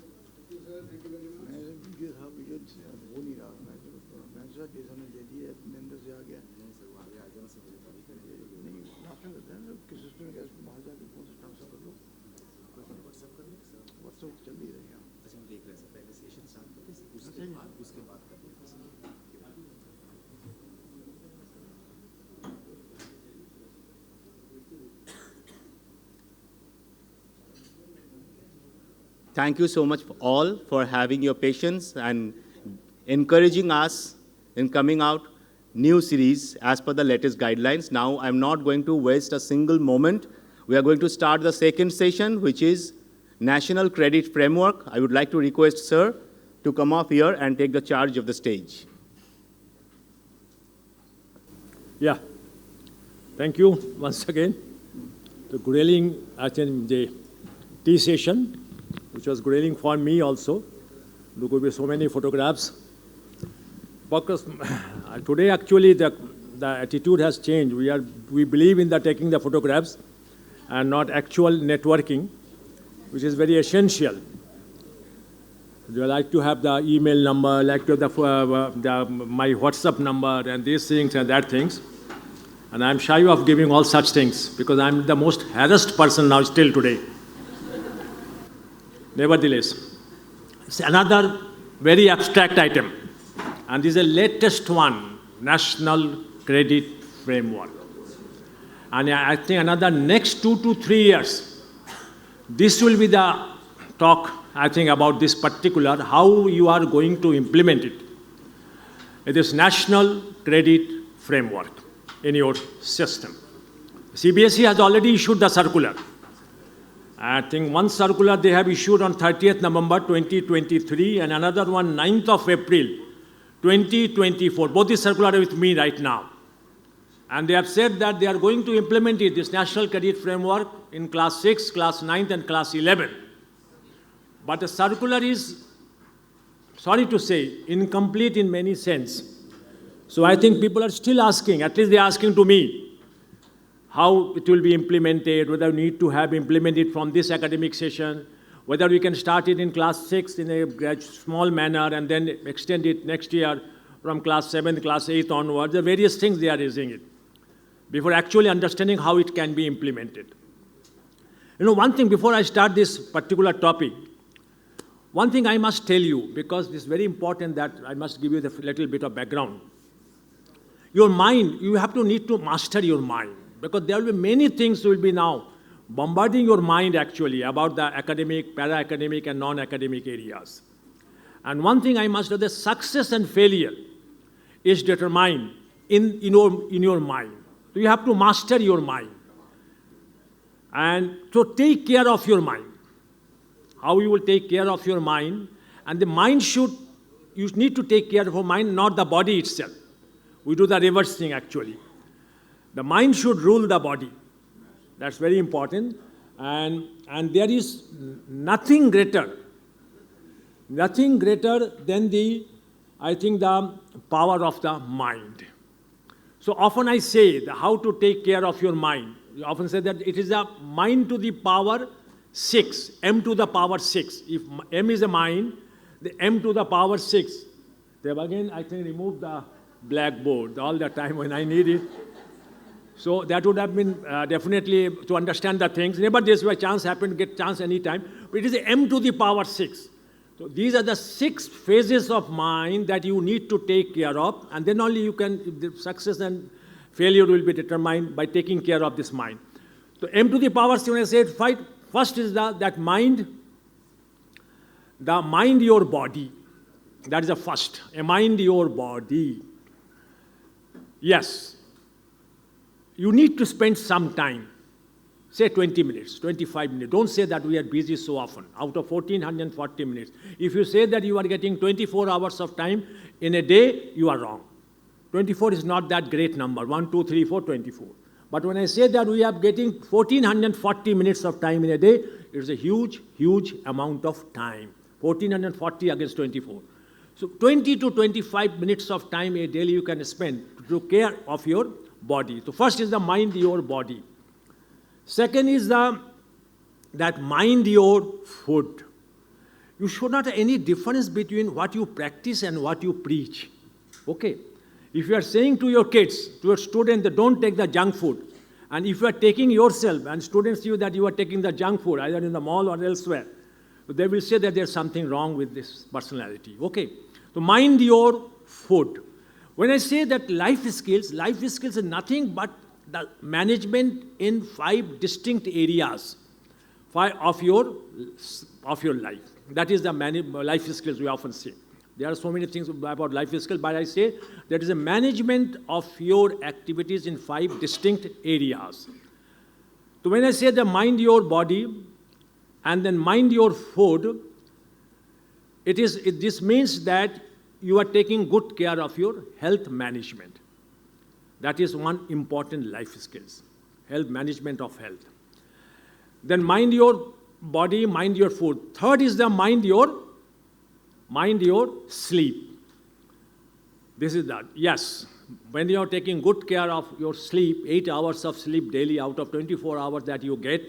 Thank you so much all for having your patience and encouraging us in coming out new series as per the latest guidelines. Now, I'm not going to waste a single moment. We are going to start the second session, which is National Credit Framework. I would like to request Sir to come up here and take the charge of the stage. Yeah. Thank you once again. The grilling, the tea session, which was grilling for me also. There could be so many photographs. Because today, actually, the attitude has changed. We believe in taking the photographs and not actual networking, which is very essential. You like to have the email number, like to have my WhatsApp number and these things and that things. And I'm shy of giving all such things because I'm the most harassed person now still today. Nevertheless, it's another very abstract item. And this is the latest one, National Credit Framework. And I think another next 2 to 3 years, this will be the talk, I think, about this particular, how you are going to implement it. It is National Credit Framework in your system. CBSE has already issued the circular. I think one circular they have issued on 30th November 2023 and another one 9th of April 2024. Both these circular are with me right now. And they have said that they are going to implement it, this National Credit Framework in class 6, class 9 and class 11. But the circular is, sorry to say, incomplete in many sense. So I think people are still asking, at least they are asking to me, how it will be implemented, whether we need to have implemented from this academic session, whether we can start it in class 6 in a small manner and then extend it next year from class 7, class 8 onwards. The various things they are raising it before actually understanding how it can be implemented. You know, one thing before I start this particular topic, one thing I must tell you, because it's very important that I must give you a little bit of background. Your mind, you have to need to master your mind, because there will be many things will be now bombarding your mind actually about the academic, para-academic and non-academic areas. And one thing I must know, the success and failure is determined in your mind. So you have to master your mind. And so take care of your mind. How you will take care of your mind, and the mind should, you need to take care of your mind, not the body itself. We do the reverse thing actually. The mind should rule the body. That's very important. And there is nothing greater than I think, the power of the mind. So often I say how to take care of your mind. You often say that it is a mind to the power 6, m to the power 6. If m is a mind, the m to the power 6. They have again, I think, removed the blackboard all the time when I need it. So that would have been definitely to understand the things. Never there's a chance happen, get chance anytime. But it is m to the power 6. So these are the 6 phases of mind that you need to take care of, and then only you can, the success and failure will be determined by taking care of this mind. So m to the power 6, when I said first is that mind, your body. That is the first. A mind, your body. Yes. You need to spend some time, say 20 minutes, 25 minutes. Don't say that we are busy so often, out of 1440 minutes. If you say that you are getting 24 hours of time in a day, you are wrong. 24 is not that great number, 1, 2, 3, 4, 24. But when I say that we are getting 1440 minutes of time in a day, it is a huge, huge amount of time. 1440 against 24. So 20 to 25 minutes of time a day you can spend to take care of your body. So first is the mind, your body. Second is that mind, your food. You should not have any difference between what you practice and what you preach. Okay? If you are saying to your kids, to your students, that don't take the junk food, and if you are taking yourself, and students see that you are taking the junk food, either in the mall or elsewhere, they will say that there's something wrong with this personality. Okay? So mind, your food. When I say that life skills is nothing but the management in 5 distinct areas of your life. That is the life skills we often say. There are so many things about life skills, but I say that is a management of your activities in 5 distinct areas. So when I say the mind, your body, and then mind, your food, this means that you are taking good care of your health management. That is one important life skills, health management of health. Then mind your body, mind your food. Third is the mind your sleep. This is that. Yes, when you are taking good care of your sleep, 8 hours of sleep daily out of 24 hours that you get,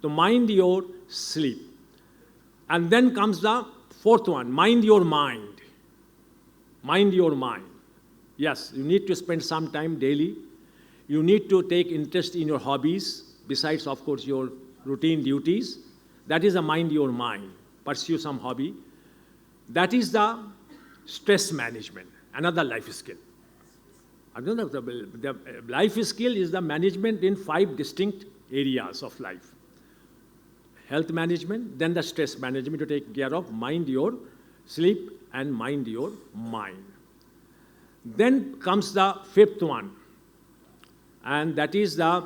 to mind your sleep. And then comes the Fourth one, mind your mind. Mind your mind. Yes, you need to spend some time daily. You need to take interest in your hobbies, besides, of course, your routine duties. That is a mind your mind. Pursue some hobby. That is the stress management, another life skill. The life skill is the management in 5 distinct areas of life. Health management, then the stress management to take care of, mind your sleep and mind your mind. Then comes the 5th one, and that is the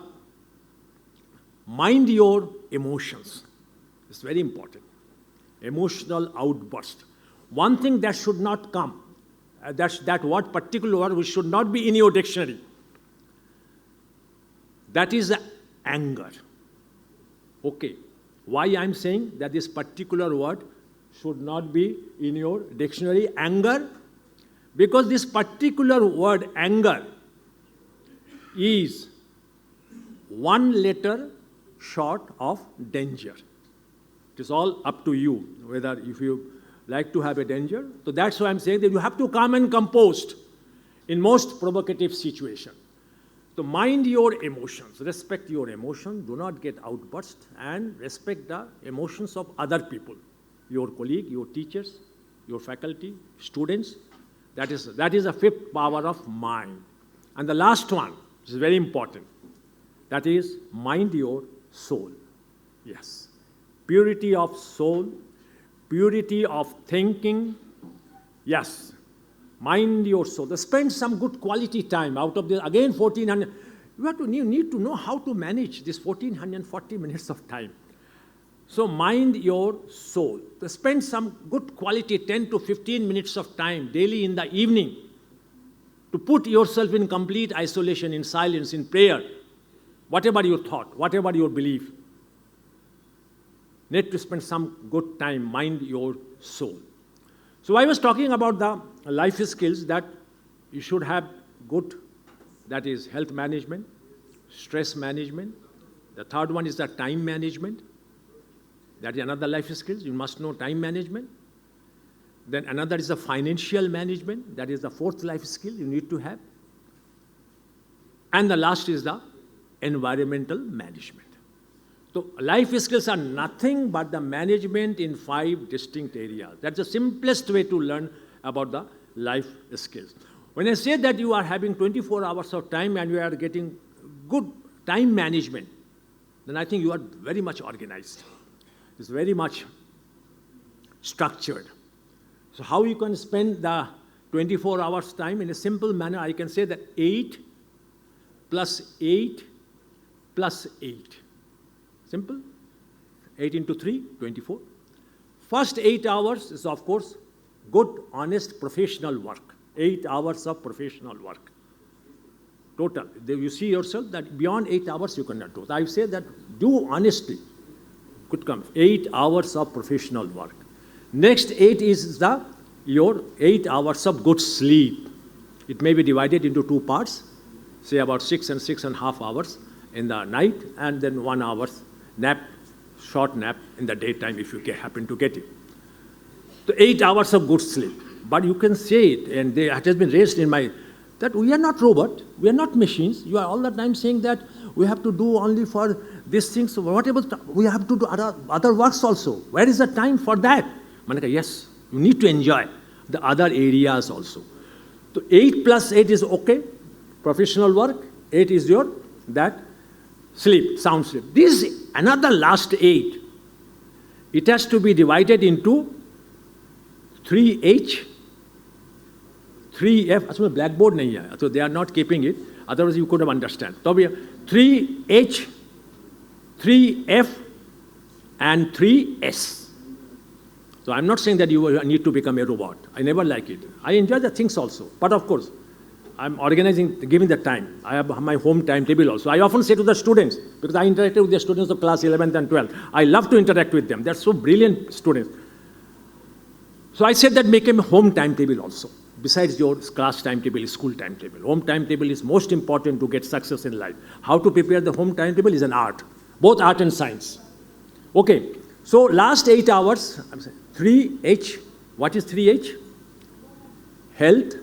mind your emotions. It's very important. Emotional outburst. One thing that should not come, that what particular word which should not be in your dictionary. That is anger. Okay. Why I'm saying that this particular word should not be in your dictionary, anger? Because this particular word, anger, is 1 letter short of danger. It is all up to you, whether if you like to have a danger. So that's why I'm saying that you have to calm and composed in most provocative situation. So mind your emotions, respect your emotions, do not get outburst, and respect the emotions of other people, your colleague, your teachers, your faculty, students. That is the 5th power of mind. And the last one, which is very important, that is mind your soul. Yes. Purity of soul, purity of thinking. Yes. Mind your soul. Spend some good quality time out of this. Again, 1400. You need to know how to manage this 1440 minutes of time. So mind your soul. Spend some good quality 10 to 15 minutes of time daily in the evening to put yourself in complete isolation, in silence, in prayer. Whatever your thought, whatever your belief. Need to spend some good time, mind your soul. So I was talking about the life skills that you should have good, that is health management, stress management. The third one is the time management. That is another life skill. You must know time management. Then another is the financial management. That is the 4th life skill you need to have. And the last is the environmental management. So life skills are nothing but the management in 5 distinct areas. That's the simplest way to learn about the life skills. When I say that you are having 24 hours of time and you are getting good time management, then I think you are very much organized. It's very much structured. So how you can spend the 24 hours time in a simple manner, I can say that 8 plus 8 plus 8. Simple. 8 into 3, 24. First 8 hours is, of course, good, honest, professional work. 8 hours of professional work. Total. You see yourself that beyond 8 hours you cannot do. I say that do honestly. Could come 8 hours of professional work. Next 8 is your 8 hours of good sleep. It may be divided into 2 parts, say about 6 and 6.5 hours in the night, and then 1 hour nap, short nap in the daytime if you happen to get it. So 8 hours of good sleep. But you can say it, and it has been raised in my, that we are not robots, we are not machines. You are all the time saying that we have to do only for these things, so whatever, we have to do other works also. Where is the time for that? Manaka, yes, you need to enjoy the other areas also. So 8 plus 8 is okay, professional work. 8 is your, that, sleep, sound sleep. This another last 8. It has to be divided into 3H, 3F. Actually, blackboard nahi hai, so they are not keeping it. Otherwise, you could have understand. So we have 3H, 3F, and 3S. So I'm not saying that you need to become a robot. I never like it. I enjoy the things also. But of course, I'm organizing, giving the time. I have my home timetable also. I often say to the students, because I interacted with the students of class 11th and 12th, I love to interact with them. They're so brilliant students. So I said that make a home timetable also. Besides your class timetable, school timetable. Home timetable is most important to get success in life. How to prepare the home timetable is an art. Both art and science. Okay. So last 8 hours, 3 3H. What is 3H? Health.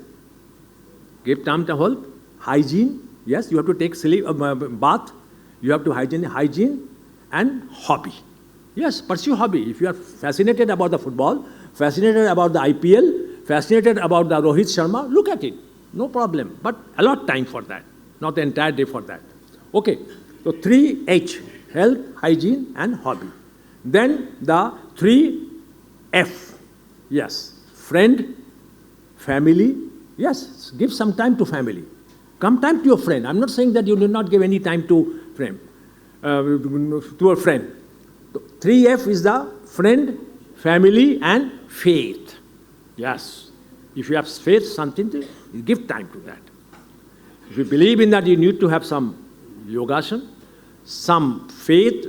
Give time to help. Hygiene. Yes, you have to take bath. You have to hygiene and hobby. Yes, pursue hobby. If you are fascinated about the football, fascinated about the IPL, fascinated about the Rohit Sharma, look at it. No problem. But allot time for that. Not the entire day for that. Okay. So 3H. Health, hygiene and hobby. Then the 3F. Yes. Friend, family. Yes. Give some time to family. Come time to your friend. I'm not saying that you do not give any time to a friend. 3F is the friend, family and faith. Yes. If you have faith, something to give time to that. If you believe in that, you need to have some yogasana, some faith,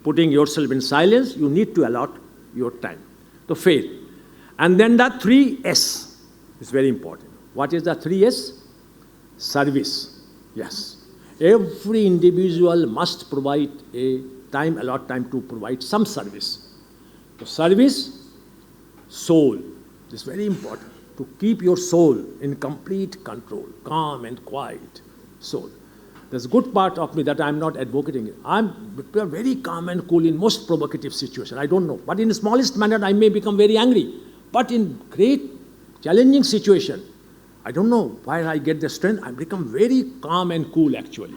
putting yourself in silence, you need to allot your time. So faith. And then the 3S is very important. What is the 3S? Service. Yes. Every individual must provide allot time to provide some service. So service, soul. This is very important. To keep your soul in complete control, calm and quiet soul. There's a good part of me that I'm not advocating it. I'm very calm and cool in most provocative situations. I don't know. But in the smallest manner, I may become very angry. But in great, challenging situation, I don't know why I get the strength. I become very calm and cool, actually.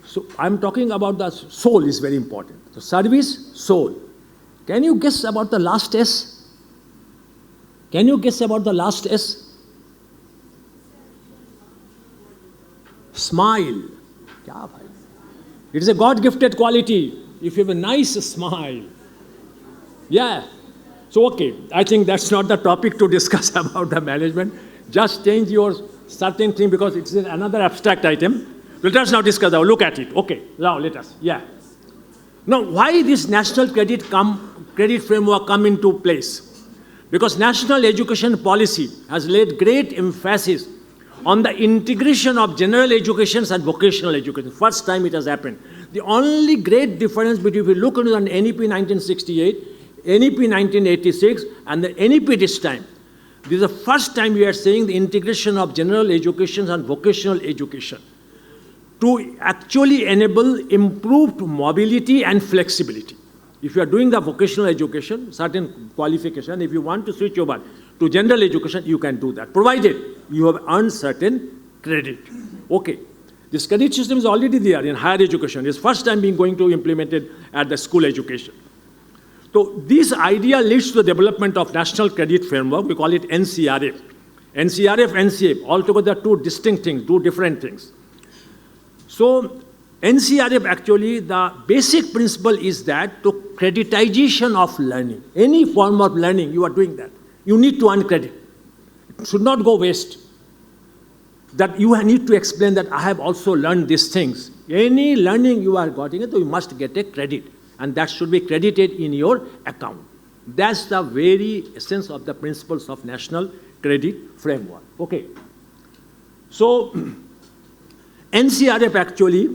So I'm talking about the soul is very important. So service, soul. Can you guess about the last S? Can you guess about the last S? Smile. It is a God-gifted quality. If you have a nice smile. Yeah. So, okay, I think that's not the topic to discuss about the management. Just change your certain thing because it's another abstract item. Let us now discuss that. Look at it. Okay, now let us. Yeah. Now, why this national credit framework come into place? Because national education policy has laid great emphasis on the integration of general education and vocational education. First time it has happened. The only great difference between, if you look into an NEP 1968, NEP 1986, and the NEP this time, this is the first time we are saying the integration of general education and vocational education to actually enable improved mobility and flexibility. If you are doing the vocational education, certain qualification, if you want to switch over to general education, you can do that, provided you have earned certain credit. Okay. This credit system is already there in higher education. It's first time being going to implemented at the school education. So this idea leads to the development of National Credit Framework. We call it NCRF. NCRF, NCF, altogether two distinct things, two different things. So NCRF actually, the basic principle is that to creditization of learning. Any form of learning, you are doing that. You need to earn credit. It should not go waste. That you need to explain that I have also learned these things. Any learning you are getting it, you must get a credit. And that should be credited in your account. That's the very essence of the principles of National Credit Framework. Okay. So, NCRF actually,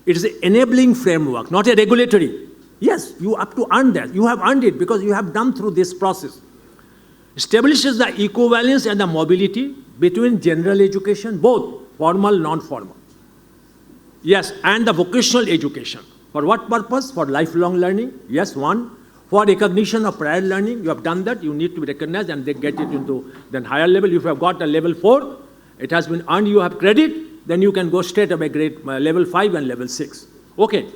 it is an enabling framework, not a regulatory. Yes, you have to earn that. You have earned it because you have done through this process. Establishes the equivalence and the mobility between general education, both formal, non-formal. Yes, and the vocational education. For what purpose? For lifelong learning. Yes, one. For recognition of prior learning, you have done that. You need to be recognized and they get it into the higher level. If you have got a level 4, it has been earned, you have credit, then you can go straight away grade level 5 and level 6. Okay.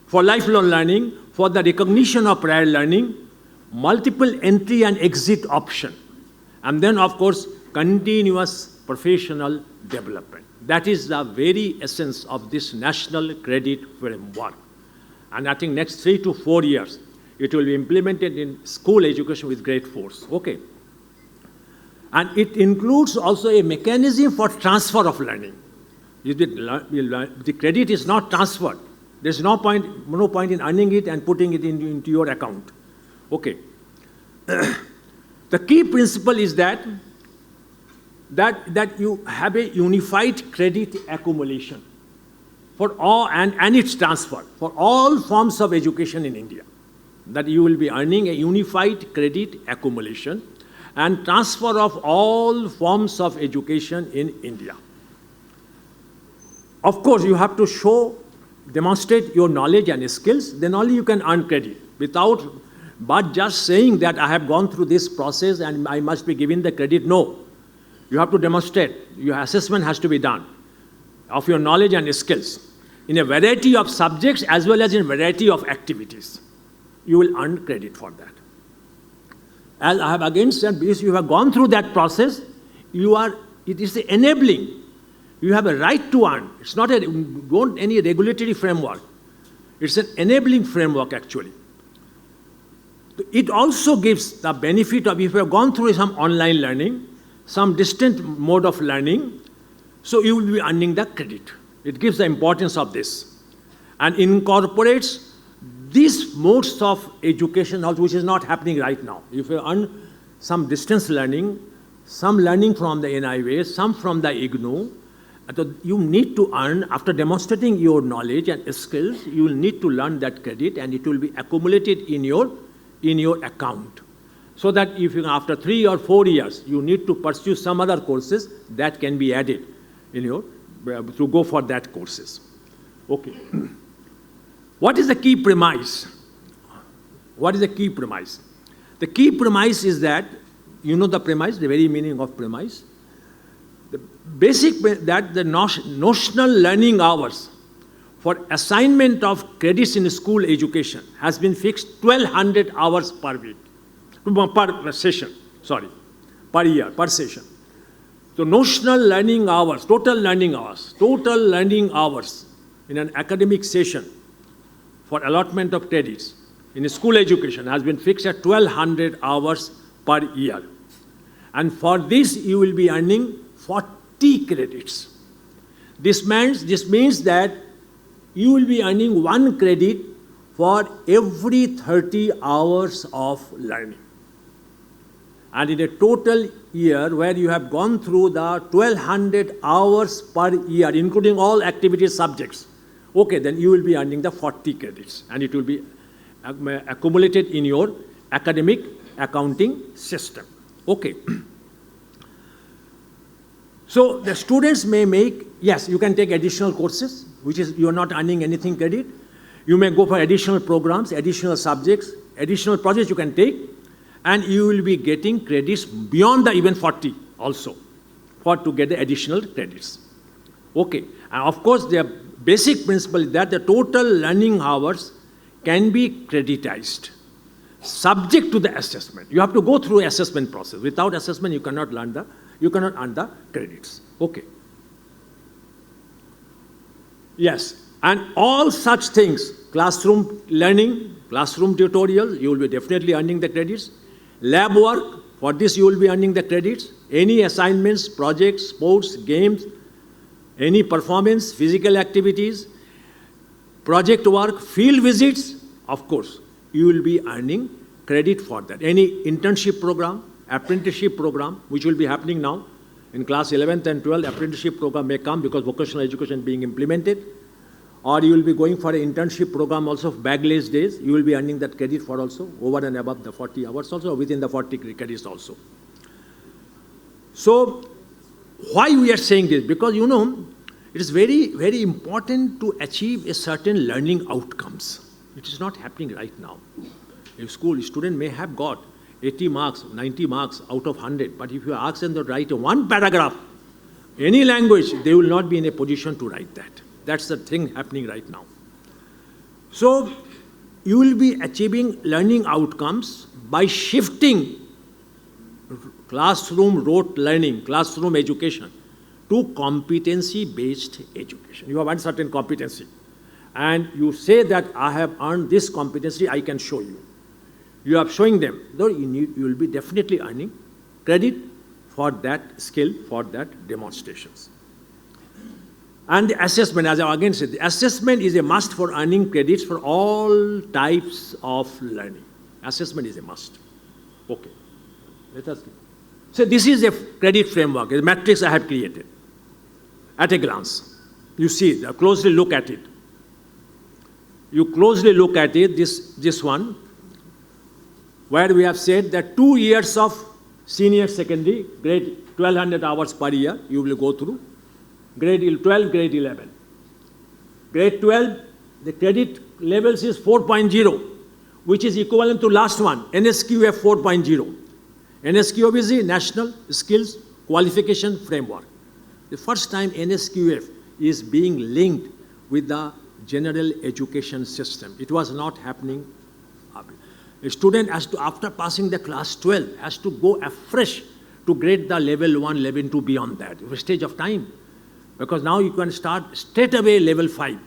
For lifelong learning, for the recognition of prior learning, multiple entry and exit option. And then, of course, continuous professional development. That is the very essence of this National Credit Framework. And I think next 3 to 4 years, it will be implemented in school education with great force. Okay. And it includes also a mechanism for transfer of learning. The credit is not transferred. There's no point in earning it and putting it into your account. Okay. The key principle is that you have a unified credit accumulation for all and its transfer for all forms of education in India. that you will be earning a unified credit accumulation and transfer of all forms of education in India. Of course, you have to show, demonstrate your knowledge and skills, then only you can earn credit. But just saying that I have gone through this process and I must be given the credit, no. You have to demonstrate. Your assessment has to be done of your knowledge and skills in a variety of subjects as well as in a variety of activities. You will earn credit for that. As I have again said, because you have gone through that process, it is enabling. You have a right to earn. It's not any regulatory framework. It's an enabling framework, actually. It also gives the benefit of if you have gone through some online learning, some distant mode of learning, so you will be earning the credit. It gives the importance of this and incorporates these modes of education also, which is not happening right now. If you earn some distance learning, some learning from the NIVA, some from the IGNOU, you need to earn, after demonstrating your knowledge and skills, you will need to learn that credit and it will be accumulated in your account. So that if after 3 or 4 years, you need to pursue some other courses, that can be added to go for that courses. Okay. What is the key premise? What is the key premise? The key premise is that, you know the premise, the very meaning of premise. The basic, that the notional learning hours for assignment of credits in school education has been fixed 1,200 hours per week, per session, per year, per session. So notional learning hours, total learning hours in an academic session for allotment of credits in school education has been fixed at 1,200 hours per year. And for this, you will be earning 40 credits. This means that you will be earning 1 credit for every 30 hours of learning. And in a total year where you have gone through the 1,200 hours per year, including all activity subjects, okay, then you will be earning the 40 credits and it will be accumulated in your academic accounting system. Okay. So the students may make, yes, you can take additional courses, which is you are not earning anything credit. You may go for additional programs, additional subjects, additional projects you can take, and you will be getting credits beyond the even 40 also to get the additional credits. Okay. And of course, the basic principle is that the total learning hours can be creditized, subject to the assessment. You have to go through assessment process. Without assessment, you cannot earn the credits. Okay. Yes, and all such things, classroom learning, classroom tutorials, you will be definitely earning the credits. Lab work, for this you will be earning the credits. Any assignments, projects, sports, games, any performance, physical activities, project work, field visits, of course, you will be earning credit for that. Any internship program, apprenticeship program, which will be happening now, in class 11th and 12th, apprenticeship program may come because vocational education being implemented, or you will be going for an internship program also of bagless days, you will be earning that credit for also, over and above the 40 hours also, or within the 40 credits also. So, why we are saying this? Because, you know, it is very, very important to achieve a certain learning outcomes. It is not happening right now. A school student may have got 80 marks, 90 marks out of 100, but if you ask them to write one paragraph, any language, they will not be in a position to write that. That's the thing happening right now. So, you will be achieving learning outcomes by shifting classroom rote learning, classroom education, to competency-based education. You have one certain competency, and you say that I have earned this competency, I can show you. You are showing them, though you will be definitely earning credit for that skill, for that demonstrations. And the assessment, as I again said, the assessment is a must for earning credits for all types of learning. Assessment is a must. Okay. Let us see. So this is a credit framework, a matrix I have created. At a glance, you see, closely look at it. You closely look at it, this one, where we have said that 2 years of senior secondary, grade 1200 hours per year, you will go through. Grade 12, grade 11. Grade 12, the credit levels is 4.0, which is equivalent to last one, NSQF 4.0. NSQF is the National Skills Qualification Framework. The first time NSQF is being linked with the general education system. It was not happening. A student has to, after passing the class 12, has to go afresh to grade the level 1, level 2 beyond that, wastage of time. Because now you can start straight away level 5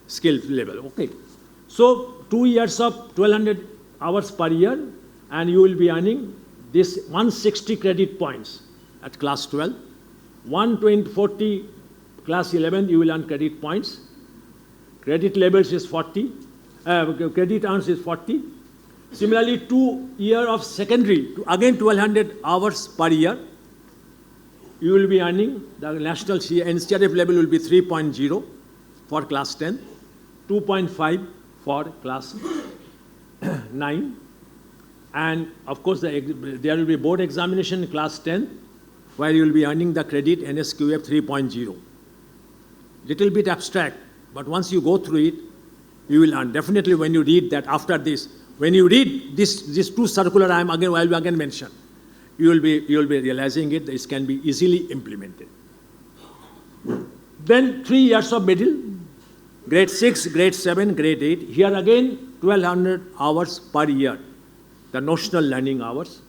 skill level. Okay. So 2 years of 1200 hours per year, and you will be earning this 160 credit points at class 12. 140 class 11, you will earn credit points. Credit levels is 40. Credit earns is 40. Similarly, 2 years of secondary, again 1200 hours per year. You will be earning, the national NCRF level will be 3.0 for class 10, 2.5 for class 9. And of course, there will be board examination in class 10, where you will be earning the credit NSQF 3.0. Little bit abstract, but once you go through it, you will earn. Definitely when you read that after this, when you read these two circular, I will again mention, you will be realizing it, this can be easily implemented. Then 3 years of middle, grade 6, grade 7, grade 8. Here again, 1200 hours per year, the notional learning hours.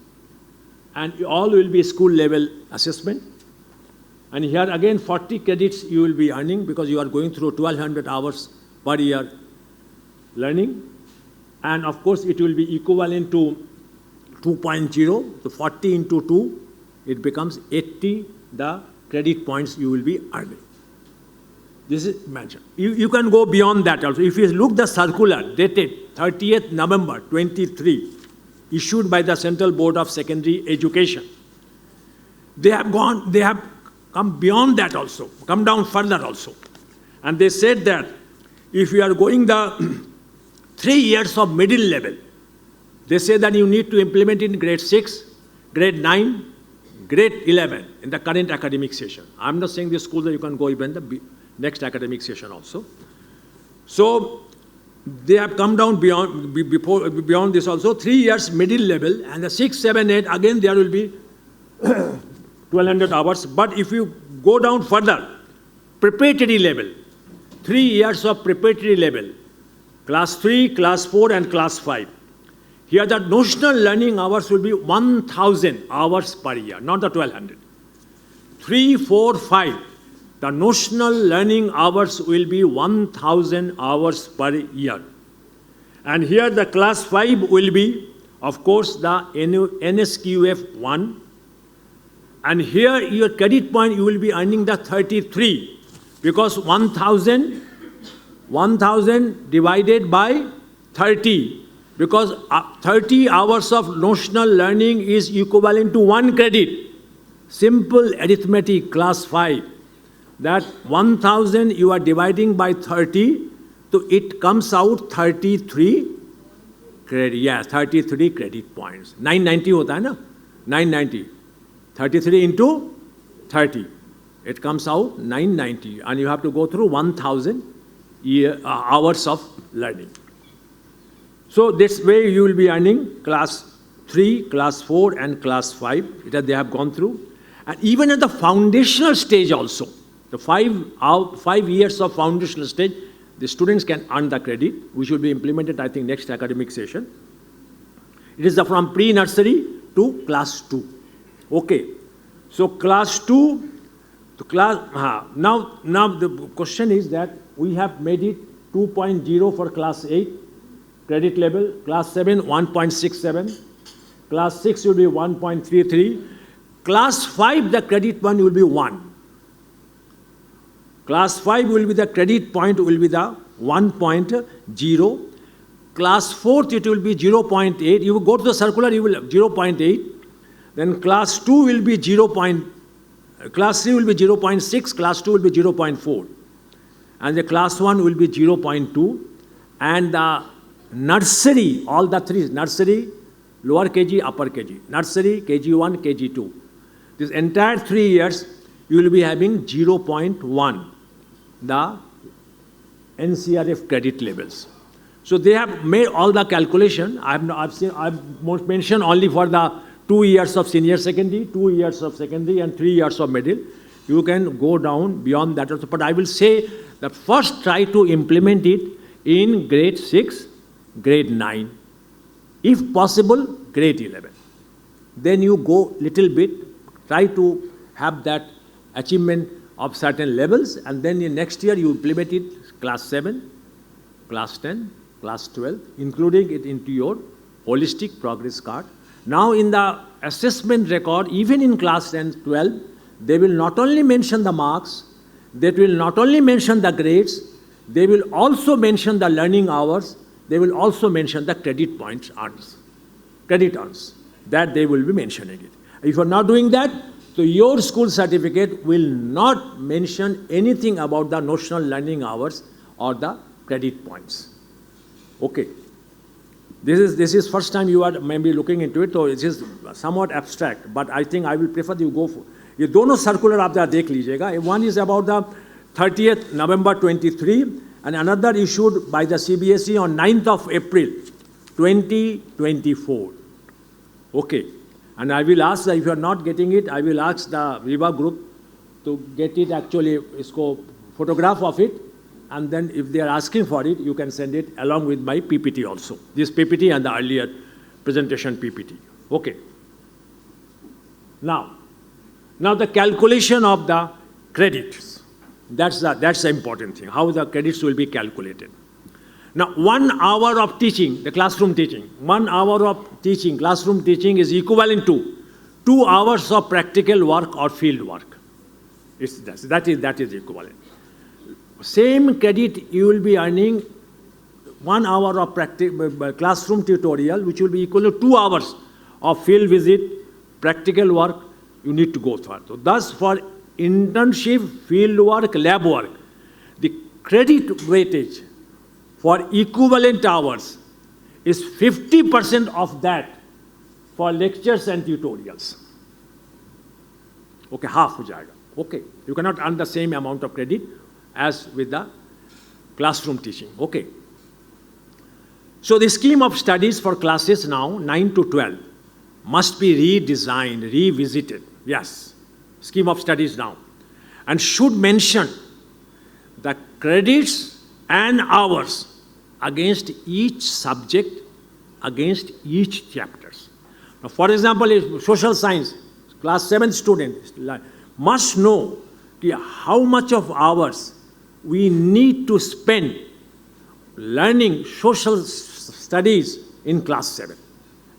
And all will be school level assessment. And here again, 40 credits you will be earning because you are going through 1200 hours per year learning. And of course, it will be equivalent to 2.0, so 40 into 2, it becomes 80 the credit points you will be earning. This is mentioned. You can go beyond that also. If you look the circular dated 30th November 23, issued by the Central Board of Secondary Education, they have come beyond that also, come down further also. And they said that if you are going the 3 years of middle level, they say that you need to implement it in grade 6, grade 9, grade 11 in the current academic session. I'm not saying this school that you can go even the next academic session also. So they have come down beyond this also, 3 years middle level, and the 6, 7, 8, again there will be 1200 hours. But if you go down further, preparatory level, 3 years of preparatory level, class 3, class 4, and class 5. Here the notional learning hours will be 1000 hours per year, not the 1200. 3, 4, 5. The notional learning hours will be 1000 hours per year. And here the class 5 will be, of course, the NSQF 1. And here your credit point, you will be earning the 33, because 1000 divided by 30, because 30 hours of notional learning is equivalent to 1 credit. Simple arithmetic, class 5. That 1000 you are dividing by 30, so it comes out 33 credit. Yeah, 33 credit points. 990 hota hai na? 990. 33 into 30. It comes out 990. And you have to go through 1000 hours of learning. So this way you will be earning class 3, class 4, and class 5 that they have gone through. And even at the foundational stage also, the 5 years of foundational stage, the students can earn the credit, which will be implemented, I think, next academic session. It is from pre-nursery to class 2. Okay. So class 2 to class, now the question is that we have made it 2.0 for class 8, credit level, class 7, 1.67, class 6 will be 1.33, class 5, the credit point will be 1. Class 5 will be the credit point will be the 1.0. Class 4th, it will be 0.8. You will go to the circular, you will have 0.8. Then class 2 will be class 3 will be 0.6, class 2 will be 0.4. And the class 1 will be 0.2. And the nursery, all the three, nursery, lower KG, upper KG, nursery, KG1, KG2. This entire 3 years, you will be having 0.1, the NCRF credit levels. So they have made all the calculation. I've mentioned only for the 2 years of senior secondary, 2 years of secondary, and 3 years of middle. You can go down beyond that also. But I will say that first try to implement it in grade 6, grade 9, if possible, grade 11. Then you go little bit, try to have that achievement of certain levels, and then in next year you implement it class 7, class 10, class 12, including it into your holistic progress card. Now in the assessment record, even in class 10, 12, they will not only mention the marks, they will not only mention the grades, they will also mention the learning hours, they will also mention the credit points earns, credit earns, that they will be mentioning it. If you are not doing that, so your school certificate will not mention anything about the notional learning hours or the credit points. Okay. This is first time you are maybe looking into it, so it is somewhat abstract, but I think I will prefer you go for. ये दोनों circular आप जरा देख लीजिएगा. One is about the 30th November 23 and another issued by the CBSE on 9th of April 2024. Okay. And I will ask, if you are not getting it, I will ask the Viva group to get it actually, isko photograph of it, and then if they are asking for it, you can send it along with my PPT also. This PPT and the earlier presentation PPT. Okay. Now the calculation of the credits. That's the important thing, how the credits will be calculated. Now, 1 hour of teaching, the classroom teaching, 1 hour of teaching, classroom teaching is equivalent to 2 hours of practical work or field work. That is equivalent. Same credit you will be earning 1 hour of classroom tutorial, which will be equal to 2 hours of field visit, practical work you need to go through. So thus for internship, field work, lab work, the credit weightage for equivalent hours is 50% of that for lectures and tutorials. Okay, half ho jayega. Okay, you cannot earn the same amount of credit as with the classroom teaching. Okay. So the scheme of studies for classes now 9 to 12 must be redesigned, revisited. Yes, scheme of studies now, and should mention the credits and hours against each subject, against each chapters. Now, for example, if social science, class 7 student must know how much of hours we need to spend learning social studies in class 7.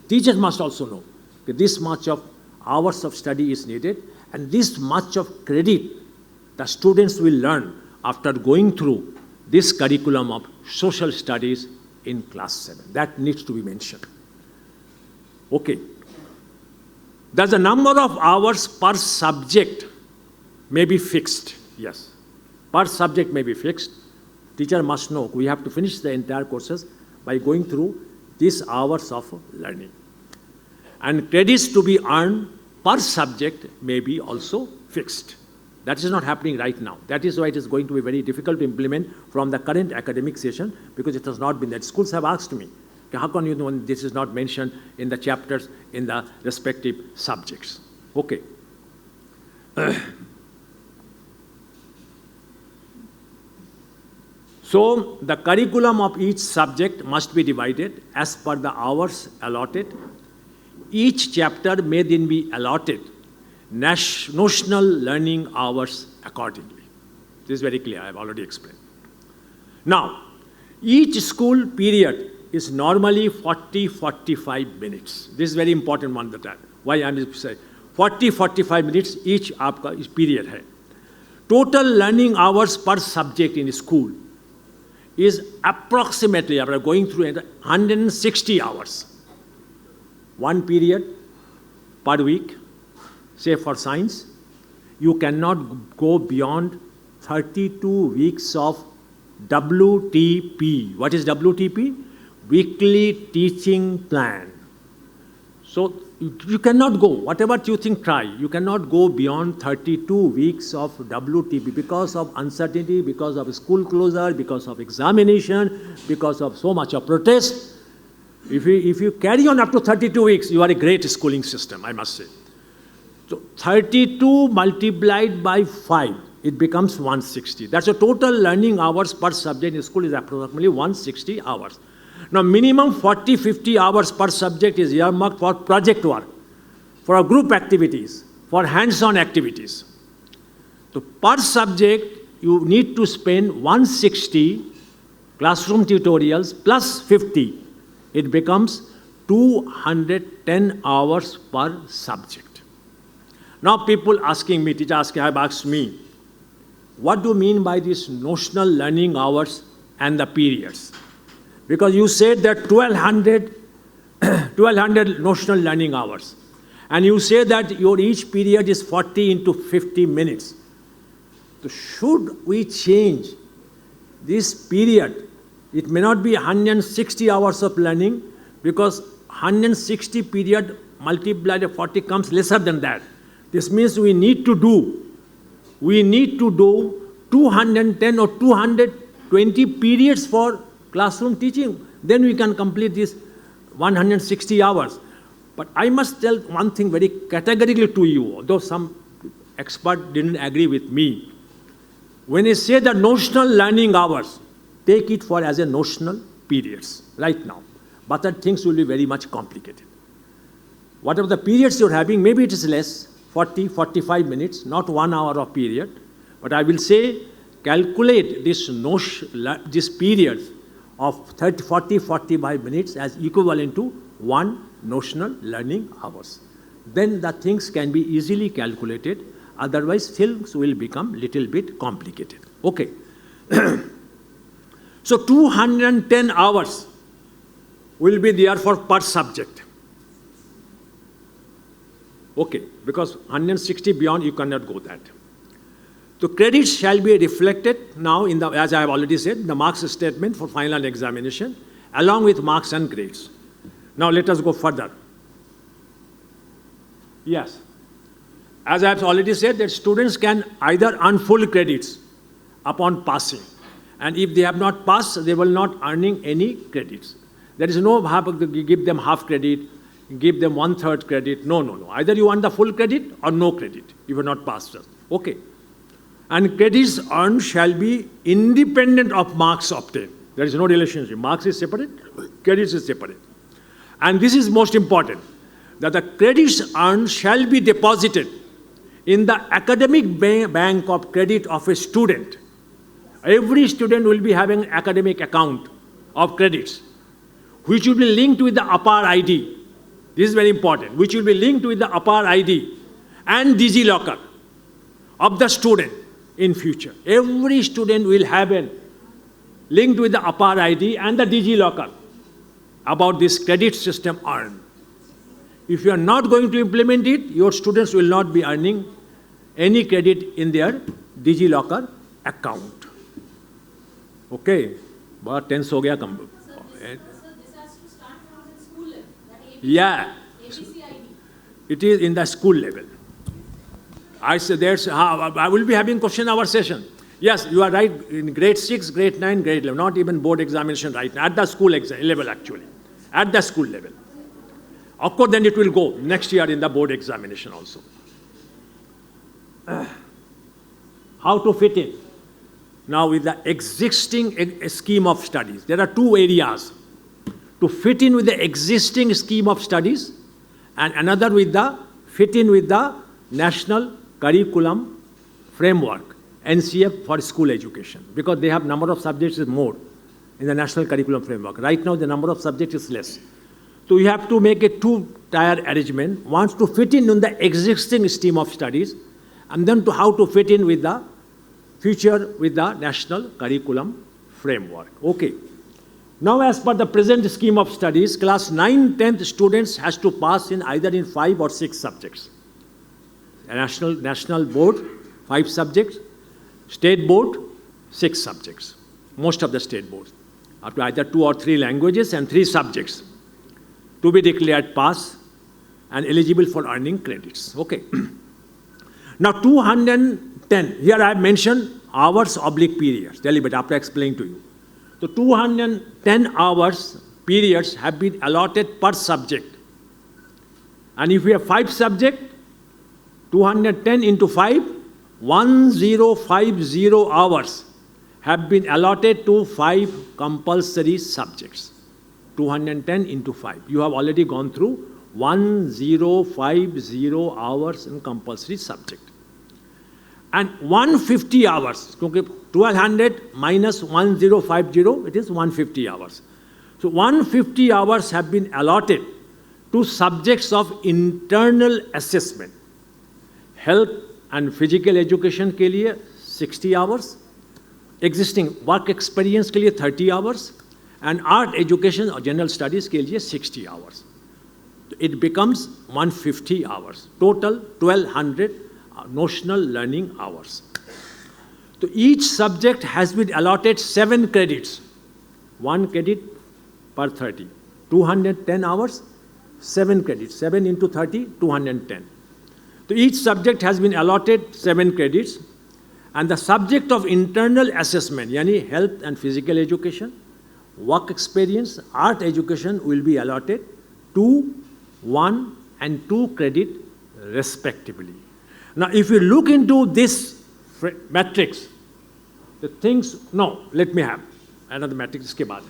Teachers must also know that this much of hours of study is needed, and this much of credit the students will learn after going through this curriculum of social studies in class 7. That needs to be mentioned. Okay. Does the number of hours per subject may be fixed? Yes. Per subject may be fixed. Teacher must know we have to finish the entire courses by going through these hours of learning. And credits to be earned per subject may be also fixed. That is not happening right now. That is why it is going to be very difficult to implement from the current academic session, because it has not been that. Schools have asked me, how come you know this is not mentioned in the chapters in the respective subjects? Okay. So the curriculum of each subject must be divided as per the hours allotted. Each chapter may then be allotted notional learning hours accordingly. This is very clear, I have already explained. Now, each school period is normally 40-45 minutes. This is very important one that why I am saying 40-45 minutes each aapka period hai. Total learning hours per subject in school is approximately, after going through 160 hours. One period per week, say for science, you cannot go beyond 32 weeks of WTP. What is WTP? Weekly teaching plan. So you cannot go, whatever you think, try. You cannot go beyond 32 weeks of WTP because of uncertainty, because of school closure, because of examination, because of so much of protest. If you carry on up to 32 weeks, you are a great schooling system, I must say. So 32 multiplied by 5, it becomes 160. That's the total learning hours per subject in school is approximately 160 hours. Now, minimum 40, 50 hours per subject is earmarked for project work, for group activities, for hands-on activities. So, per subject, you need to spend 160 classroom tutorials plus 50. It becomes 210 hours per subject. Now, people asking me, teachers have asked me, what do you mean by these notional learning hours and the periods? Because you said that 1200 notional learning hours. And you say that your each period is 40 into 50 minutes. So should we change this period? It may not be 160 hours of learning because 160 period multiplied by 40 comes lesser than that. This means we need to do 210 or 220 periods for classroom teaching. Then we can complete this 160 hours. But I must tell one thing very categorically to you, though some expert didn't agree with me. When I say the notional learning hours, take it for as a notional periods right now. But the things will be very much complicated. Whatever the periods you're having, maybe it is less, 40, 45 minutes, not 1 hour of period. But I will say, calculate this period of 30, 40, 45 minutes as equivalent to 1 notional learning hours. Then the things can be easily calculated. Otherwise, things will become little bit complicated. Okay. So 210 hours will be there for per subject. Okay, because 160 beyond, you cannot go that. So credits shall be reflected now in the, as I have already said, the marks statement for final examination, along with marks and grades. Now let us go further. Yes. As I have already said, that students can either earn full credits upon passing. And if they have not passed, they will not earning any credits. There is no give them half credit, give them 1/3 credit. No. Either you earn the full credit or no credit. You have not passed. Okay. And credits earned shall be independent of marks obtained. There is no relationship. Marks is separate, credits is separate. And this is most important, that the credits earned shall be deposited in the academic bank of credit of a student. Every student will be having an academic account of credits, which will be linked with the APAR ID. This is very important, which will be linked with the APAR ID and DigiLocker of the student in future. Every student will have a linked with the APAR ID and the DigiLocker about this credit system earned. If you are not going to implement it, your students will not be earning any credit in their DigiLocker account. Okay, बहुत tense हो गया कम. Yeah, it is in the school level. I said I will be having question hour session. Yes, you are right. In grade 6, grade 9, grade 11, not even board examination right now. At the school level, actually, at the school level. Of course, then it will go next year in the board examination also. How to fit in? Now, with the existing scheme of studies, there are two areas. To fit in with the existing scheme of studies, and another with the fit in with the National Curriculum Framework, NCF for school education, because they have number of subjects is more in the National Curriculum Framework. Right now, the number of subjects is less. So you have to make a two-tier arrangement. One to fit in the existing scheme of studies, and then to how to fit in with the future with the National Curriculum Framework. Okay. Now, as per the present scheme of studies, class 9, 10th students has to pass in either in 5 or 6 subjects. A national board, 5 subjects. State board, 6 subjects. Most of the state boards. Up to either 2 or 3 languages and 3 subjects. To be declared pass, and eligible for earning credits. Okay. Now 210, here I have mentioned hours oblique periods. Tell you, but after explaining to you. So 210 hours periods have been allotted per subject. And if we have 5 subjects, 210 into 5, 1050 hours have been allotted to 5 compulsory subjects. 210 into 5. You have already gone through 1050 hours in compulsory subject. And 150 hours, 1200 minus 1050, it is 150 hours. So 150 hours have been allotted to subjects of internal assessment. Health and physical education के लिए 60 hours, existing work experience के लिए 30 hours, and art education or general studies के लिए 60 hours. It becomes 150 hours. Total 1200 notional learning hours. So each subject has been allotted 7 credits, 1 credit per 30. 210 hours, 7 credits. 7 into 30, 210. So each subject has been allotted 7 credits, and the subject of internal assessment, yani health and physical education, work experience, art education will be allotted 2, 1 and 2 credit respectively. Now if you look into this matrix, the things, no, let me have another matrix iske baad.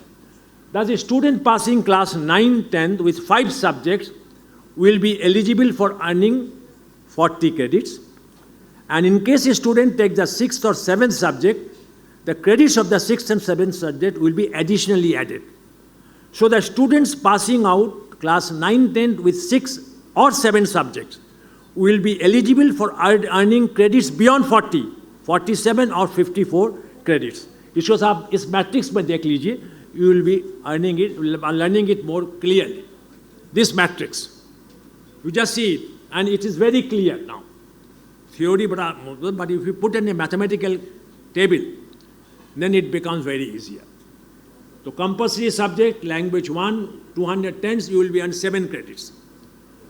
Thus a student passing class 9, 10th with 5 subjects will be eligible for earning 40 credits. And in case a student takes the 6th or 7th subject, the credits of the 6th and 7th subject will be additionally added. So the students passing out class 9, 10th with 6 or 7 subjects will be eligible for earning credits beyond 40, 47 or 54 credits. इसको आप इस matrix में देख लीजिए, you will be earning it, learning it more clearly. This matrix, you just see it, and it is very clear now. Theory, but if you put in a mathematical table, then it becomes very easier. So compulsory subject, language 1, 210, you will be earning 7 credits.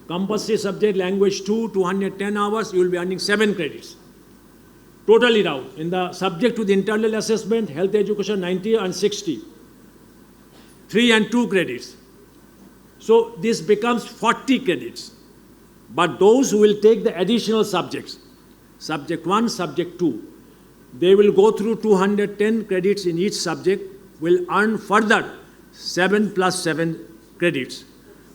Compulsory subject, language 2, 210 hours, you will be earning 7 credits. Totally down. In the subject with internal assessment, health education 90 and 60. 3 and 2 credits. So this becomes 40 credits. But those who will take the additional subjects, subject 1, subject 2, they will go through 210 credits in each subject, will earn further 7 plus 7 credits.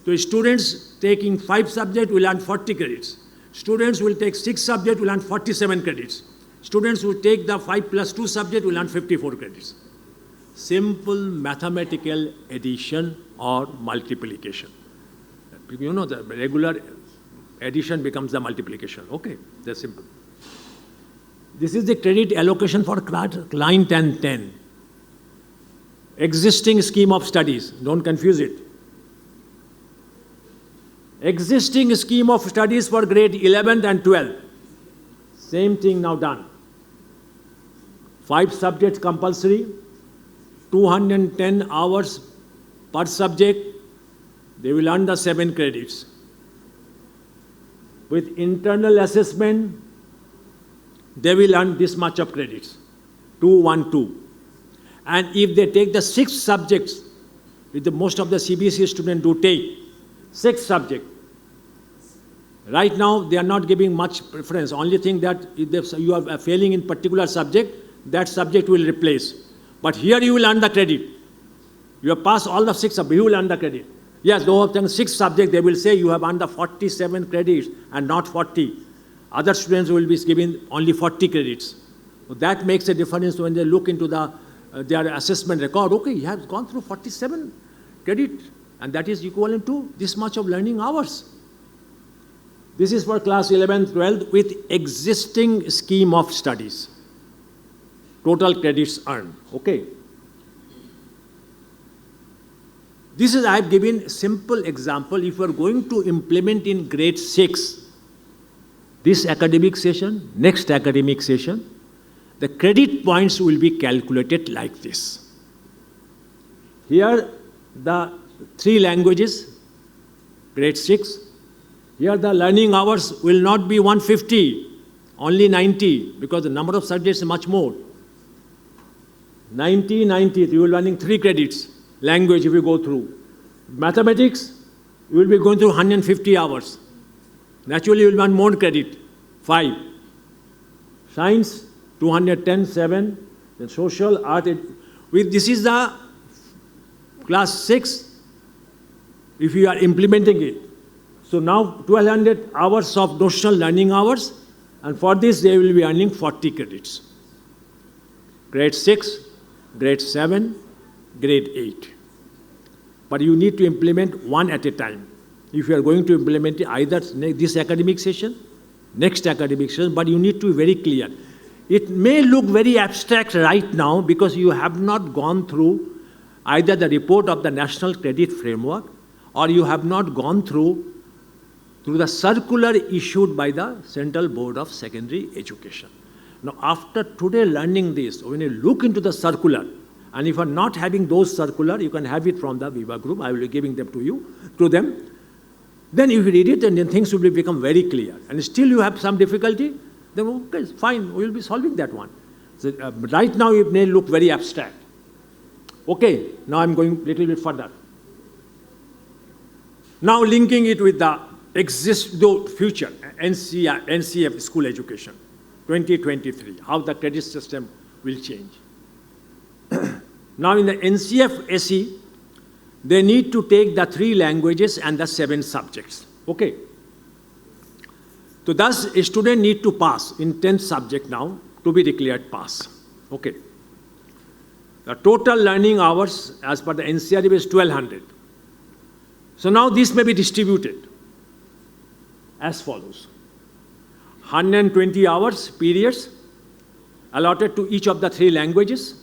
So students taking 5 subjects will earn 40 credits. Students who will take 6 subjects will earn 47 credits. Students who take the 5 plus 2 subject will earn 54 credits. Simple mathematical addition or multiplication. You know, the regular addition becomes the multiplication. Okay, that's simple. This is the credit allocation for line 1010. Existing scheme of studies, don't confuse it. Existing scheme of studies for grade 11th and 12th. Same thing now done. 5 subjects compulsory, 210 hours per subject, they will earn the 7 credits. With internal assessment, they will earn this much of credits, 212. And if they take the 6 subjects, which the most of the CBSE students do take, 6 subjects. Right now, they are not giving much preference. Only thing that if you are failing in particular subject, that subject will replace. But here you will earn the credit. You have passed all the 6 subjects, you will earn the credit. Yes, though of 6 subjects, they will say you have earned the 47 credits and not 40. Other students will be given only 40 credits. So that makes a difference when they look into their assessment record. Okay, you have gone through 47 credit, and that is equivalent to this much of learning hours. This is for class 11th, 12th with existing scheme of studies. Total credits earned. Okay. This is, I have given simple example. If you are going to implement in grade 6, this academic session, next academic session, the credit points will be calculated like this. Here, the 3 languages, grade 6, Here the learning hours will not be 150, only 90, because the number of subjects is much more. 90, you will be learning 3 credits. Language, if you go through. Mathematics, you will be going through 150 hours. Naturally, you will want more credit, 5. Science, 210, 7. Then social, art, this is the class 6, if you are implementing it. So now 1200 hours of notional learning hours, and for this they will be earning 40 credits. Grade 6, grade 7, grade 8. But you need to implement one at a time. If you are going to implement it either this academic session, next academic session, but you need to be very clear. It may look very abstract right now because you have not gone through either the report of the National Credit Framework or you have not gone through the circular issued by the Central Board of Secondary Education. Now, after today learning this, when you look into the circular, and if you are not having those circular, you can have it from the Viva group. I will be giving them to them. Then if you read it, and then things will become very clear. And still you have some difficulty, then okay, fine, we will be solving that one. So, right now it may look very abstract. Okay, now I'm going a little bit further. Now linking it with the future NCF school education, 2023, how the credit system will change. Now in the NCF SE, they need to take the 3 languages and the 7 subjects. Okay. So thus a student need to pass in 10th subject now to be declared pass. Okay. The total learning hours as per the NCRB is 1200. So now this may be distributed as follows. 120 hours periods allotted to each of the 3 languages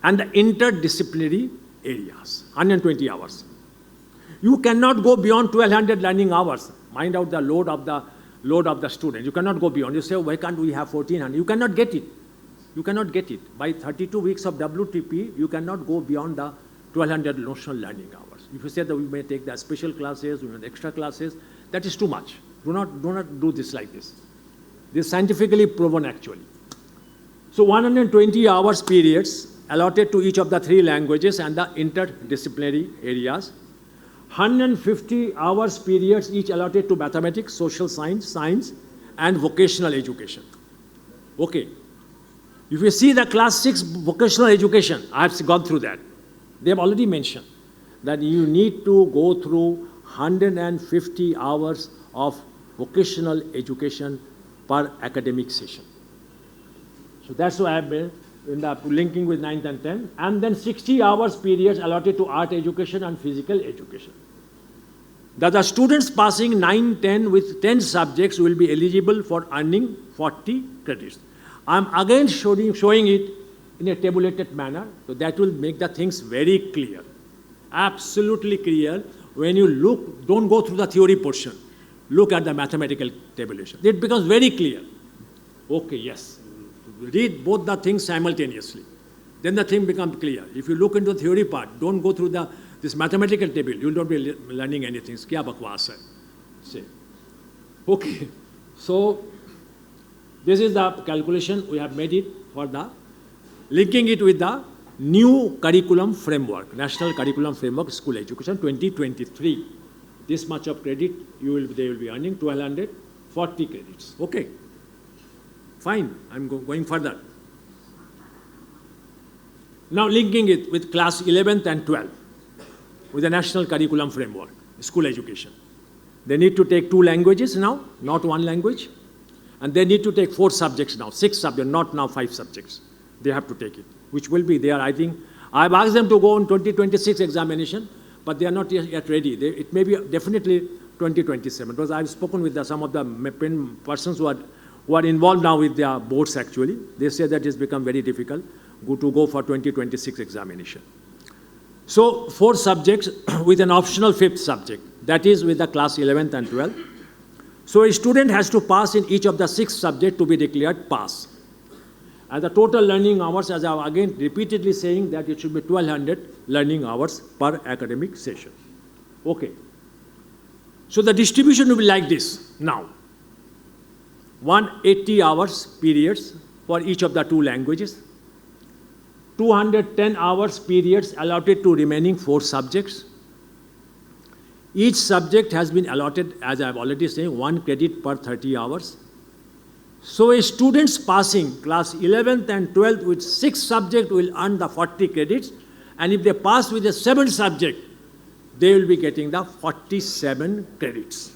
and the interdisciplinary areas, 120 hours. You cannot go beyond 1200 learning hours. Mind out the load of the student. You cannot go beyond. You say, why can't we have 1400? You cannot get it. You cannot get it. By 32 weeks of WTP, you cannot go beyond the 1200 notional learning hours. If you say that we may take the special classes, we may take extra classes, that is too much. Do not do this like this. This is scientifically proven actually. So 120 hours periods allotted to each of the 3 languages and the interdisciplinary areas. 150 hours periods each allotted to mathematics, social science, and vocational education. Okay. If you see the class 6 vocational education, I have gone through that. They have already mentioned that you need to go through 150 hours of vocational education per academic session. So that's why I have been in the linking with 9th and 10th, and then 60 hours periods allotted to art education and physical education. That the students passing 9, 10 with 10 subjects will be eligible for earning 40 credits. I am again showing it in a tabulated manner, so that will make the things very clear, absolutely clear. When you look, don't go through the theory portion, look at the mathematical tabulation. It becomes very clear. Okay, yes. Read both the things simultaneously. Then the thing becomes clear. If you look into the theory part, don't go through this mathematical table. You will not be learning anything. Kya bakwas hai? Say. Okay. So, this is the calculation. We have made it for the linking it with the new curriculum framework, National Curriculum Framework, School Education 2023. This much of credit they will be earning 1240 credits. Okay. Fine, I'm going further. Now linking it with class 11th and 12th with the National Curriculum Framework, School Education. They need to take 2 languages now, not 1 language. And they need to take 4 subjects now, 6 subjects, not now 5 subjects. They have to take it, which will be there, I think. I've asked them to go on 2026 examination, but they are not yet ready. It may be definitely 2027, because I've spoken with some of the persons who are involved now with their boards actually. They say that it's become very difficult to go for 2026 examination. So 4 subjects with an optional 5th subject, that is with the class 11th and 12th. So a student has to pass in each of the 6 subjects to be declared pass. And the total learning hours, as I'm again repeatedly saying, that it should be 1200 learning hours per academic session. Okay. So the distribution will be like this now. 180 hours periods for each of the 2 languages. 210 hours periods allotted to remaining 4 subjects. Each subject has been allotted, as I have already said, 1 credit per 30 hours. So a students passing class 11th and 12th with 6 subjects will earn the 40 credits, and if they pass with a 7th subject, they will be getting the 47 credits.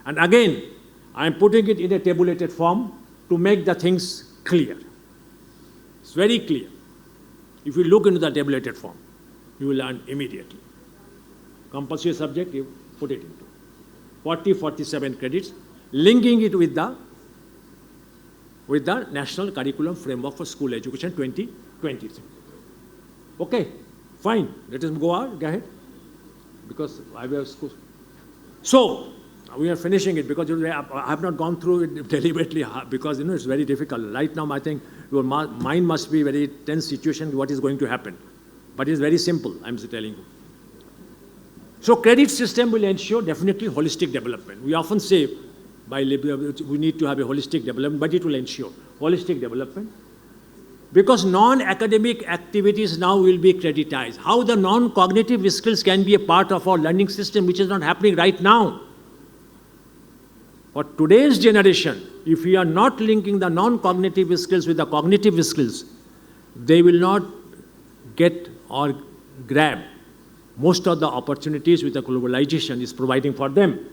And again, I am putting it in a tabulated form to make the things clear. It's very clear. If you look into the tabulated form, you will learn immediately. Compulsory subject, you put it into 40, 47 credits, linking it with the National Curriculum Framework for School Education 2023. Okay, fine. Let us go on. Go ahead. Because I have school. So, we are finishing it because I have not gone through it deliberately because it's very difficult. Right now, I think your mind must be very tense situation, what is going to happen. But it's very simple, I'm telling you. So credit system will ensure definitely holistic development. We often say we need to have a holistic development, but it will ensure holistic development. Because non-academic activities now will be creditized. How the non-cognitive skills can be a part of our learning system, which is not happening right now. For today's generation, if we are not linking the non-cognitive skills with the cognitive skills, they will not get or grab most of the opportunities which the globalization is providing for them.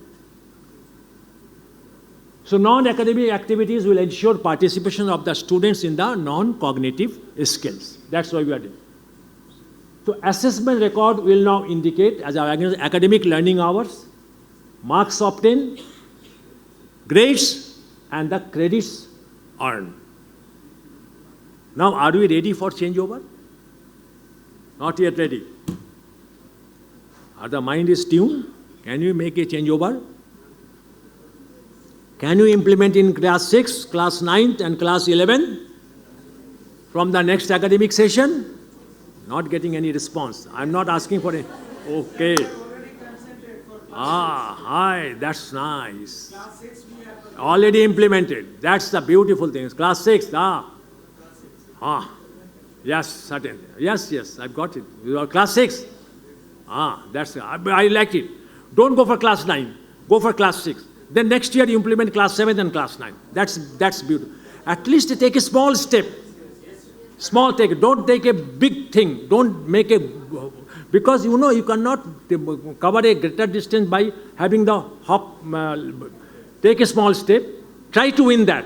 So non-academic activities will ensure participation of the students in the non-cognitive skills. That's why we are doing. So assessment record will now indicate as our academic learning hours, marks obtained, grades, and the credits earned. Now, are we ready for changeover? Not yet ready. Are the mind is tuned? Can you make a changeover? Can you implement in class 6, class 9th, and class 11 from the next academic session? Not getting any response. I'm not asking for it. Okay. Hi, that's nice. Already implemented. That's the beautiful thing. Class 6, yes, certainly. Yes, I've got it. You are class 6. I like it. Don't go for class 9. Go for class 6. Then next year you implement class 7 and class 9. That's beautiful. At least take a small step. Small take. Don't take a big thing. Don't make a... Because you cannot cover a greater distance by having the hop. Take a small step. Try to win that.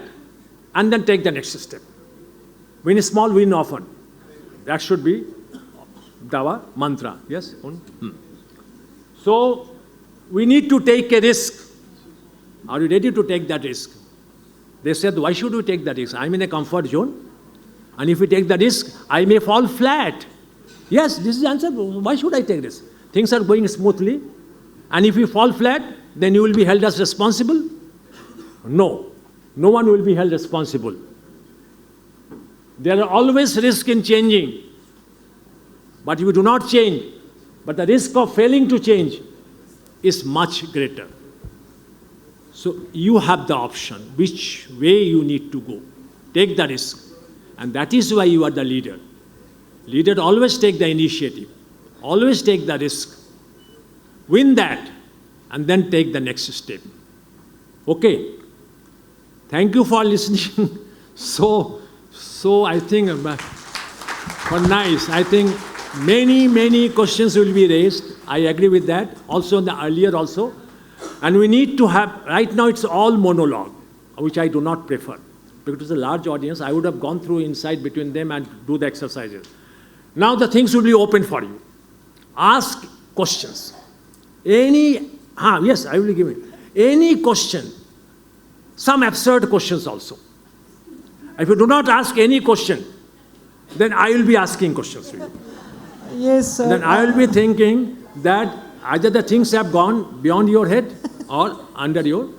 And then take the next step. Win small, win often. That should be our mantra. Yes? So, we need to take a risk. Are you ready to take that risk? They said, why should we take that risk? I'm in a comfort zone. And if we take the risk, I may fall flat. Yes, this is the answer. Why should I take this? Things are going smoothly. And if you fall flat, then you will be held as responsible? No. No one will be held responsible. There are always risks in changing. But if you do not change, but the risk of failing to change is much greater. So you have the option, which way you need to go. Take the risk. And that is why you are the leader. Leader always take the initiative. Always take the risk. Win that. And then take the next step. Okay. Thank you for listening. So I think, nice. I think many questions will be raised. I agree with that. Also in the earlier also. And we need to have, right now it's all monologue, which I do not prefer. Because it's a large audience, I would have gone through inside between them and do the exercises. Now the things will be open for you. Ask questions. Yes, I will give it. Any question. Some absurd questions also. If you do not ask any question, then I will be asking questions to you. Yes, sir. Then I will be thinking that either the things have gone beyond your head or under your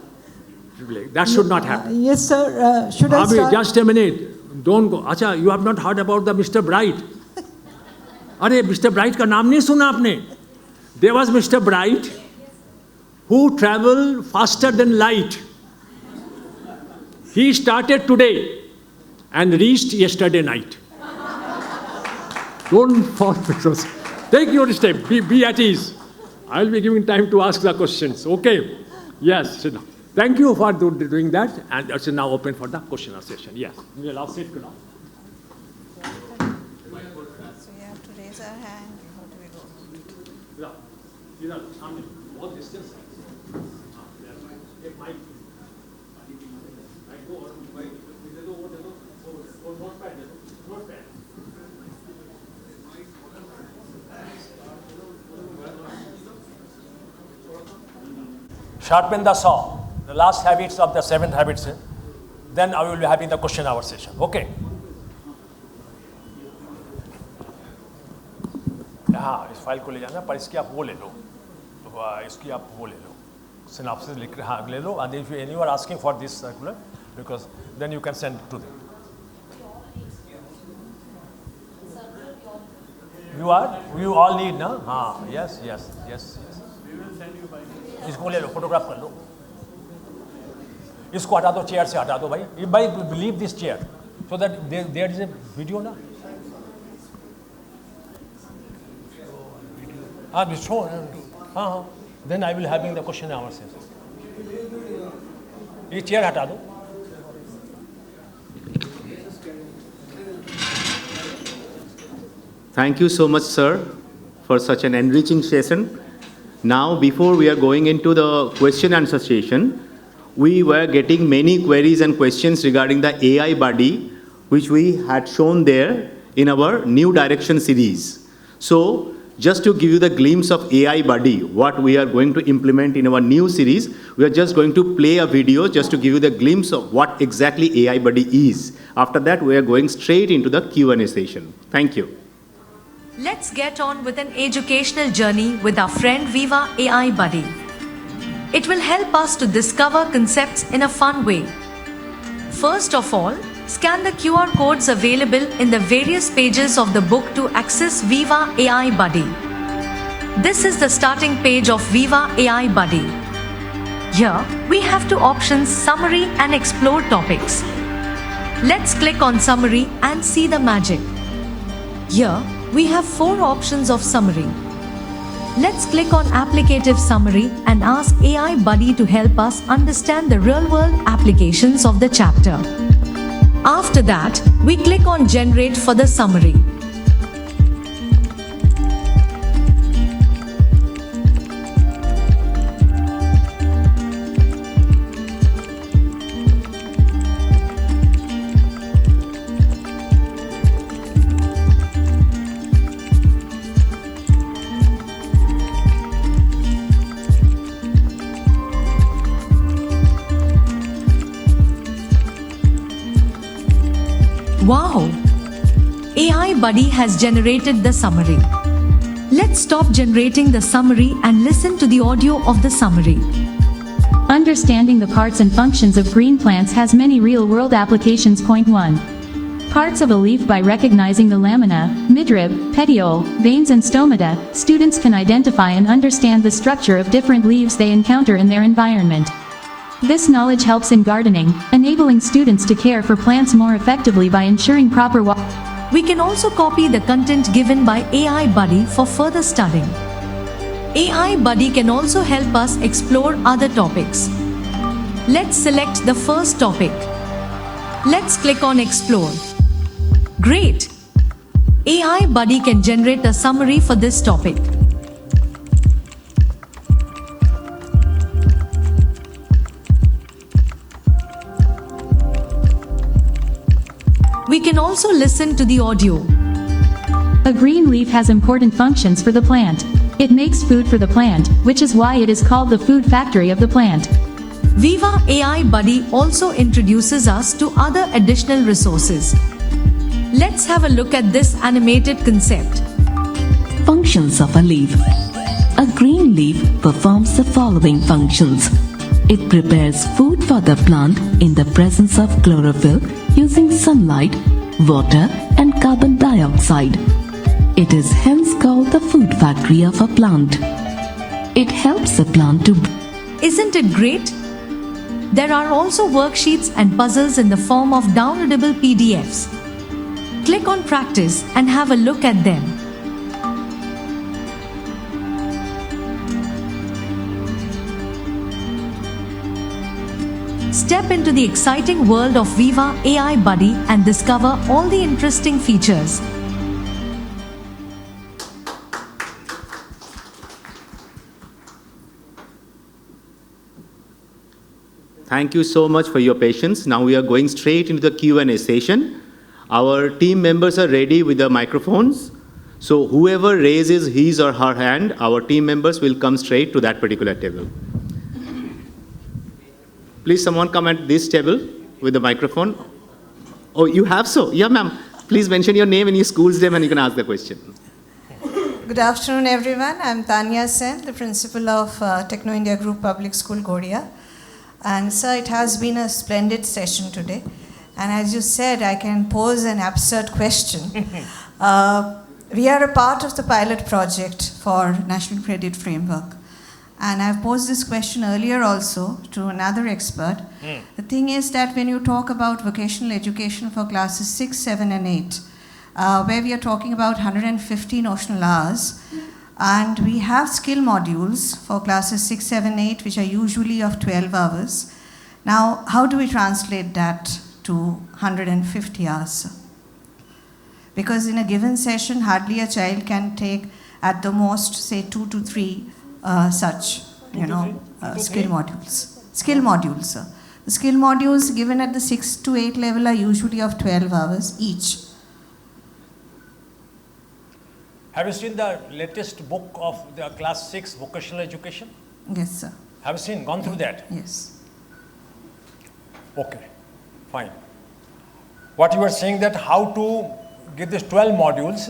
leg. That should not happen. Yes, sir. Should I start? Just a minute. Don't go. Acha, you have not heard about the Mr. Bright. Mr. Bright ka naam nahi suna aapne. There was Mr. Bright who travel faster than light. He started today and reached yesterday night. Don't fall because take your step, be at ease. I'll be giving time to ask the questions. Okay? Yes, sit down. Thank you for doing that, and it's now open for the question session. Yes, we allow sit now. So you have to raise our hand. How do we go? What distance? Sharpen the saw. The last habits of the 7 habits. Then I will be having the question hour session. Okay. हाँ इस file को ले जाना पर इसकी आप वो ले लो इसकी आप वो ले लो synopsis लिख हाँ ले लो and if you are asking for this circular because then you can send to them. You all need ना हाँ yes. We will send you by. इसको ले लो फोटोग्राफ कर लो इसको हटा दो चेयर से हटा दो भाई leave this chair so that there is a video ना हाँ show हाँ then I will having the question hour session ये चेयर हटा दो Thank you so much, sir, for such an enriching session. Now, before we are going into the question answer session, we were getting many queries and questions regarding the AI buddy, which we had shown there in our new direction series. So, just to give you the glimpse of AI buddy, what we are going to implement in our new series, we are just going to play a video just to give you the glimpse of what exactly AI buddy is. After that, we are going straight into the Q&A session. Thank you. Let's get on with an educational journey with our friend Viva AI Buddy. It will help us to discover concepts in a fun way. First of all, scan the QR codes available in the various pages of the book to access Viva AI Buddy. This is the starting page of Viva AI Buddy. Here, we have two options: Summary and Explore Topics. Let's click on Summary and see the magic. Here, we have 4 options of summary. Let's click on Applicative Summary and ask AI Buddy to help us understand the real-world applications of the chapter. After that, we click on Generate for the summary. Wow! AI Buddy has generated the summary. Let's stop generating the summary and listen to the audio of the summary. Understanding the parts and functions of green plants has many real-world applications. Point 1. Parts of a leaf. By recognizing the lamina, midrib, petiole, veins and stomata, students can identify and understand the structure of different leaves they encounter in their environment. This knowledge helps in gardening, enabling students to care for plants more effectively by ensuring proper water. We can also copy the content given by AI Buddy for further studying. AI Buddy can also help us explore other topics. Let's select the first topic. Let's click on Explore. Great! AI Buddy can generate a summary for this topic. We can also listen to the audio. A green leaf has important functions for the plant. It makes food for the plant, which is why it is called the food factory of the plant. Viva AI Buddy also introduces us to other additional resources. Let's have a look at this animated concept. Functions of a leaf. A green leaf performs the following functions. It prepares food for the plant in the presence of chlorophyll using sunlight, water and carbon dioxide. It is hence called the food factory of a plant. It helps the plant to Isn't it great? There are also worksheets and puzzles in the form of downloadable PDFs. Click on Practice and have a look at them. Step into the exciting world of Viva AI Buddy and discover all the interesting features. Thank you so much for your patience. Now we are going straight into the Q&A session. Our team members are ready with the microphones. So whoever raises his or her hand, our team members will come straight to that particular table. Please someone come at this table with the microphone. Oh, you have so? Yeah, ma'am. Please mention your name and your school's name and you can ask the question. Good afternoon, everyone. I'm Tanya Sen, the principal of Techno India Group Public School, Godia. And sir, it has been a splendid session today. And as you said, I can pose an absurd question. We are a part of the pilot project for National Credit Framework. And I've posed this question earlier also to another expert. The thing is that when you talk about vocational education for classes 6, 7, and 8, where we are talking about 150 notional hours, and we have skill modules for classes 6, 7, 8, which are usually of 12 hours. Now, how do we translate that to 150 hours? Because in a given session, hardly a child can take at the most, say, 2 to 3 such, skill modules. Skill modules, sir. The skill modules given at the 6 to 8 level are usually of 12 hours each. Have you seen the latest book of the class 6 vocational education? Yes, sir. Have you gone through that? Yes. Okay, fine. What you were saying that how to give this 12 modules.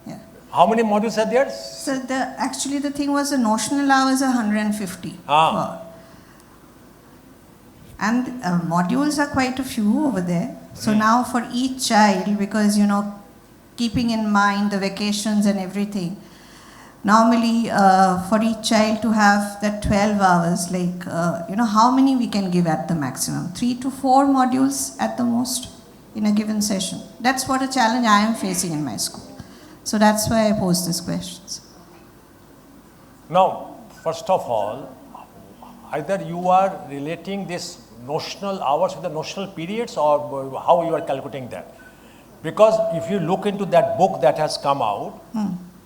Yeah. How many modules are there? So actually the thing was the notional hours are 150. And modules are quite a few over there. So now for each child, because keeping in mind the vacations and everything, normally for each child to have that 12 hours, like, how many we can give at the maximum? 3 to 4 modules at the most in a given session. That's what a challenge I am facing in my school. So that's why I pose these questions. Now, first of all, either you are relating this notional hours with the notional periods or how you are calculating that. Because if you look into that book that has come out,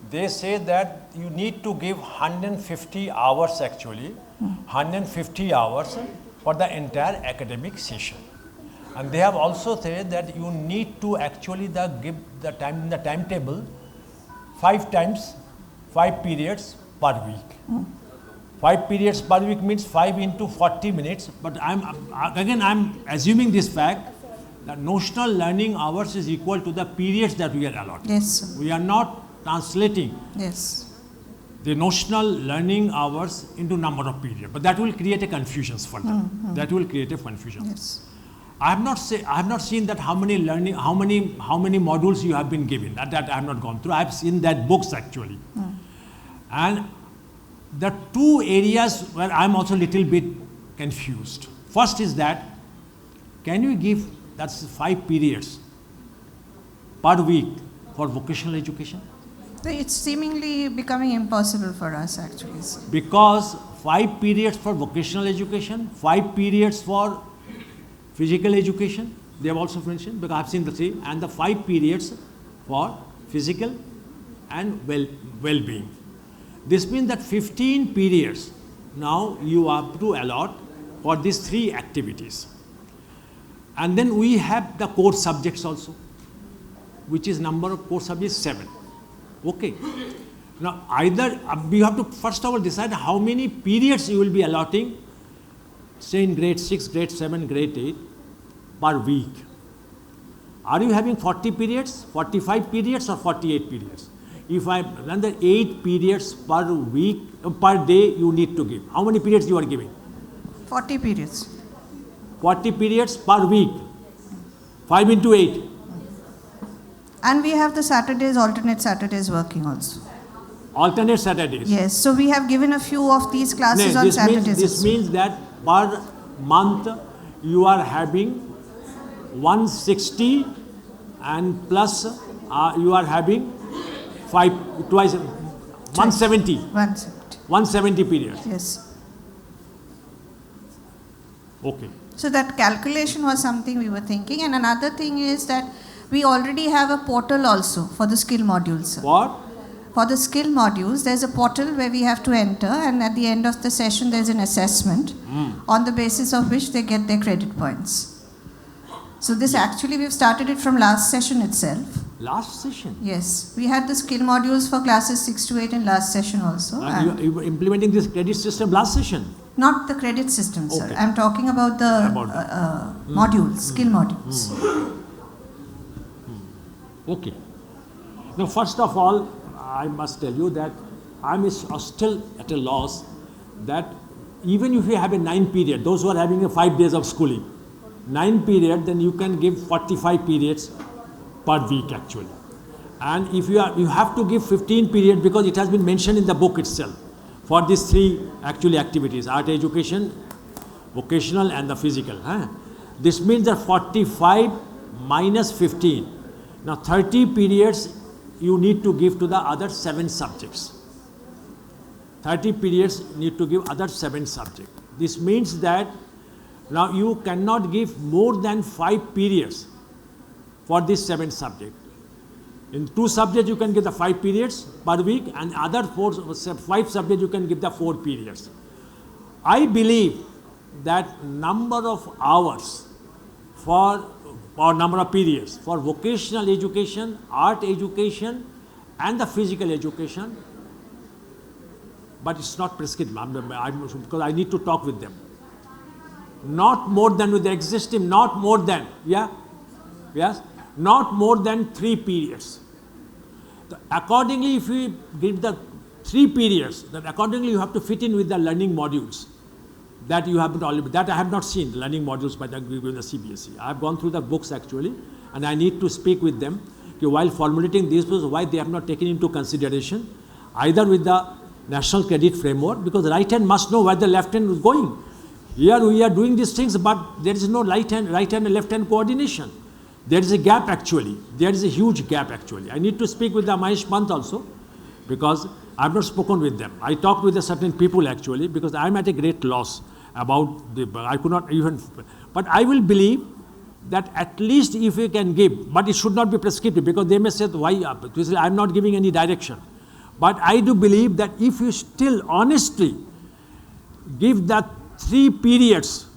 they say that you need to give 150 hours actually, 150 hours for the entire academic session. And they have also said that you need to actually give the time in the timetable 5 times 5 periods per week. 5 periods per week means 5 into 40 minutes. But I'm assuming this fact that notional learning hours is equal to the periods that we are allotted. Yes, sir. We are not translating the notional learning hours into number of periods. But that will create a confusion further. That will create a confusion. Yes. I have not seen that how many modules you have been given. That I have not gone through. I have seen that books actually. And the 2 areas where I am also a little bit confused. First is that, can you give, that's 5 periods per week for vocational education? It's seemingly becoming impossible for us actually. Sir. Because 5 periods for vocational education, 5 periods for physical education, they have also mentioned, because I have seen the 3, and the 5 periods for physical and well-being. This means that 15 periods now you have to allot for these 3 activities. And then we have the core subjects also, which is number of core subjects 7. Okay. Now either you have to first of all decide how many periods you will be allotting, say in grade 6, grade 7, grade 8 per week. Are you having 40 periods, 45 periods or 48 periods? If I run the 8 periods per week, per day you need to give. How many periods you are giving? 40 periods. 40 periods per week. 5 into 8. And we have the Saturdays, alternate Saturdays working also. Alternate Saturdays. Yes, so we have given a few of these classes on Saturdays. This means that per month you are having 160 and plus you are having 170. 170 periods. Yes. Okay. So that calculation was something we were thinking. And another thing is that we already have a portal also for the skill modules. What? For the skill modules, there's a portal where we have to enter, and at the end of the session, there's an assessment on the basis of which they get their credit points. So this actually, we've started it from last session itself. Last session? Yes. We had the skill modules for classes 6 to 8 in last session also. And you were implementing this credit system last session? Not the credit system, sir. Okay. I'm talking about the modules, skill modules. Okay. Now, first of all, I must tell you that I'm still at a loss that even if you have a 9 period, those who are having a 5 days of schooling, 9 period, then you can give 45 periods per week actually. And if you have to give 15 periods because it has been mentioned in the book itself for these 3 actually activities, art education, vocational and the physical. This means that 45 minus 15. Now 30 periods you need to give to the other 7 subjects. 30 periods need to give other 7 subjects. This means that now you cannot give more than 5 periods for these 7 subjects. In 2 subjects you can give the 5 periods per week, and other 5 subjects you can give the 4 periods. I believe that number of hours or number of periods for vocational education, art education and the physical education, but it's not prescribed because I need to talk with them. Not more than with the existing, not more than, not more than 3 periods. Accordingly, if we give the 3 periods, then accordingly you have to fit in with the learning modules that you have that I have not seen, the learning modules by the CBSE. I have gone through the books actually, and I need to speak with them while formulating these books, why they have not taken into consideration either with the national credit framework, because the right hand must know where the left hand is going. Here we are doing these things, but there is no right hand and left hand coordination. There is a gap actually. There is a huge gap actually. I need to speak with the Mahesh Pant also, because I have not spoken with them. I talked with a certain people actually, because I am at a great loss about I could not even, but I will believe that at least if we can give, but it should not be prescriptive, because they may say, why, I am not giving any direction. But I do believe that if you still honestly give that 3 periods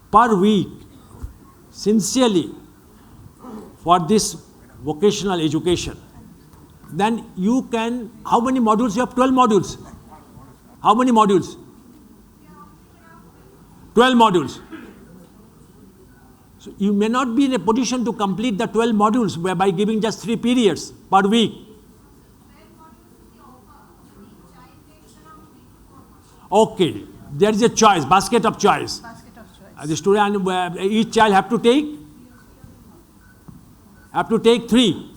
per week, sincerely, for this vocational education, then you can, how many modules you have? 12 modules. How many modules? 12 modules. So you may not be in a position to complete the 12 modules by giving just 3 periods per week. Okay, there is a choice, basket of choice. The student, each child have to take 3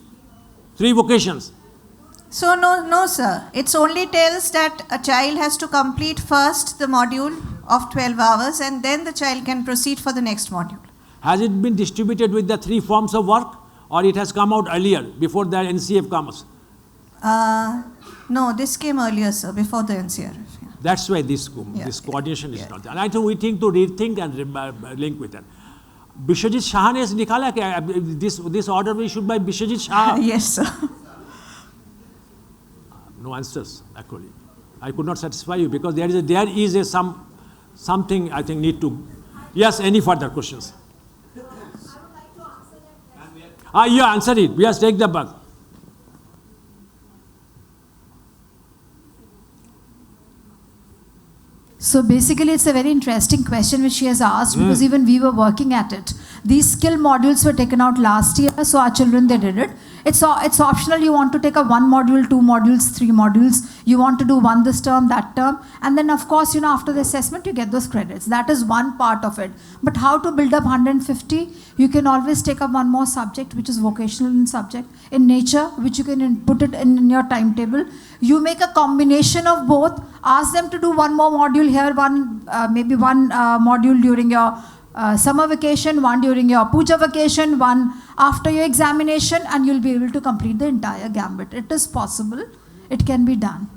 vocations. So no sir, it only tells that a child has to complete first the module of 12 hours and then the child can proceed for the next module. Has it been distributed with the 3 forms of work, or it has come out earlier, before the NCF comes? No, this came earlier, sir, before the NCRF. Yeah. That's why this coordination is not there. And I think we think to rethink and link with that. Bishwajit Shah ने निकाला कि this order we should by Bishwajit Shah. Yes, sir. No answers actually. I could not satisfy you because there is something I think need to. Yes, any further questions? You answer it. Yes, take the bug. So basically it's a very interesting question which she has asked, because even we were working at it. These skill modules were taken out last year, so our children, they did it. It's optional. You want to take a 1 module, 2 modules, 3 modules. You want to do one this term, that term, and then of course, after the assessment, you get those credits. That is one part of it. But how to build up 150? You can always take up one more subject, which is vocational in subject, in nature, which you can put it in your timetable. You make a combination of both. Ask them to do one more module here, maybe one module during your summer vacation, one during your puja vacation, one after your examination, and you'll be able to complete the entire gambit. It is possible. It can be done.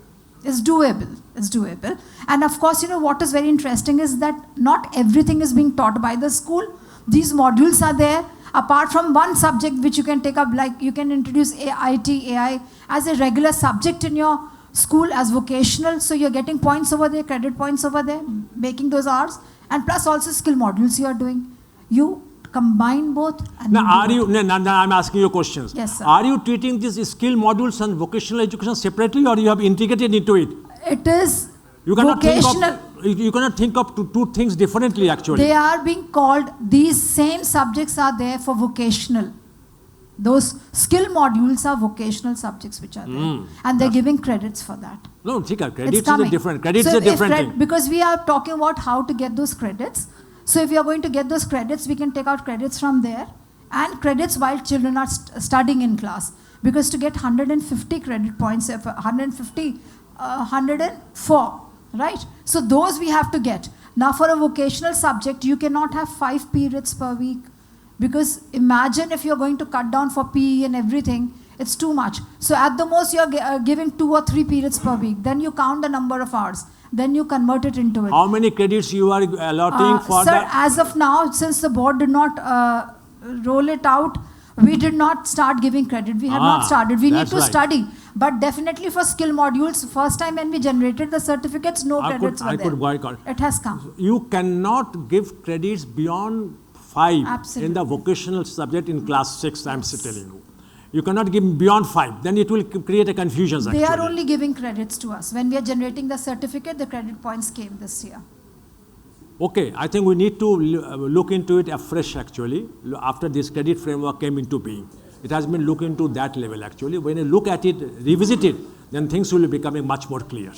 It's doable. It's doable. And of course, what is very interesting is that not everything is being taught by the school. These modules are there. Apart from one subject which you can take up, like you can introduce AI as a regular subject in your school as vocational. So you're getting points over there, credit points over there, making those hours. And plus also skill modules you are doing. You combine both. And now, I'm asking you questions. Yes, sir. Are you treating these skill modules and vocational education separately, or you have integrated into it? It is you cannot vocational. You cannot think of two things differently, actually. They are being called, these same subjects are there for vocational. Those skill modules are vocational subjects which are there. And they're giving credits for that. No, credits is a different, credits is a different thing. Because we are talking about how to get those credits. So if you are going to get those credits, we can take out credits from there and credits while children are studying in class. Because to get 150 credit points, 104, right? So those we have to get. Now for a vocational subject, you cannot have 5 periods per week. Because imagine if you're going to cut down for PE and everything, it's too much. So at the most, you're giving 2 or 3 periods per week. Then you count the number of hours. Then you convert it into it. How many credits you are allotting for that? Sir, as of now, since the board did not roll it out, we did not start giving credit. We have not started. We need to study. But definitely for skill modules, first time when we generated the certificates, no credits were there. It has come. You cannot give credits beyond 5 in the vocational subject in class 6, I'm telling you. You cannot give beyond 5. Then it will create a confusion, actually. They are only giving credits to us. When we are generating the certificate, the credit points came this year. Okay, I think we need to look into it afresh, actually, after this credit framework came into being. It has been looked into that level, actually. When you look at it, revisit it, then things will be becoming much more clear.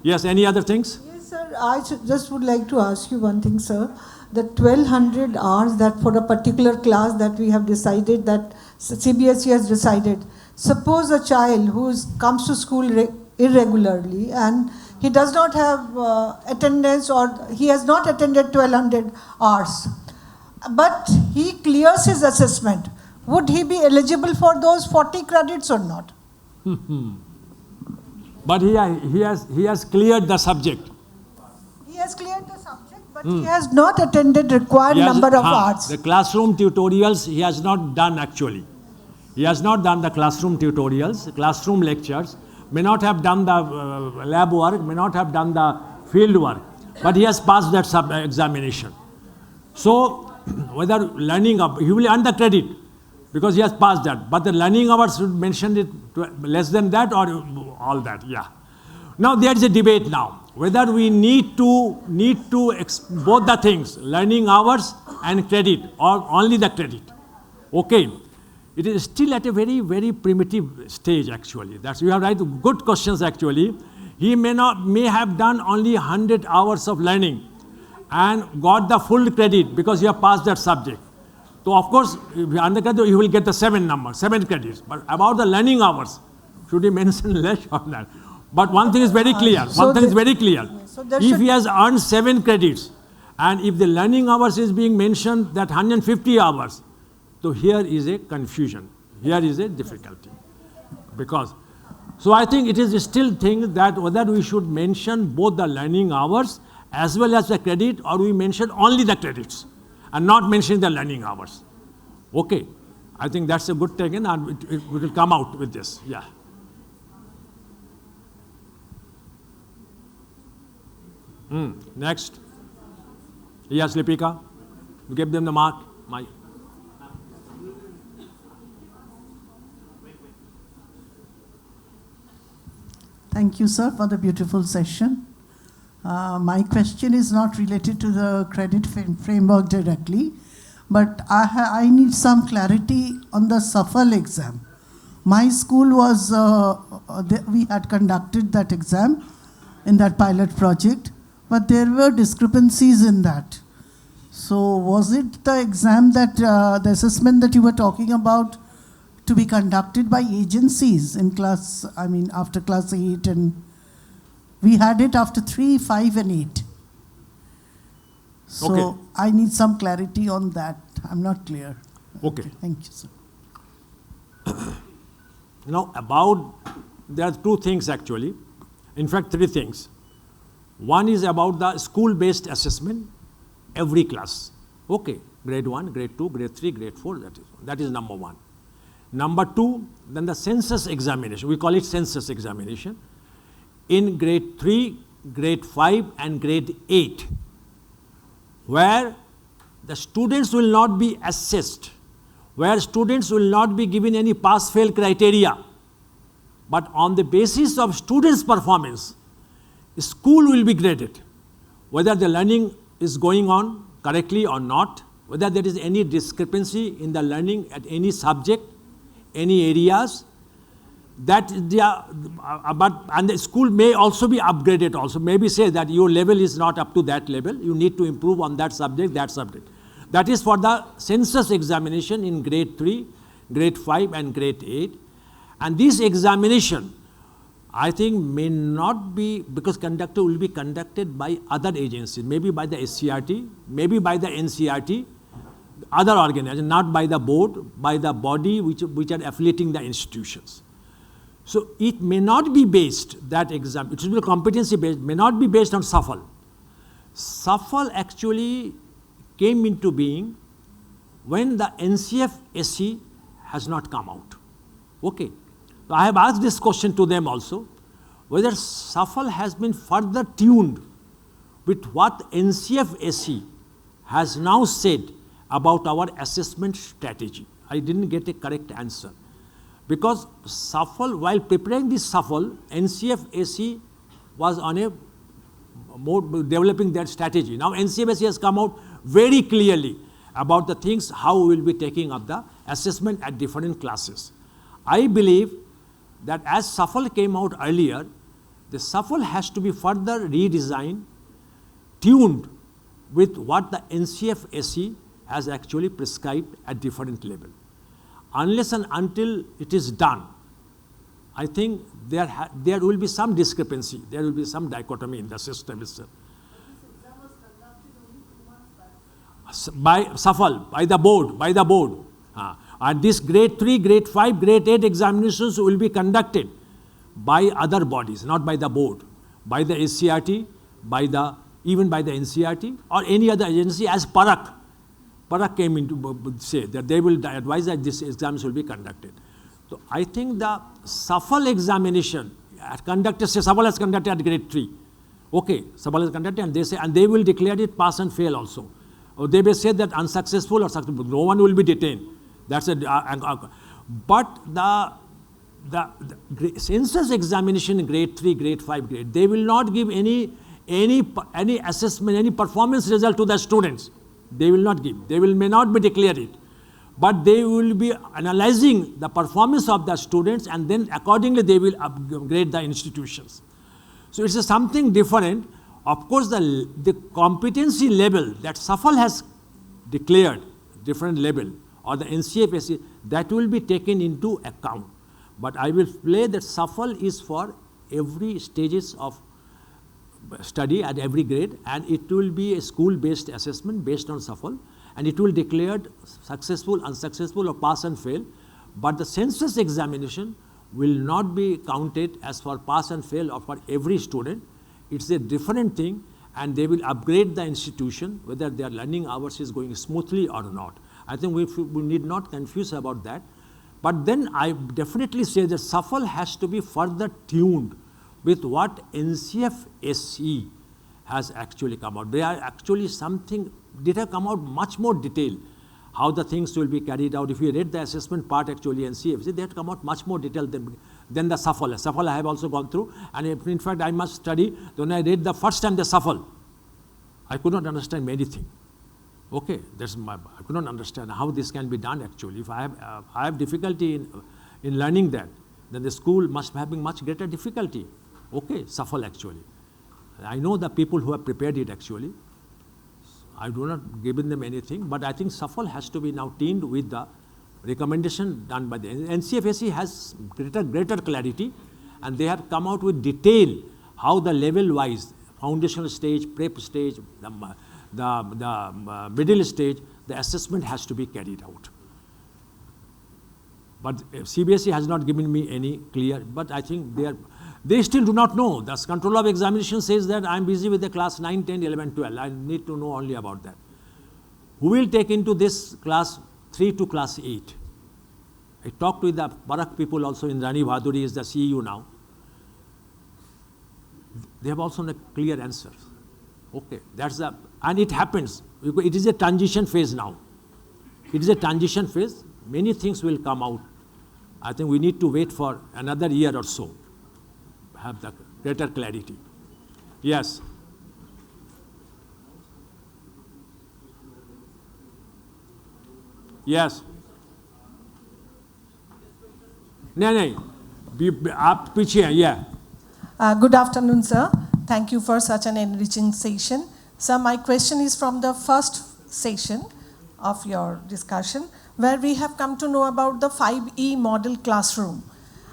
Yes, any other things? Yes, sir. I just would like to ask you one thing, sir. The 1200 hours that for a particular class that we have decided, that CBSE has decided. Suppose a child who comes to school irregularly and he does not have attendance, or he has not attended 1200 hours, but he clears his assessment. Would he be eligible for those 40 credits or not? But he has cleared the subject. He has cleared the subject, but he has not attended required number of hours. The classroom tutorials he has not done, actually. He has not done the classroom tutorials, classroom lectures, may not have done the lab work, may not have done the field work, but he has passed that examination. So, whether learning, he will earn the credit because he has passed that, but the learning hours should mention it less than that or all that, yeah. Now, there is a debate now, whether we need to both the things, learning hours and credit, or only the credit. Okay. It is still at a very, very primitive stage, actually. That's, you have right, good questions, actually. He may have done only 100 hours of learning and got the full credit because he has passed that subject. So, of course, if you undergraduate, you will get the 7 credits. But about the learning hours, should he mention less on that? But one thing is very clear. If he has earned 7 credits, and if the learning hours is being mentioned, that 150 hours, so here is a confusion. Here is a difficulty. So I think it is still thing that whether we should mention both the learning hours as well as the credit, or we mention only the credits and not mention the learning hours. Okay. I think that's a good thing, and it will come out with this. Yeah. Next. Yes, Lipika. You give them the mark. Thank you, sir, for the beautiful session. My question is not related to the credit framework directly, but I need some clarity on the SAFL exam. My school was, we had conducted that exam in that pilot project, but there were discrepancies in that. So was it the exam that, the assessment that you were talking about to be conducted by agencies in class, I mean after class 8, and we had it after 3, 5 and 8. So Okay. I need some clarity on that. I'm not clear. Okay. Thank you, sir. Now, there are two things actually. In fact, three things. One is about the school-based assessment, every class. Okay, grade 1, grade 2, grade 3, grade 4, that is number one. Number two, then the census examination. We call it census examination. In grade 3, grade 5 and grade 8, where the students will not be assessed, where students will not be given any pass-fail criteria, but on the basis of students' performance, school will be graded, whether the learning is going on correctly or not, whether there is any discrepancy in the learning at any subject, any areas, that and the school may also be upgraded also, maybe say that your level is not up to that level, you need to improve on that subject, that subject. That is for the census examination in grade 3, grade 5 and grade 8. And this examination, I think, may not be, because will be conducted by other agencies, maybe by the SCRT, maybe by the NCRT, other organizations, not by the board, by the body which are affiliating the institutions. So it may not be based, that exam, it should be competency based, may not be based on SAFL. SAFL actually came into being when the NCF-SE has not come out. Okay. So I have asked this question to them also, whether SAFL has been further tuned with what NCF-SE has now said about our assessment strategy. I didn't get a correct answer. Because SAFL, while preparing this SAFL, NCF-SE was on a more developing their strategy. Now NCF-SE has come out very clearly about the things, how we will be taking up the assessment at different classes. I believe that as SAFL came out earlier, the SAFL has to be further redesigned, tuned with what the NCF-SE has actually prescribed at different level. Unless and until it is done, I think there will be some discrepancy, there will be some dichotomy in the system itself. By SAFL, by the board. And this grade 3, grade 5, grade 8 examinations will be conducted by other bodies, not by the board, by the SCRT, even by the NCRT or any other agency as Parak. Parak came into say that they will advise that these exams will be conducted. So I think the SAFL examination SAFL has conducted at grade 3. Okay, SAFL has conducted and they say, and they will declare it pass and fail also. Or they may say that unsuccessful or successful, no one will be detained. That's but the census examination in grade 3, grade 5, grade, they will not give any assessment, any performance result to the students. They will not give. They may not be declared it. But they will be analyzing the performance of the students and then accordingly they will upgrade the institutions. So it's something different. Of course, the competency level that SAFL has declared, different level, or the NCF-SE, that will be taken into account. But I will play that SAFL is for every stages of study at every grade, and it will be a school-based assessment based on SAFL, and it will declare successful, unsuccessful, or pass and fail. But the census examination will not be counted as for pass and fail or for every student. It's a different thing, and they will upgrade the institution whether their learning hours is going smoothly or not. I think we need not confuse about that. But then I definitely say that SAFL has to be further tuned with what NCF-SE has actually come out. They are actually did have come out much more detail, how the things will be carried out. If you read the assessment part actually NCF-SE, they have come out much more detailed than the SAFL. SAFL I have also gone through, and in fact I must study. When I read the first time the SAFL, I could not understand anything. Okay, I could not understand how this can be done actually. If I have difficulty in learning that, then the school must be having much greater difficulty. Okay, suffer actually. I know the people who have prepared it actually. I do not given them anything, but I think SAFL has to be now teamed with the recommendation done by the NCFSE has greater clarity, and they have come out with detail how the level-wise, foundational stage, prep stage, the middle stage, the assessment has to be carried out. But CBSE has not given me any clear, but I think they still do not know. The controller of examination says that I'm busy with the class 9, 10, 11, 12. I need to know only about that. Who will take into this class 3 to class 8? I talked with the Barak people also in Rani Bhaduri, is the CEU now. They have also a clear answer. Okay, and it happens. It is a transition phase now. It is a transition phase. Many things will come out. I think we need to wait for another year or so, have the greater clarity. Yes. Yes. नहीं, आप पीछे हैं, yeah. Good afternoon, sir. Thank you for such an enriching session. Sir, my question is from the first session of your discussion, where we have come to know about the 5E model classroom.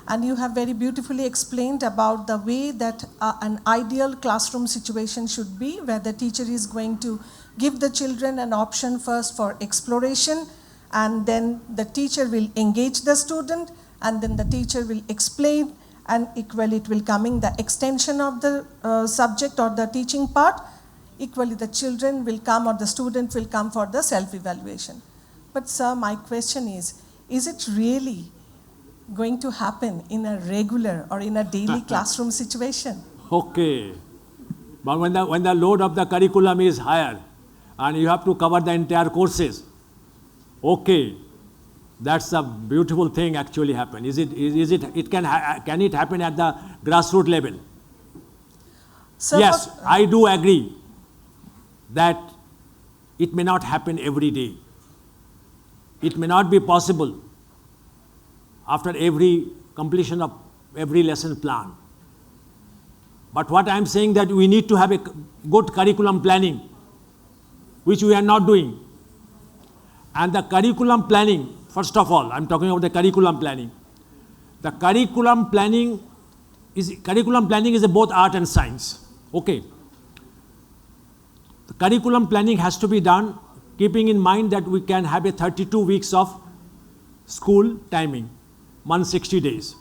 And you have very beautifully explained about the way that an ideal classroom situation should be, where the teacher is going to give the children an option first for exploration, and then the teacher will engage the student, and then the teacher will explain, and equally it will come in the extension of the subject or the teaching part. Equally the children will come or the student will come for the self-evaluation. But sir, my question is it really going to happen in a regular or in a daily classroom situation? Okay. But when the load of the curriculum is higher and you have to cover the entire courses, okay, that's a beautiful thing actually happen. Can it happen at the grassroots level? Sir, yes, I do agree that it may not happen every day. It may not be possible after every completion of every lesson plan. But what I am saying that we need to have a good curriculum planning, which we are not doing. And the curriculum planning, first of all, I am talking about the curriculum planning. The curriculum planning is both art and science. Okay. The curriculum planning has to be done keeping in mind that we can have a 32 weeks of school timing, 160 days.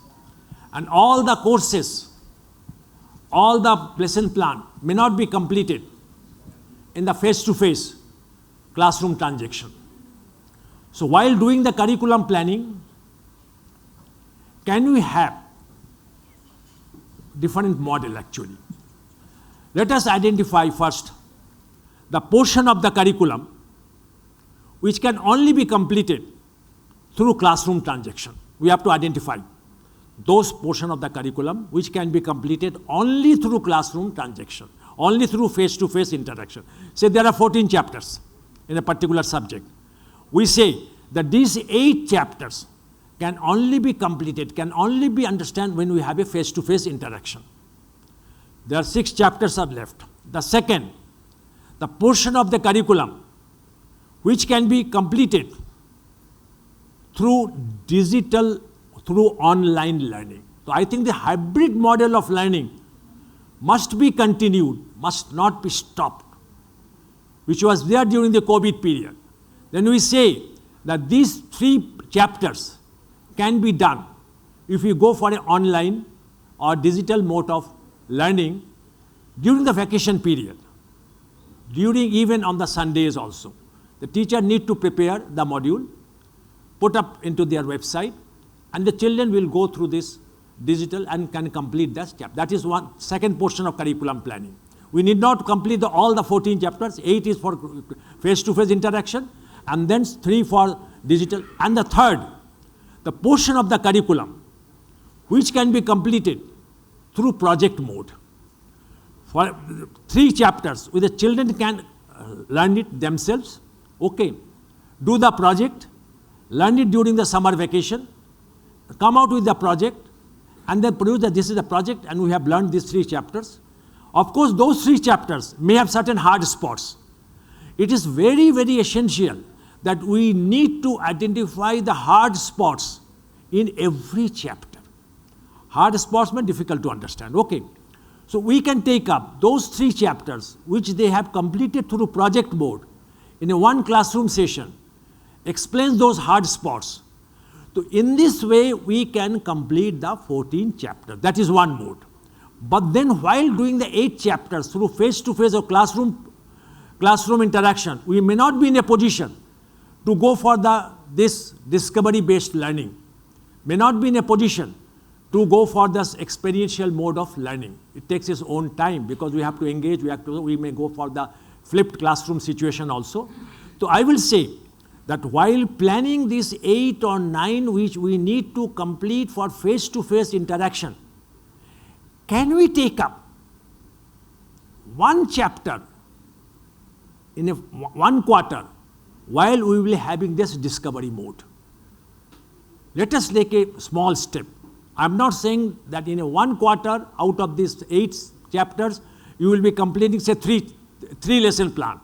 And all the courses, all the lesson plan may not be completed in the face-to-face classroom transaction. So while doing the curriculum planning, can we have different model actually? Let us identify first the portion of the curriculum which can only be completed through classroom transaction. We have to identify those portion of the curriculum which can be completed only through classroom transaction, only through face-to-face interaction. Say there are 14 chapters in a particular subject. We say that these 8 chapters can only be completed, can only be understood when we have a face-to-face interaction. There are 6 chapters are left. The second, the portion of the curriculum which can be completed through digital, through online learning. So I think the hybrid model of learning must be continued, must not be stopped, which was there during the COVID period. Then we say that these 3 chapters can be done if we go for an online or digital mode of learning during the vacation period, during even on the Sundays also. The teacher need to prepare the module, put up into their website, and the children will go through this digital and can complete that chapter. That is one second portion of curriculum planning. We need not complete all the 14 chapters. 8 is for face-to-face interaction, and then 3 for digital. And the third, the portion of the curriculum which can be completed through project mode. For 3 chapters, where the children can learn it themselves, okay, do the project, learn it during the summer vacation, come out with the project and then produce that this is the project and we have learned these 3 chapters. Of course, those 3 chapters may have certain hard spots. It is very, very essential that we need to identify the hard spots in every chapter. Hard spots mean difficult to understand. Okay. So we can take up those 3 chapters which they have completed through project mode in a 1 classroom session, explains those hard spots. So in this way, we can complete the 14 chapters. That is one mode. But then while doing the 8 chapters through face-to-face or classroom interaction, we may not be in a position to go for this discovery-based learning, may not be in a position to go for this experiential mode of learning. It takes its own time because we have to engage, we may go for the flipped classroom situation also. So I will say that while planning these 8 or 9 which we need to complete for face-to-face interaction, can we take up 1 chapter in 1 quarter while we will be having this discovery mode? Let us take a small step. I am not saying that in a 1 quarter out of these 8 chapters, you will be completing say 3 lesson plan.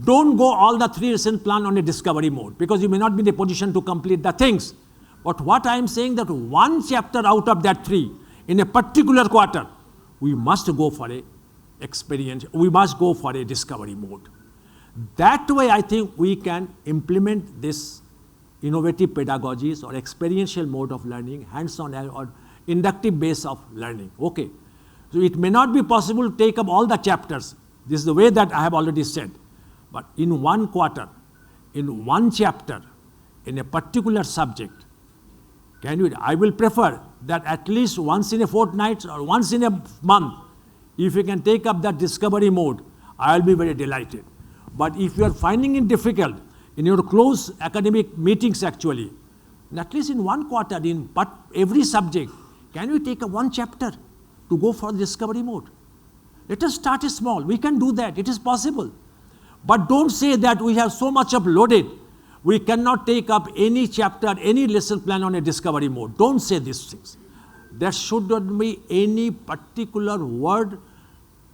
Don't go all the 3 lesson plan on a discovery mode because you may not be in a position to complete the things. But what I am saying that 1 chapter out of that 3 in a particular quarter, we must go for a experience, we must go for a discovery mode. That way I think we can implement this innovative pedagogies or experiential mode of learning, hands-on or inductive base of learning. Okay. So it may not be possible to take up all the chapters. This is the way that I have already said. But in 1 quarter, in 1 chapter, in a particular subject, I will prefer that at least once in a fortnight or once in a month, if you can take up that discovery mode, I will be very delighted. But if you are finding it difficult in your close academic meetings actually, at least in 1 quarter, in every subject, can we take up 1 chapter to go for the discovery mode? Let us start small. We can do that. It is possible. But don't say that we have so much uploaded, we cannot take up any chapter, any lesson plan on a discovery mode. Don't say these things. There should not be any particular word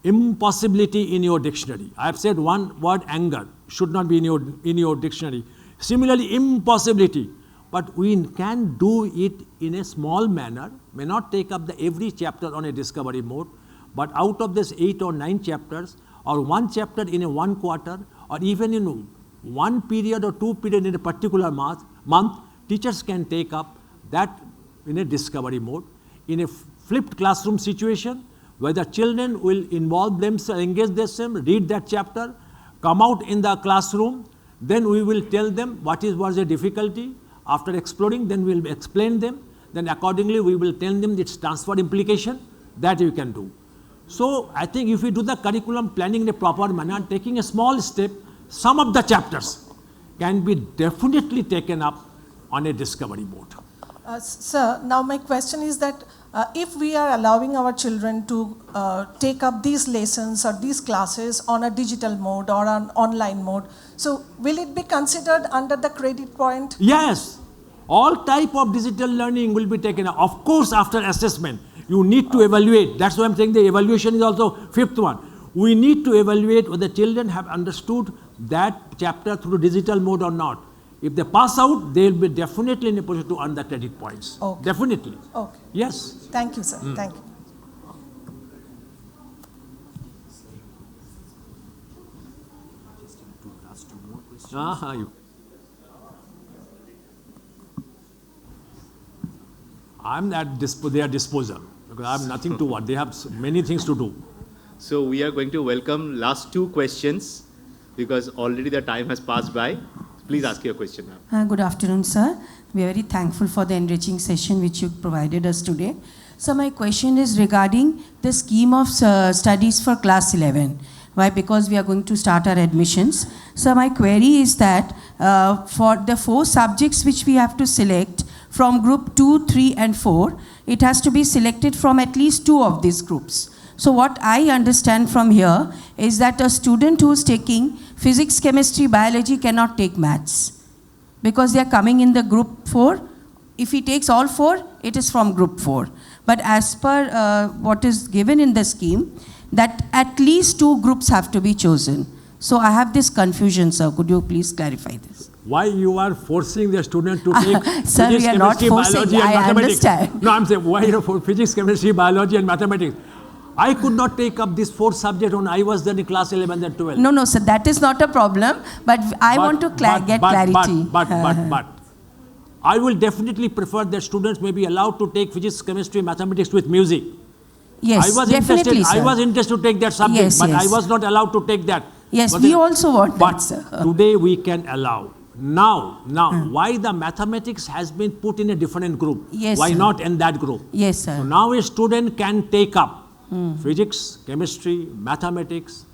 impossibility in your dictionary. I have said one word, anger, should not be in your dictionary. Similarly, impossibility. But we can do it in a small manner, may not take up every chapter on a discovery mode, but out of this 8 or 9 chapters, or 1 chapter in a 1 quarter, or even in 1 period or 2 periods in a particular month, teachers can take up that in a discovery mode. In a flipped classroom situation, where the children will involve themselves, engage themselves, read that chapter, come out in the classroom, then we will tell them what was the difficulty. After exploring, then we will explain them. Then accordingly, we will tell them its transfer implication that you can do. So I think if we do the curriculum planning in a proper manner, taking a small step, some of the chapters can be definitely taken up on a discovery mode. Sir, now my question is that if we are allowing our children to take up these lessons or these classes on a digital mode or an online mode, so will it be considered under the credit point? Yes, all type of digital learning will be taken up. Of course, after assessment, you need to evaluate. That's why I'm saying the evaluation is also 5th one. We need to evaluate whether children have understood that chapter through digital mode or not. If they pass out, they will be definitely in a position to earn the credit points. Okay. Definitely. Okay. Yes. Thank you, sir. Thank you. I'm at their disposal because I have nothing to what. They have many things to do. So we are going to welcome last 2 questions because already the time has passed by. Please ask your question now. Good afternoon, sir. We are very thankful for the enriching session which you provided us today. So my question is regarding the scheme of studies for class 11. Why? Because we are going to start our admissions. So my query is that for the 4 subjects which we have to select from group 2, 3 and 4, it has to be selected from at least 2 of these groups. So what I understand from here is that a student who is taking physics, chemistry, biology cannot take maths because they are coming in the group 4 if he takes all 4, it is from group 4. But as per what is given in the scheme, that at least 2 groups have to be chosen. So I have this confusion, sir. Could you please clarify this? Why you are forcing the student to take Sir, physics, we are not chemistry, forcing. biology and I mathematics? understand. No, I'm saying why you for physics, chemistry, biology and mathematics? I could not take up this 4 subject when I was then in class 11 and 12. No, no, sir, that is not a problem. But I want to get clarity. But I will definitely prefer that students may be allowed to take physics, chemistry, mathematics with music. Yes, I was definitely, interested. sir. I was interested to take that subject, Yes, but yes. I was not allowed to take that. Yes, But we then- also want but that, sir. today we can allow. Now, why the mathematics has been put in a different group? Yes, Why sir. not in that group? Yes, sir. So now a student can take up physics, chemistry, mathematics,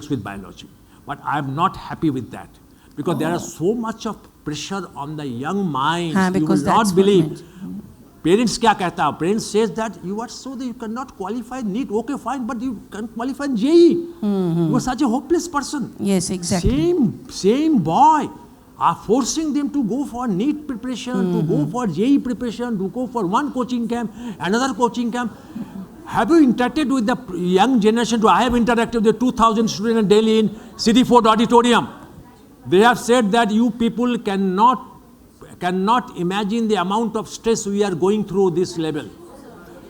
with biology. But I'm not happy with that because there is so much of pressure on the young minds. You will because that's not what believe. meant. Parents क्या कहता है? Parents says that you are so that you cannot qualify NEET. Okay, fine, but you can qualify in JEE. You are such a hopeless person. Yes, exactly. Same boy are forcing them to go for NEET preparation, to go for JEE preparation, to go for one coaching camp, another coaching camp. Have you interacted with the young generation? I have interacted with the 2,000 students in Delhi in City Fort Auditorium. They have said that you people cannot imagine the amount of stress we are going through this level.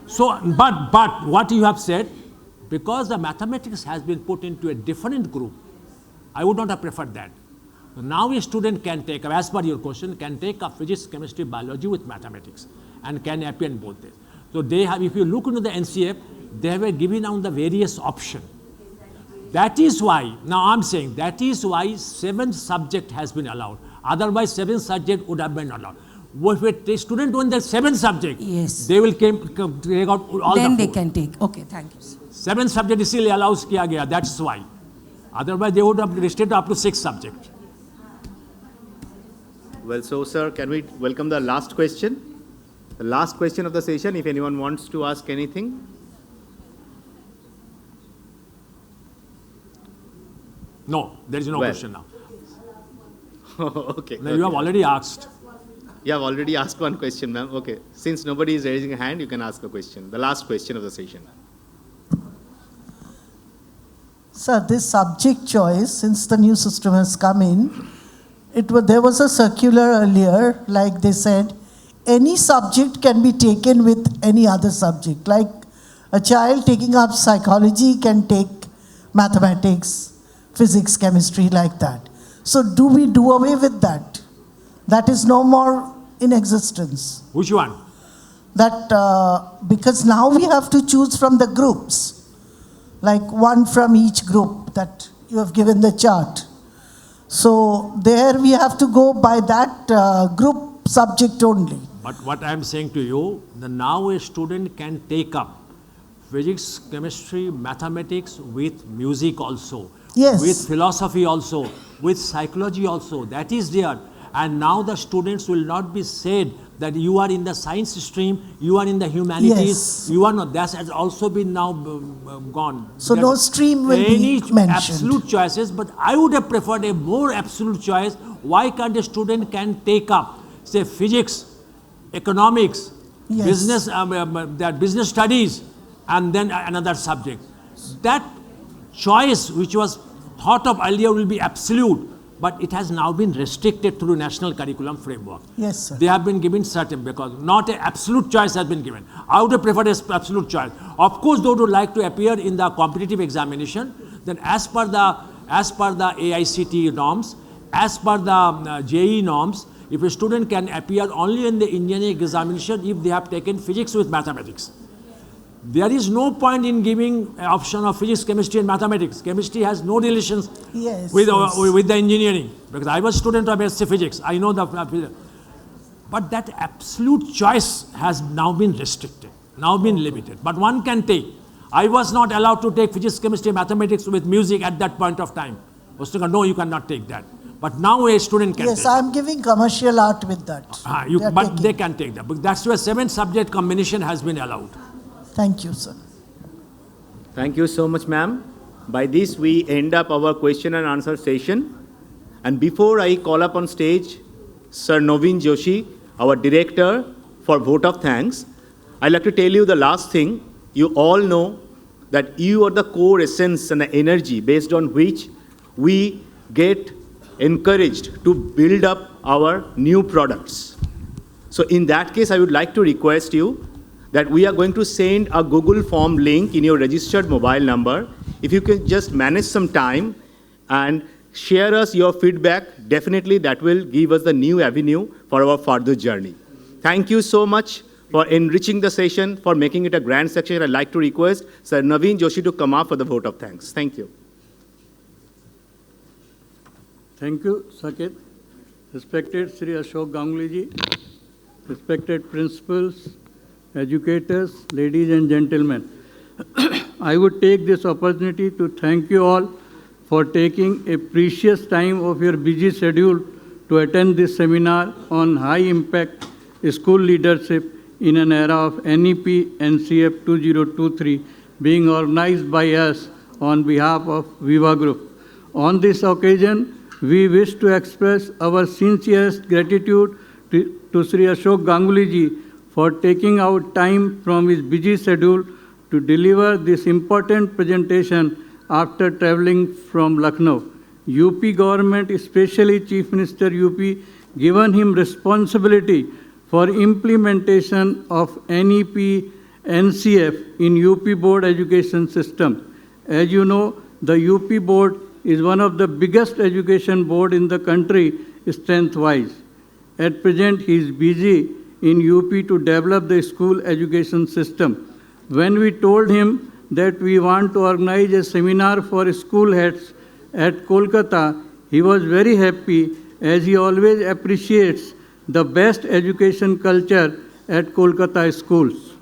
So, but what you have said, because the mathematics has been put into a different group, I would not have preferred that. So now a student can take up, as per your question, can take up physics, chemistry, biology with mathematics and can appear in both this. So they have, if you look into the NCF, they have given out the various options. That is why, now I'm saying, that is why 7 subject has been allowed. Otherwise, 7 subject would have been allowed. If a student won the 7 subject, yes, they will take out all then the 4. they can take. Okay, thank you, sir. 7 subject still allows kiya gaya, that's why. Otherwise, they would have restricted up to 6 subjects. Well, so sir, can we welcome the last question? The last question of the session, if anyone wants to ask anything. No, there is no question now. Okay. No, you have already asked. You have already asked one question, ma'am. Okay. Since nobody is raising a hand, you can ask a question. The last question of the session. Sir, this subject choice, since the new system has come in, there was a circular earlier, like they said, any subject can be taken with any other subject. Like a child taking up psychology can take mathematics, physics, chemistry, like that. So do we do away with that? That is no more in existence. Which one? That because now we have to choose from the groups, like one from each group that you have given the chart. So there we have to go by that group subject only. But what I am saying to you, now a student can take up physics, chemistry, mathematics with music also. Yes. With philosophy also, with psychology also, that is there. And now the students will not be said that you are in the science stream, you are in the humanities, Yes. you are not. That has also been now gone. So There no are stream will be mentioned. absolute choices, but I would have preferred a more absolute choice. Why can't a student can take up, say, physics, economics, Yes. business studies, and then another subject. That choice which was thought of earlier will be absolute, but it has now been restricted through national curriculum framework. Yes, sir. They have been given certain, because not an absolute choice has been given. I would have preferred an absolute choice. Of course, those who would like to appear in the competitive examination, then as per the AICTE norms, as per the JEE norms, if a student can appear only in the engineering examination if they have taken physics with mathematics. There is no point in giving an option of physics, chemistry and mathematics. Chemistry has no relations Yes, with yes. the engineering, because I was a student of SC Physics. I know the but that absolute choice has now been restricted, now been limited. But one can take. I was not allowed to take physics, chemistry, mathematics with music at that point of time. No, you cannot take that. But now a student can Yes, take. I'm giving commercial art with that. They can take that. But that's where 7 subject combination has been allowed. Thank you, sir. Thank you so much, ma'am. By this, we end up our question and answer session. And before I call up on stage Sir Naveen Joshi, our director, for vote of thanks. I'd like to tell you the last thing. You all know that you are the core essence and the energy based on which we get encouraged to build up our new products. So in that case, I would like to request you that we are going to send a Google form link in your registered mobile number. If you can just manage some time and share us your feedback, definitely that will give us the new avenue for our further journey. Thank you so much for enriching the session, for making it a grand section. I'd like to request Sir Naveen Joshi to come up for the vote of thanks. Thank you. Thank you, Saket. Respected Sri Ashok Ganguly ji, respected principals, educators, ladies and gentlemen. I would take this opportunity to thank you all for taking a precious time of your busy schedule to attend this seminar on high-impact school leadership in an era of NEP NCF 2023 being organized by us on behalf of Viva Group. On this occasion, we wish to express our sincerest gratitude to Sri Ashok Ganguly ji for taking out time from his busy schedule to deliver this important presentation after traveling from Lucknow. UP government, especially Chief Minister UP, given him responsibility for implementation of NEP NCF in UP board education system. As you know, the UP board is one of the biggest education board in the country strength-wise. At present, he is busy in UP to develop the school education system. When we told him that we want to organize a seminar for school heads at Kolkata, he was very happy as he always appreciates the best education culture at Kolkata schools.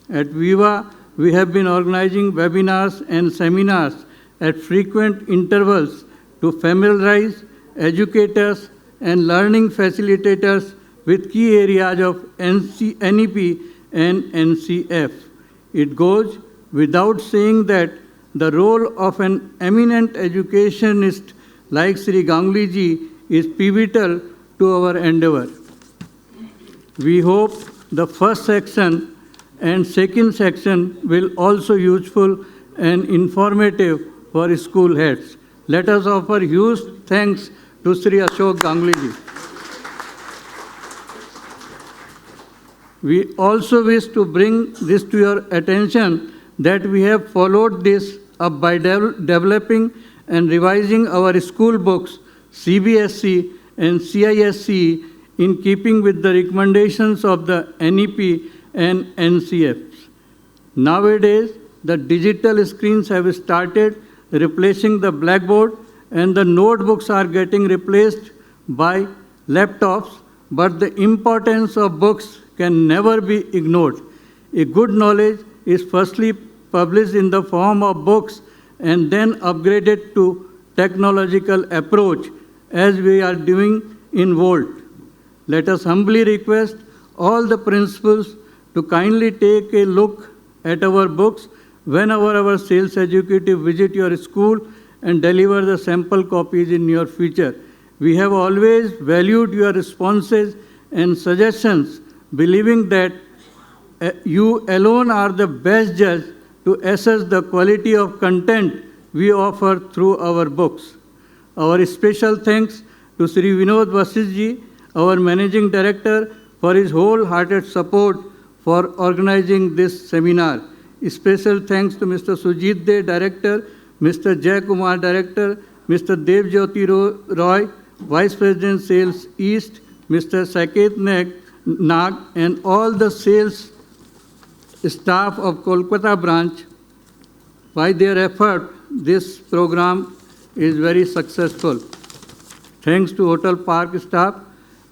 At Viva, we have been organizing webinars and seminars at frequent intervals to familiarize educators and learning facilitators with key areas of NEP and NCF. It goes without saying that the role of an eminent educationist like Sri Ganguly ji is pivotal to our endeavor. We hope the first section and second section will also useful and informative for school heads. Let us offer huge thanks to Sri Ashok Ganguly ji. We also wish to bring this to your attention that we have followed this up by developing and revising our school books, CBSE and CISE, in keeping with the recommendations of the NEP and NCFs. Nowadays, the digital screens have started replacing the blackboard and the notebooks are getting replaced by laptops, but the importance of books can never be ignored. A good knowledge is firstly published in the form of books and then upgraded to technological approach as we are doing in VOLT. Let us humbly request all the principals to kindly take a look at our books whenever our sales executive visit your school and deliver the sample copies in your future. We have always valued your responses and suggestions, believing that you alone are the best judge to assess the quality of content we offer through our books. Our special thanks to Sri Vinod Vasist ji, our Managing Director, for his wholehearted support for organizing this seminar. Special thanks to Mr. Sujit De, Director, Mr. Jay Kumar, Director, Mr. Dev Jyoti Roy, Vice President Sales East, Mr. Saket Nag, and all the sales staff of Kolkata branch. By their effort, this program is very successful. Thanks to Hotel Park staff.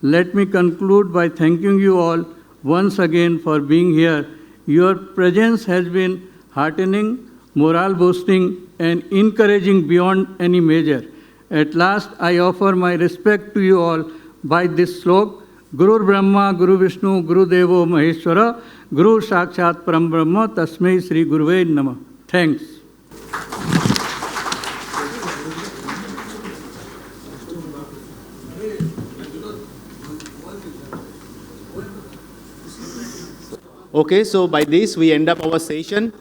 Let me conclude by thanking you all once again for being here. Your presence has been heartening, morale boosting, and encouraging beyond any measure. At last, I offer my respect to you all by this slok. Guru Brahma, Guru Vishnu, Guru Devo Maheshwara, Guru Sakshat Param Brahma, Tasmai Sri Guruve Namah. Thanks. Okay, so by this we end up our session.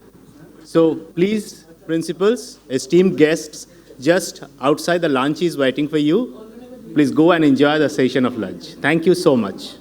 So please, principals, esteemed guests, just outside the lunch is waiting for you. Please go and enjoy the session of lunch. Thank you so much.